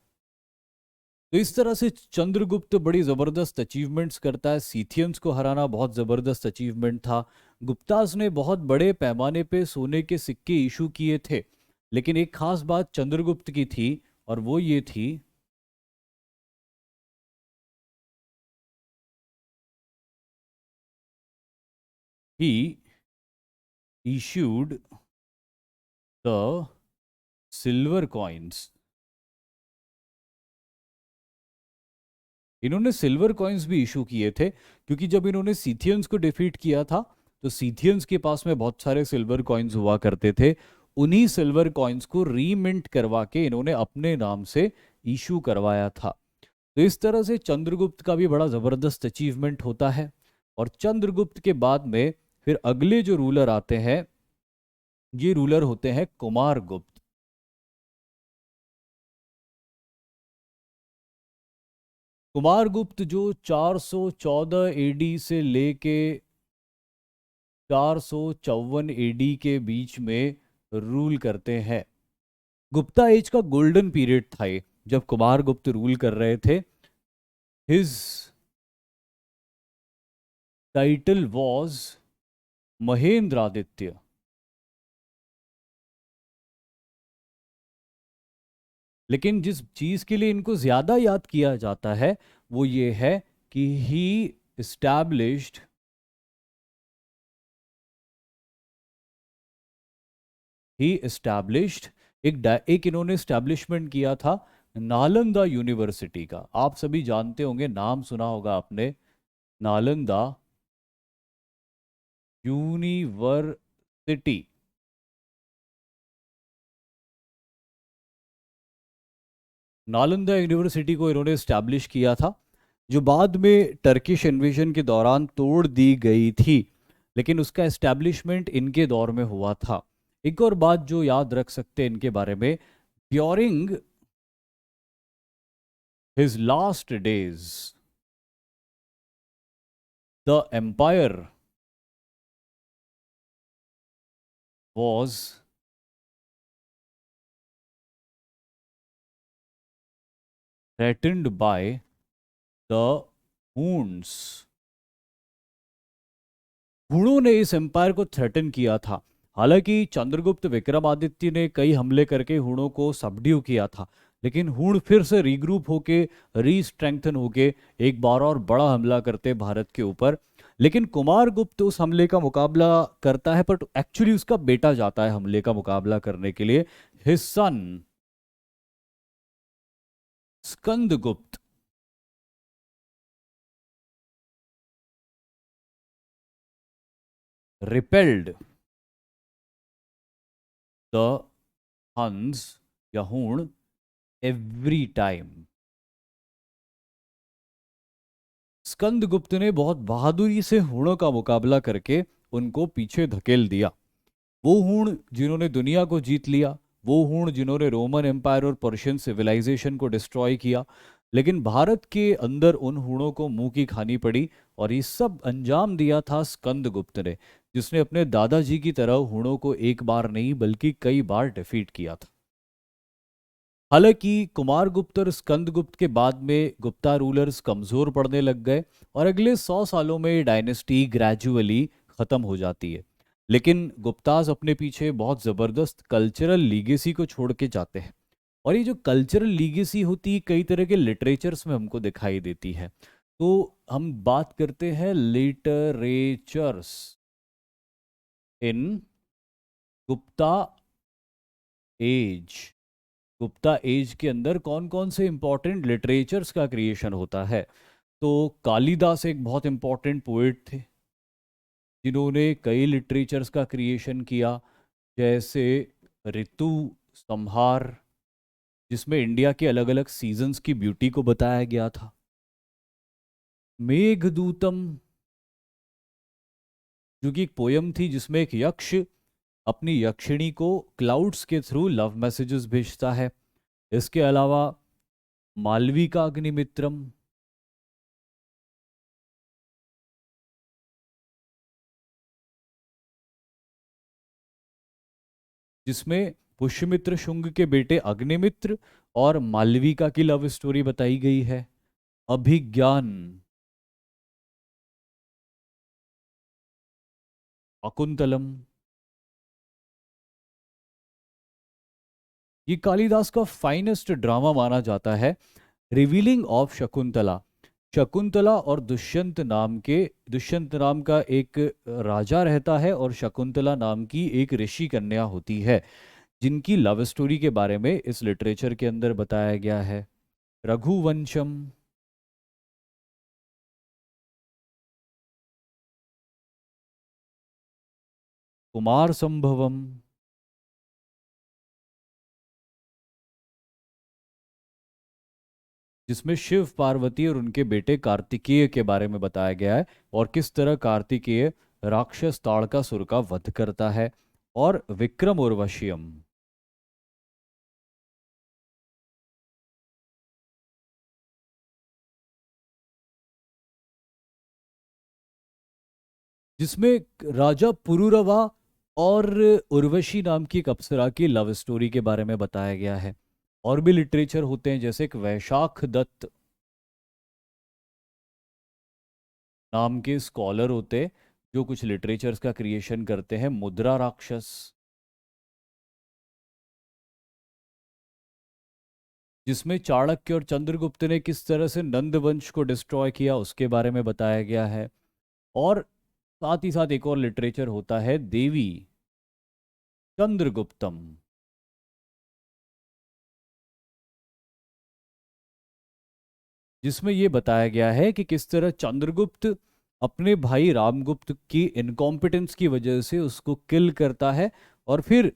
तो इस तरह से चंद्रगुप्त बड़ी जबरदस्त अचीवमेंट्स करता है। सीथियंस को हराना बहुत जबरदस्त अचीवमेंट था। गुप्ताज ने बहुत बड़े पैमाने पे सोने के सिक्के इशू किए थे, लेकिन एक खास बात चंद्रगुप्त की थी, और वो ये थी, he issued the silver coins. इन्होंने सिल्वर कॉइन्स भी इशू किए थे, क्योंकि जब इन्होंने सीथियंस को डिफीट किया था, तो सीथियंस के पास में बहुत सारे सिल्वर कॉइन्स हुआ करते थे। उन्हीं सिल्वर कॉइन्स को रीमिंट करवा के इन्होंने अपने नाम से इशू करवाया था। तो इस तरह से चंद्रगुप्त का भी बड़ा जबरदस्त अचीवमेंट होता है। और चंद्रगुप्त के बाद में फिर अगले जो रूलर आते हैं, ये रूलर होते हैं कुमारगुप्त। कुमारगुप्त जो 414 एडी से लेके 454 एडी के बीच में रूल करते हैं। गुप्ता एज का गोल्डन पीरियड था ये, जब कुमारगुप्त रूल कर रहे थे। His title was Mahendraditya. लेकिन जिस चीज के लिए इनको ज्यादा याद किया जाता है वो ये है कि ही इस्टैब्लिश्ड, एक इन्होंने इस्टेब्लिशमेंट किया था नालंदा यूनिवर्सिटी का। आप सभी जानते होंगे, नाम सुना होगा आपने, नालंदा यूनिवर्सिटी। नालंदा यूनिवर्सिटी को इन्होंने इस्टेब्लिश किया था, जो बाद में टर्किश इन्वेजन के दौरान तोड़ दी गई थी, लेकिन उसका एस्टेब्लिशमेंट इनके दौर में हुआ था। एक और बात जो याद रख सकते हैं इनके बारे में, during his last days the empire was threatened by the Huns। हुणों ने इस एम्पायर को थ्रेटन किया था। हालांकि चंद्रगुप्त विक्रमादित्य ने कई हमले करके हूणों को सबड्यू किया था, लेकिन हूण फिर से रीग्रुप होके, रीस्ट्रेंथन होके एक बार और बड़ा हमला करते भारत के ऊपर। लेकिन कुमारगुप्त उस हमले का मुकाबला करता है, पर एक्चुअली उसका बेटा जाता है हमले का मुकाबला करने के लिए, his son Skandagupta. Repelled the हंस या हूण एवरी टाइम। स्कंदगुप्त ने बहुत बहादुरी से हूणों का मुकाबला करके उनको पीछे धकेल दिया। वो हूण जिन्होंने दुनिया को जीत लिया, वो हूण जिन्होंने रोमन एम्पायर और पर्शियन सिविलाइजेशन को डिस्ट्रॉय किया, लेकिन भारत के अंदर उन हूणों को मुंह की खानी पड़ी। और ये सब अंजाम दिया था स्कंदगुप्त ने, जिसने अपने दादाजी की तरह हूणों को एक बार नहीं बल्कि कई बार डिफीट किया था। हालांकि कुमारगुप्त और स्कंदगुप्त के बाद में गुप्ता रूलर्स कमजोर पड़ने लग गए और अगले 100 सालों में ये डायनेस्टी ग्रेजुअली खत्म हो जाती है। लेकिन गुप्ताज अपने पीछे बहुत जबरदस्त कल्चरल लीगेसी को छोड़ के जाते हैं। और ये जो कल्चरल लीगेसी होती है कई तरह के लिटरेचर्स में हमको दिखाई देती है। तो हम बात करते हैं लिटरेचर्स इन गुप्ता एज। गुप्ता एज के अंदर कौन कौन से इंपॉर्टेंट लिटरेचर्स का क्रिएशन होता है? तो कालिदास एक बहुत इंपॉर्टेंट पोएट थे, जिन्होंने कई लिटरेचर्स का क्रिएशन किया, जैसे ऋतु संहार, जिसमें इंडिया के अलग अलग सीजन्स की ब्यूटी को बताया गया था। मेघदूतम, जो कि एक पोयम थी जिसमें एक यक्ष अपनी यक्षिणी को क्लाउड्स के थ्रू लव मैसेजेस भेजता है। इसके अलावा मालवी का अग्निमित्रम, जिसमें पुष्यमित्र शुंग के बेटे अग्निमित्र और मालविका की लव स्टोरी बताई गई है। अभिज्ञान, शकुंतलम, ये कालिदास का फाइनेस्ट ड्रामा माना जाता है। रिवीलिंग ऑफ शकुंतला, शकुंतला और दुष्यंत नाम का एक राजा रहता है और शकुंतला नाम की एक ऋषि कन्या होती है, जिनकी लव स्टोरी के बारे में इस लिटरेचर के अंदर बताया गया है। रघुवंशम, कुमार संभवम, जिसमें शिव पार्वती और उनके बेटे कार्तिकेय के बारे में बताया गया है और किस तरह कार्तिकेय राक्षस ताड़कासुर का वध करता है। और विक्रम उर्वशीयम, जिसमें राजा पुरुरवा और उर्वशी नाम की एक अप्सरा की लव स्टोरी के बारे में बताया गया है। और भी लिटरेचर होते हैं, जैसे एक वैशाख दत्त नाम के स्कॉलर होते, जो कुछ लिटरेचर्स का क्रिएशन करते हैं। मुद्रा राक्षस, जिसमें चाणक्य और चंद्रगुप्त ने किस तरह से नंद वंश को डिस्ट्रॉय किया उसके बारे में बताया गया है। और साथ ही साथ एक और लिटरेचर होता है देवी चंद्रगुप्तम, जिसमें यह बताया गया है कि किस तरह चंद्रगुप्त अपने भाई रामगुप्त की इनकॉम्पिटेंस की वजह से उसको किल करता है और फिर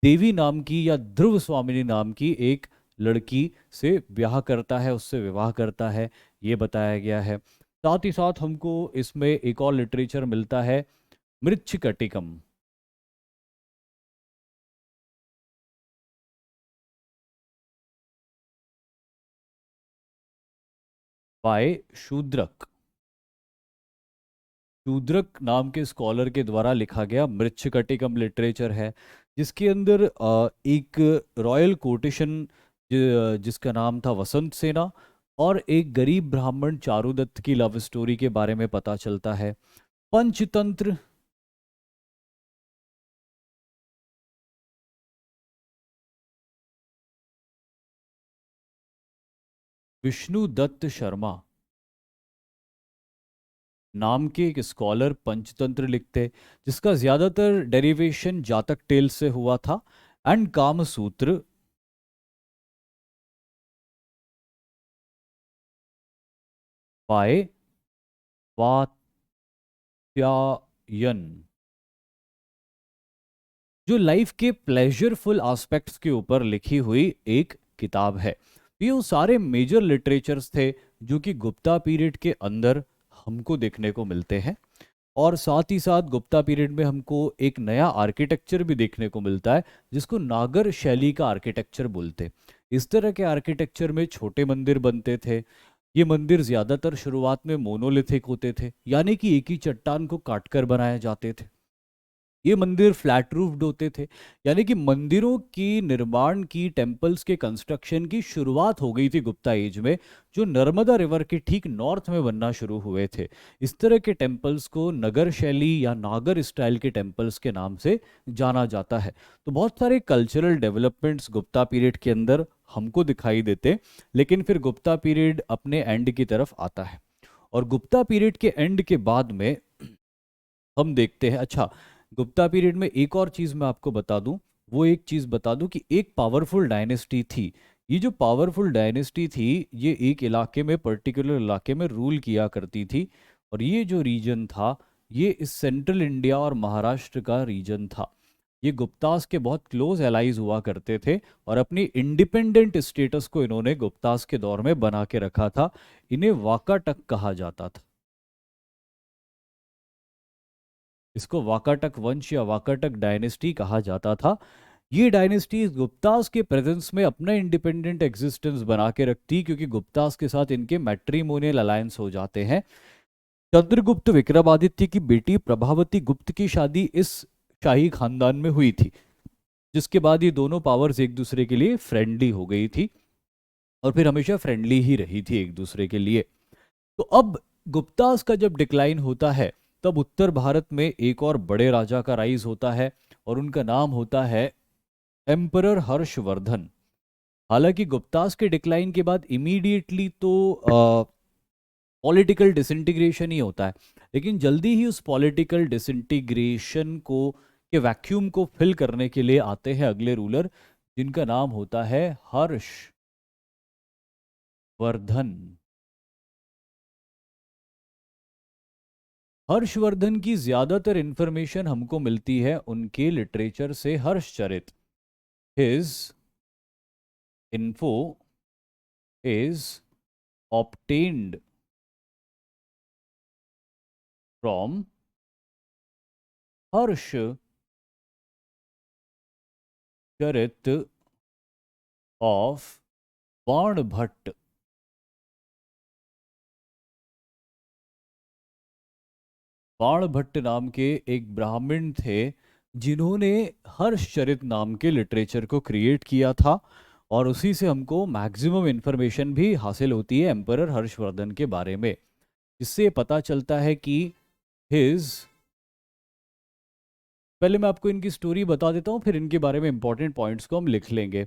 देवी नाम की या ध्रुव स्वामिनी नाम की एक लड़की से ब्याह करता है, उससे विवाह करता है, ये बताया गया है। साथ ही साथ हमको इसमें एक और लिटरेचर मिलता है, मृच्छकटिकम, बाय शूद्रक। शूद्रक नाम के स्कॉलर के द्वारा लिखा गया मृच्छकटिकम लिटरेचर है, जिसके अंदर एक रॉयल कोटेशन जिसका नाम था वसंत सेना और एक गरीब ब्राह्मण चारुदत्त की लव स्टोरी के बारे में पता चलता है। पंचतंत्र, विष्णु दत्त शर्मा नाम के एक स्कॉलर पंचतंत्र लिखते, जिसका ज्यादातर डेरिवेशन जातक टेल से हुआ था, एंड कामसूत्र बाय वात्स्यायन, जो लाइफ के प्लेजरफुल एस्पेक्ट्स के ऊपर लिखी हुई एक किताब है। ये वो सारे मेजर लिटरेचर्स थे जो कि गुप्ता पीरियड के अंदर हमको देखने को मिलते हैं। और साथ ही साथ गुप्ता पीरियड में हमको एक नया आर्किटेक्चर भी देखने को मिलता है, जिसको नागर शैली का आर्किटेक्चर बोलते। इस तरह के आर्किटेक्चर में छोटे मंदिर बनते थे। ये मंदिर ज्यादातर शुरुआत में मोनोलिथिक होते थे, यानी कि एक ही चट्टान को काटकर बनाए जाते थे। ये मंदिर फ्लैट रूफ्ड होते थे, यानी कि मंदिरों की निर्माण की, टेम्पल्स के कंस्ट्रक्शन की शुरुआत हो गई थी गुप्ता एज में, जो नर्मदा रिवर के ठीक नॉर्थ में बनना शुरू हुए थे। इस तरह के टेम्पल्स को नगर शैली या नागर स्टाइल के टेम्पल्स के नाम से जाना जाता है। तो बहुत सारे कल्चरल डेवलपमेंट्स गुप्ता पीरियड के अंदर हमको दिखाई देते, लेकिन फिर गुप्ता पीरियड अपने एंड की तरफ आता है। और गुप्ता पीरियड के एंड के बाद में हम देखते हैं, अच्छा, गुप्ता पीरियड में एक और चीज मैं आपको बता दूं, वो एक चीज बता दूं कि एक पावरफुल डायनेस्टी थी। ये जो पावरफुल डायनेस्टी थी, ये एक इलाके में, पर्टिकुलर इलाके में रूल किया करती थी। और ये जो रीजन था, ये इस सेंट्रल इंडिया और महाराष्ट्र का रीजन था। ये गुप्तास के बहुत क्लोज एलाइज हुआ करते थे, और अपनी इंडिपेंडेंट स्टेटस को इन्होंने गुप्तास के दौर में बना के रखा था। इन्हें वाकाटक कहा जाता था। इसको वाकाटक वंश या वाकाटक डायनेस्टी कहा जाता था। ये डायनेस्टी गुप्तास के प्रेजेंस में अपना इंडिपेंडेंट एग्जिस्टेंस बना के रखती, क्योंकि गुप्तास के साथ इनके मैट्रिमोनियल अलायंस हो जाते हैं। चंद्रगुप्त विक्रमादित्य की बेटी प्रभावती गुप्त की शादी इस शाही खानदान में हुई थी, जिसके बाद ये दोनों पावर्स एक दूसरे के लिए फ्रेंडली हो गई थी, और फिर हमेशा फ्रेंडली ही रही थी एक दूसरे के लिए। तो अब गुप्तास का जब डिक्लाइन होता है, तब उत्तर भारत में एक और बड़े राजा का राइज होता है, और उनका नाम होता है एम्परर हर्षवर्धन। हालांकि गुप्तास के डिक्लाइन के बाद इमीडिएटली तो पॉलिटिकल डिसइंटीग्रेशन ही होता है, लेकिन जल्दी ही उस पॉलिटिकल डिसइंटीग्रेशन को, के वैक्यूम को फिल करने के लिए आते हैं अगले रूलर, जिनका नाम होता है हर्षवर्धन। हर्षवर्धन की ज्यादातर इंफॉर्मेशन हमको मिलती है उनके लिटरेचर से। Harshacharita, his info is obtained from Harshacharita of Banabhatta. Banabhatta नाम के एक ब्राह्मण थे, जिन्होंने हर्षचरित नाम के लिटरेचर को क्रिएट किया था, और उसी से हमको मैक्सिमम इंफॉर्मेशन भी हासिल होती है एम्परर हर्षवर्धन के बारे में। इससे पता चलता है कि हिज, पहले मैं आपको इनकी स्टोरी बता देता हूँ, फिर इनके बारे में इंपॉर्टेंट पॉइंट्स को हम लिख लेंगे।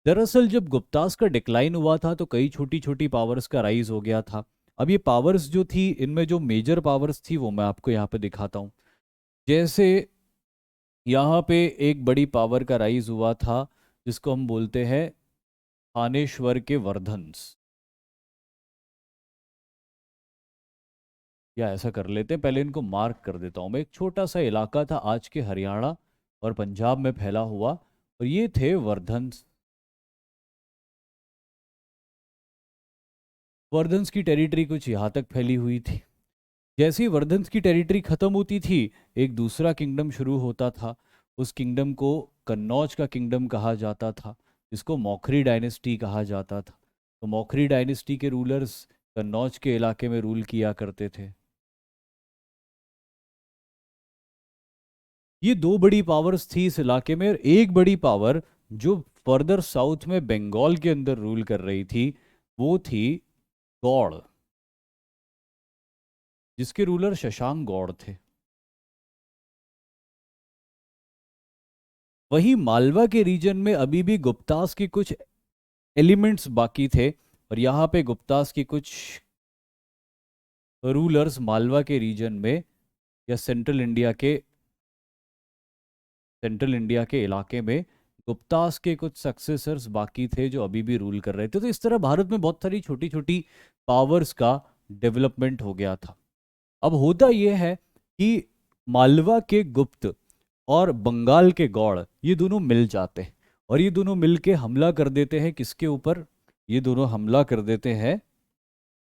दरअसल जब गुप्तास का डिक्लाइन हुआ था, तो कई छोटी छोटी पावर्स का राइज हो गया था। अब ये पावर्स जो थी, इनमें जो मेजर पावर्स थी वो मैं आपको यहाँ पे दिखाता हूँ। जैसे यहाँ पे एक बड़ी पावर का राइज हुआ था, जिसको हम बोलते हैं थानेश्वर के वर्धन्स, या ऐसा कर लेते हैं, पहले इनको मार्क कर देता हूँ मैं। एक छोटा सा इलाका था आज के हरियाणा और पंजाब में फैला हुआ, और ये थे वर्धन्स। वर्धन्स की टेरिटरी कुछ यहाँ तक फैली हुई थी। जैसे ही वर्धन्स की टेरिटरी खत्म होती थी, एक दूसरा किंगडम शुरू होता था। उस किंगडम को कन्नौज का किंगडम कहा जाता था, जिसको मौखरी डायनेस्टी कहा जाता था। तो मौखरी डायनेस्टी के रूलर्स कन्नौज के इलाके में रूल किया करते थे। ये दो बड़ी पावर्स थी इस इलाके में, और एक बड़ी पावर जो फर्दर साउथ में बंगाल के अंदर रूल कर रही थी, वो थी गौड़, जिसके रूलर शशांक गौड़ थे। वहीं मालवा के रीजन में अभी भी गुप्तास के कुछ एलिमेंट्स बाकी थे, और यहाँ पे गुप्तास की कुछ रूलर्स मालवा के रीजन में या सेंट्रल इंडिया के इलाके में गुप्तास के कुछ सक्सेसर्स बाकी थे जो अभी भी रूल कर रहे थे। तो इस तरह भारत में बहुत सारी छोटी छोटी पावर्स का डेवलपमेंट हो गया था। अब होता यह है कि मालवा के गुप्त और बंगाल के गौड़ ये दोनों मिल जाते हैं और ये दोनों मिलके हमला कर देते हैं किसके ऊपर? ये दोनों हमला कर देते हैं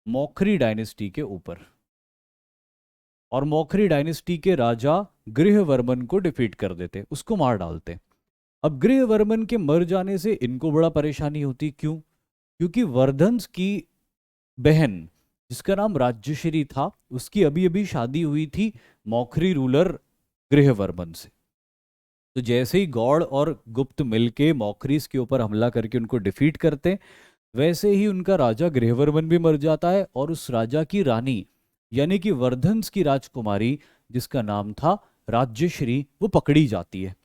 मौखरी डायनेस्टी के ऊपर, और मौखरी डायनेस्टी के राजा गृहवर्मन को डिफीट कर देते, उसको मार डालते। अब गृहवर्मन के मर जाने से इनको बड़ा परेशानी होती, क्यों? क्योंकि वर्धंस की बहन जिसका नाम राज्यश्री था, उसकी अभी अभी शादी हुई थी मौखरी रूलर गृहवर्मन से। तो जैसे ही गौड़ और गुप्त मिलके मौखरीस के ऊपर हमला करके उनको डिफीट करते, वैसे ही उनका राजा गृहवर्मन भी मर जाता है और उस राजा की रानी यानी कि वर्धंस की राजकुमारी जिसका नाम था राज्यश्री, वो पकड़ी जाती है।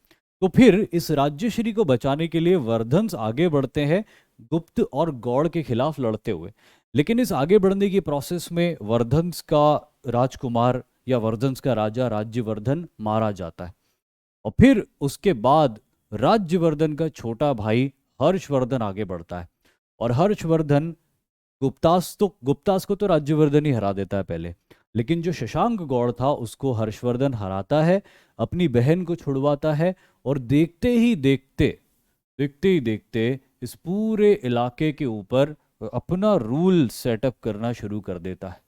तो फिर इस राज्यश्री को बचाने के लिए वर्धंस आगे बढ़ते हैं गुप्त और गौड़ के खिलाफ लड़ते हुए। लेकिन इस आगे बढ़ने की प्रोसेस में वर्धंस का राजकुमार या वर्धंस का राजा राज्यवर्धन मारा जाता है। और फिर उसके बाद राज्यवर्धन का छोटा भाई हर्षवर्धन आगे बढ़ता है, और हर्षवर्धन गुप्तास को तो राज्यवर्धन ही हरा देता है पहले, लेकिन जो शशांक गौड़ था उसको हर्षवर्धन हराता है, अपनी बहन को छुड़वाता है, और देखते ही देखते इस पूरे इलाके के ऊपर अपना रूल सेटअप करना शुरू कर देता है।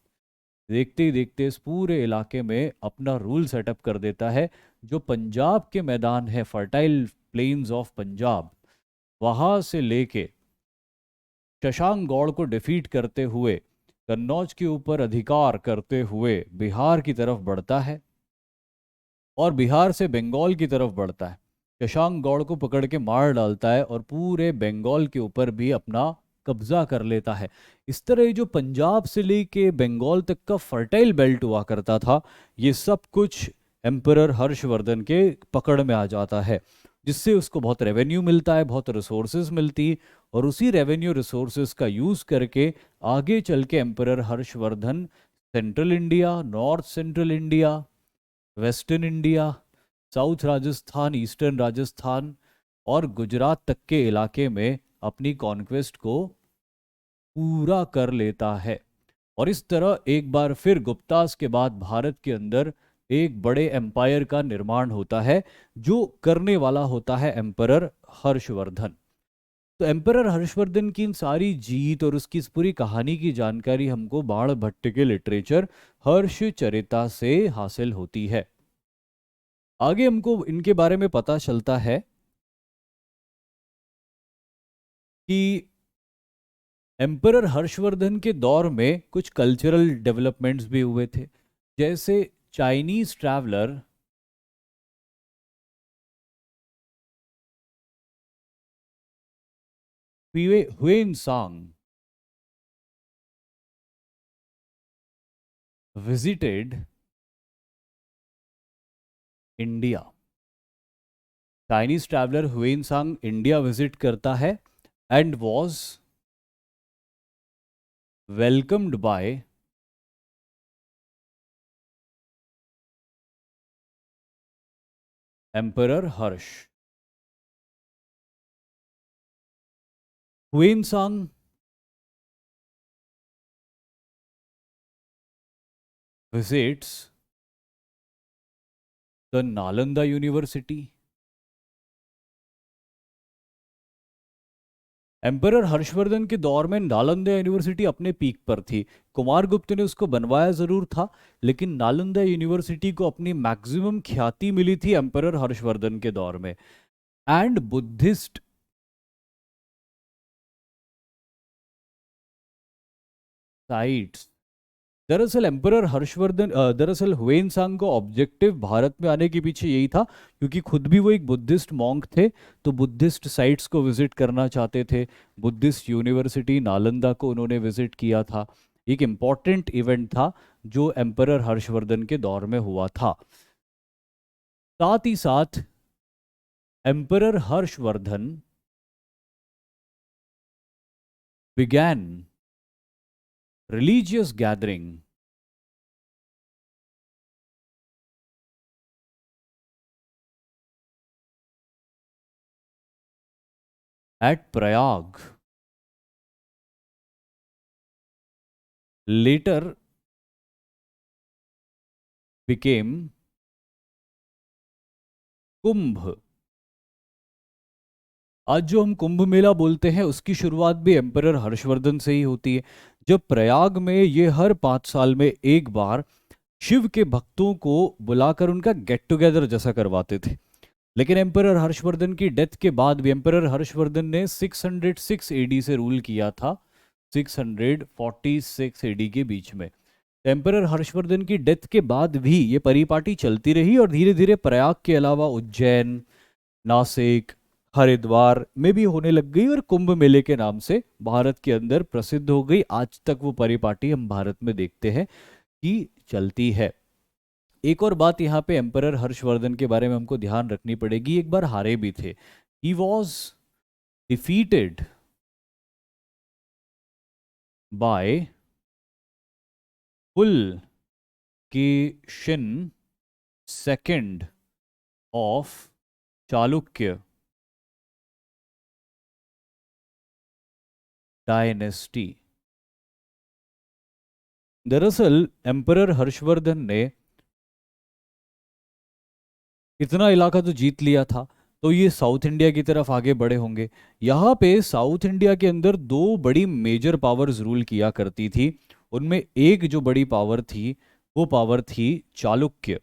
देखते ही देखते इस पूरे इलाके में अपना रूल सेटअप कर देता है। जो पंजाब के मैदान है, फर्टाइल प्लेन्स ऑफ पंजाब, वहां से लेके शशांक गौड़ को डिफीट करते हुए कन्नौज के ऊपर अधिकार करते हुए बिहार की तरफ बढ़ता है, और बिहार से बंगाल की तरफ बढ़ता है। शशांक गौड़ को पकड़ के मार डालता है और पूरे बंगाल के ऊपर भी अपना कब्जा कर लेता है। इस तरह ये जो पंजाब से लेके बंगाल तक का फर्टाइल बेल्ट हुआ करता था, ये सब कुछ एम्परर हर्षवर्धन के पकड़ में आ जाता है, जिससे उसको बहुत रेवेन्यू मिलता है, बहुत रिसोर्सेज मिलती, और उसी रेवेन्यू रिसोर्सेज का यूज करके आगे चल के emperor Harshvardhan central India, north central India, western India, south Rajasthan, eastern Rajasthan और गुजरात तक के इलाके में अपनी कॉन्क्वेस्ट को पूरा कर लेता है। और इस तरह एक बार फिर गुप्तास के बाद भारत के अंदर एक बड़े एम्पायर का निर्माण होता है, जो करने वाला होता है एम्परर हर्षवर्धन। तो एम्परर हर्षवर्धन की इन सारी जीत और उसकी इस पूरी कहानी की जानकारी हमको बाण भट्ट के लिटरेचर हर्षचरिता से हासिल होती है। आगे हमको इनके बारे में पता चलता है कि एम्परर हर्षवर्धन के दौर में कुछ कल्चरल डेवलपमेंट्स भी हुए थे, जैसे Chinese traveller Hiuen Tsang visited India. Chinese traveller Hiuen Tsang India visit करता है and was welcomed by emperor Harsha. Hiuen Tsang visits the Nalanda university. Emperor Harshavardhana के दौर में नालंदा यूनिवर्सिटी अपने पीक पर थी। कुमारगुप्त ने उसको बनवाया जरूर था, लेकिन नालंदा यूनिवर्सिटी को अपनी मैक्सिमम ख्याति मिली थी एम्परर हर्षवर्धन के दौर में। एंड बुद्धिस्ट साइट्स, दरअसल एम्परर हर्षवर्धन दरअसल हुएनसांग का ऑब्जेक्टिव भारत में आने के पीछे यही था, क्योंकि खुद भी वो एक बुद्धिस्ट मॉन्क थे, तो बुद्धिस्ट साइट्स को विजिट करना चाहते थे। बुद्धिस्ट यूनिवर्सिटी नालंदा को उन्होंने विजिट किया था। एक इम्पॉर्टेंट इवेंट था जो एम्परर हर्षवर्धन के दौर में हुआ था। साथ ही साथ emperor Harshvardhan began religious gathering at Prayag later became कुंभ। आज जो हम कुंभ मेला बोलते हैं उसकी शुरुआत भी एम्परर हर्षवर्धन से ही होती है। जब प्रयाग में ये हर 5 साल में एक बार शिव के भक्तों को बुलाकर उनका गेट टुगेदर जैसा करवाते थे। लेकिन एम्परर हर्षवर्धन की डेथ के बाद भी, एम्परर हर्षवर्धन ने 606 एडी से रूल किया था, 646 एडी के बीच में। एम्परर हर्षवर्धन की डेथ के बाद भी ये परिपाटी चलती रही और धीरे धीरे प्रयाग के अलावा उज्जैन, नासिक, हरिद्वार में भी होने लग गई और कुंभ मेले के नाम से भारत के अंदर प्रसिद्ध हो गई। आज तक वो परिपाटी हम भारत में देखते हैं कि चलती है। एक और बात यहाँ पे एम्परर हर्षवर्धन के बारे में हमको ध्यान रखनी पड़ेगी, एक बार हारे भी थे। He was defeated by Pulakeshin second of Chalukya dynasty. दरअसल एम्परर हर्षवर्धन ने इतना इलाका तो जीत लिया था, तो ये साउथ इंडिया की तरफ आगे बढ़े होंगे। यहाँ पे साउथ इंडिया के अंदर दो बड़ी मेजर पावर्स रूल किया करती थी। उनमें एक जो बड़ी पावर थी वो पावर थी चालुक्य,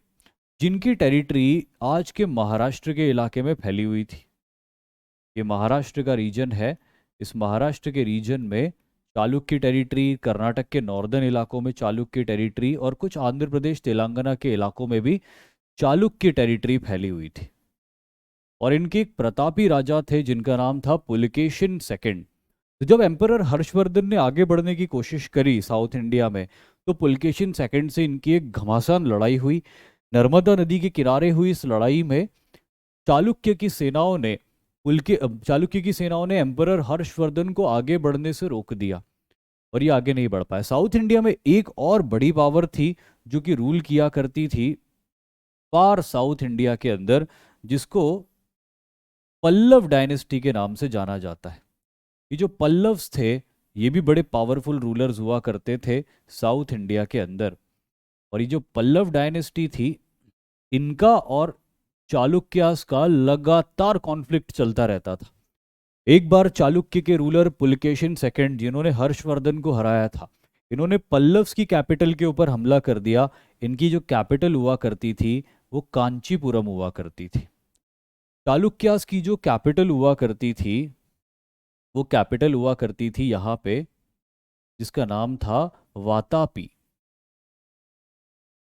जिनकी टेरिटरी आज के महाराष्ट्र के इलाके में फैली हुई थी। ये महाराष्ट्र का रीजन है। इस महाराष्ट्र के रीजन में चालुक्य टेरिटरी, कर्नाटक के नॉर्दर्न इलाकों में चालुक्य टेरिटरी और कुछ आंध्र प्रदेश तेलंगाना के इलाकों में भी चालुक्य टेरिटरी फैली हुई थी। और इनके एक प्रतापी राजा थे जिनका नाम था पुलकेशिन सेकंड। तो जब एम्परर हर्षवर्धन ने आगे बढ़ने की कोशिश करी साउथ इंडिया में, तो पुलकेशिन सेकंड से इनकी एक घमासान लड़ाई हुई। नर्मदा नदी के किनारे हुई इस लड़ाई में चालुक्य की सेनाओं ने चालुक्य की सेनाओं ने एम्परर हर्षवर्धन को आगे बढ़ने से रोक दिया और ये आगे नहीं बढ़ पाया। साउथ इंडिया में एक और बड़ी पावर थी जो कि रूल किया करती थी फार साउथ इंडिया के अंदर, जिसको पल्लव डायनेस्टी के नाम से जाना जाता है। ये जो पल्लव्स थे ये भी बड़े पावरफुल रूलर्स हुआ करते थे साउथ इंडिया के अंदर। और ये जो पल्लव डायनेस्टी थी, इनका और चालुक्यास का लगातार कॉन्फ्लिक्ट चलता रहता था। एक बार चालुक्य के रूलर पुलकेशिन सेकंड, जिन्होंने हर्षवर्धन को हराया था, इन्होंने पल्लव्स की कैपिटल के ऊपर हमला कर दिया। इनकी जो कैपिटल हुआ करती थी वो कांचीपुरम हुआ करती थी। चालुक्यास की जो कैपिटल हुआ करती थी वो कैपिटल हुआ करती थी यहाँ पे, जिसका नाम था वातापी।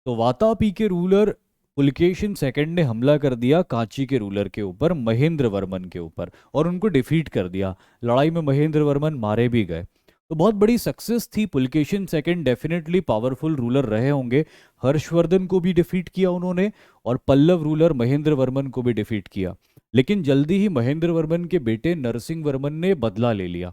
तो वातापी के रूलर पुलकेशिन सेकंड ने हमला कर दिया कांची के रूलर के ऊपर, महेंद्र वर्मन के ऊपर, और उनको डिफीट कर दिया। लड़ाई में महेंद्र वर्मन मारे भी गए। तो बहुत बड़ी सक्सेस थी। Pulakeshin second definitely powerful ruler रहे होंगे। हर्षवर्धन को भी डिफीट किया उन्होंने और पल्लव रूलर महेंद्र वर्मन को भी डिफीट किया। लेकिन जल्दी ही महेंद्र वर्मन के बेटे नरसिंह वर्मन ने बदला ले लिया।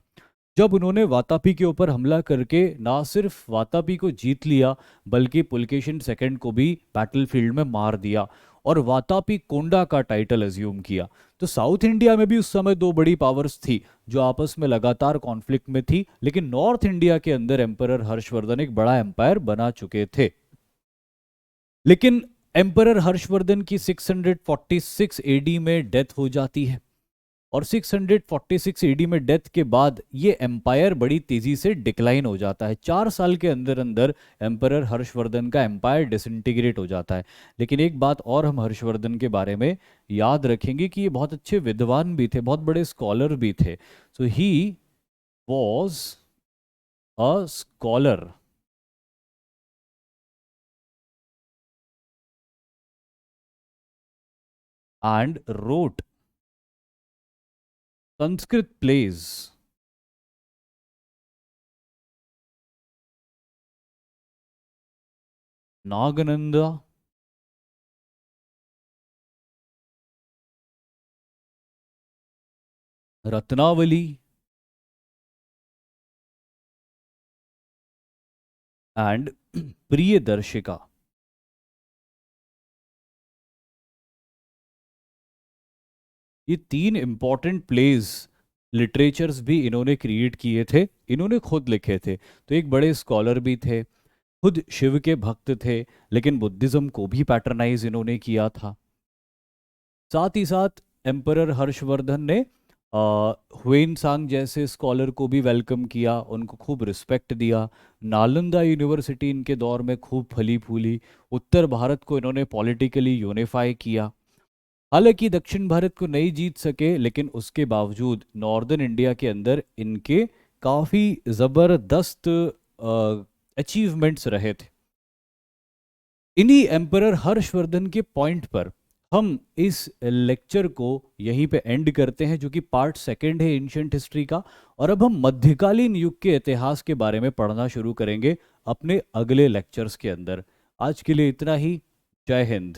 जब उन्होंने वातापी के ऊपर हमला करके ना सिर्फ वातापी को जीत लिया बल्कि पुलकेशिन सेकंड को भी बैटलफील्ड में मार दिया और वातापी कोंडा का टाइटल अज्यूम किया। तो साउथ इंडिया में भी उस समय दो बड़ी पावर्स थी जो आपस में लगातार कॉन्फ्लिक्ट में थी, लेकिन नॉर्थ इंडिया के अंदर एम्परर हर्षवर्धन एक बड़ा एम्पायर बना चुके थे। लेकिन एम्परर हर्षवर्धन की 646 एडी में डेथ हो जाती है और 646 एडी में डेथ के बाद ये एम्पायर बड़ी तेजी से डिक्लाइन हो जाता है। 4 साल के अंदर अंदर एम्परर हर्षवर्धन का एम्पायर डिसइंटीग्रेट हो जाता है। लेकिन एक बात और हम हर्षवर्धन के बारे में याद रखेंगे कि ये बहुत अच्छे विद्वान भी थे, बहुत बड़े स्कॉलर भी थे। So he was a scholar and wrote Sanskrit plays, Nagananda, Ratnavali, and Priyadarshika. ये तीन इंपॉर्टेंट प्लेज लिटरेचर्स भी इन्होंने क्रिएट किए थे, इन्होंने खुद लिखे थे। तो एक बड़े स्कॉलर भी थे, खुद शिव के भक्त थे, लेकिन बुद्धिज्म को भी पैटर्नाइज इन्होंने किया था। साथ ही साथ एम्परर हर्षवर्धन ने हुएन सांग जैसे स्कॉलर को भी वेलकम किया, उनको खूब रिस्पेक्ट दिया। नालंदा यूनिवर्सिटी इनके दौर में खूब फली फूली। उत्तर भारत को इन्होंने पॉलिटिकली यूनिफाई किया। हालांकि दक्षिण भारत को नहीं जीत सके, लेकिन उसके बावजूद नॉर्दर्न इंडिया के अंदर इनके काफ़ी ज़बरदस्त अचीवमेंट्स रहे थे। इन्हीं एम्परर हर्षवर्धन के पॉइंट पर हम इस लेक्चर को यहीं पे एंड करते हैं, जो कि पार्ट सेकंड है एंशिएंट हिस्ट्री का। और अब हम मध्यकालीन युग के इतिहास के बारे में पढ़ना शुरू करेंगे अपने अगले लेक्चर्स के अंदर। आज के लिए इतना ही। जय हिंद।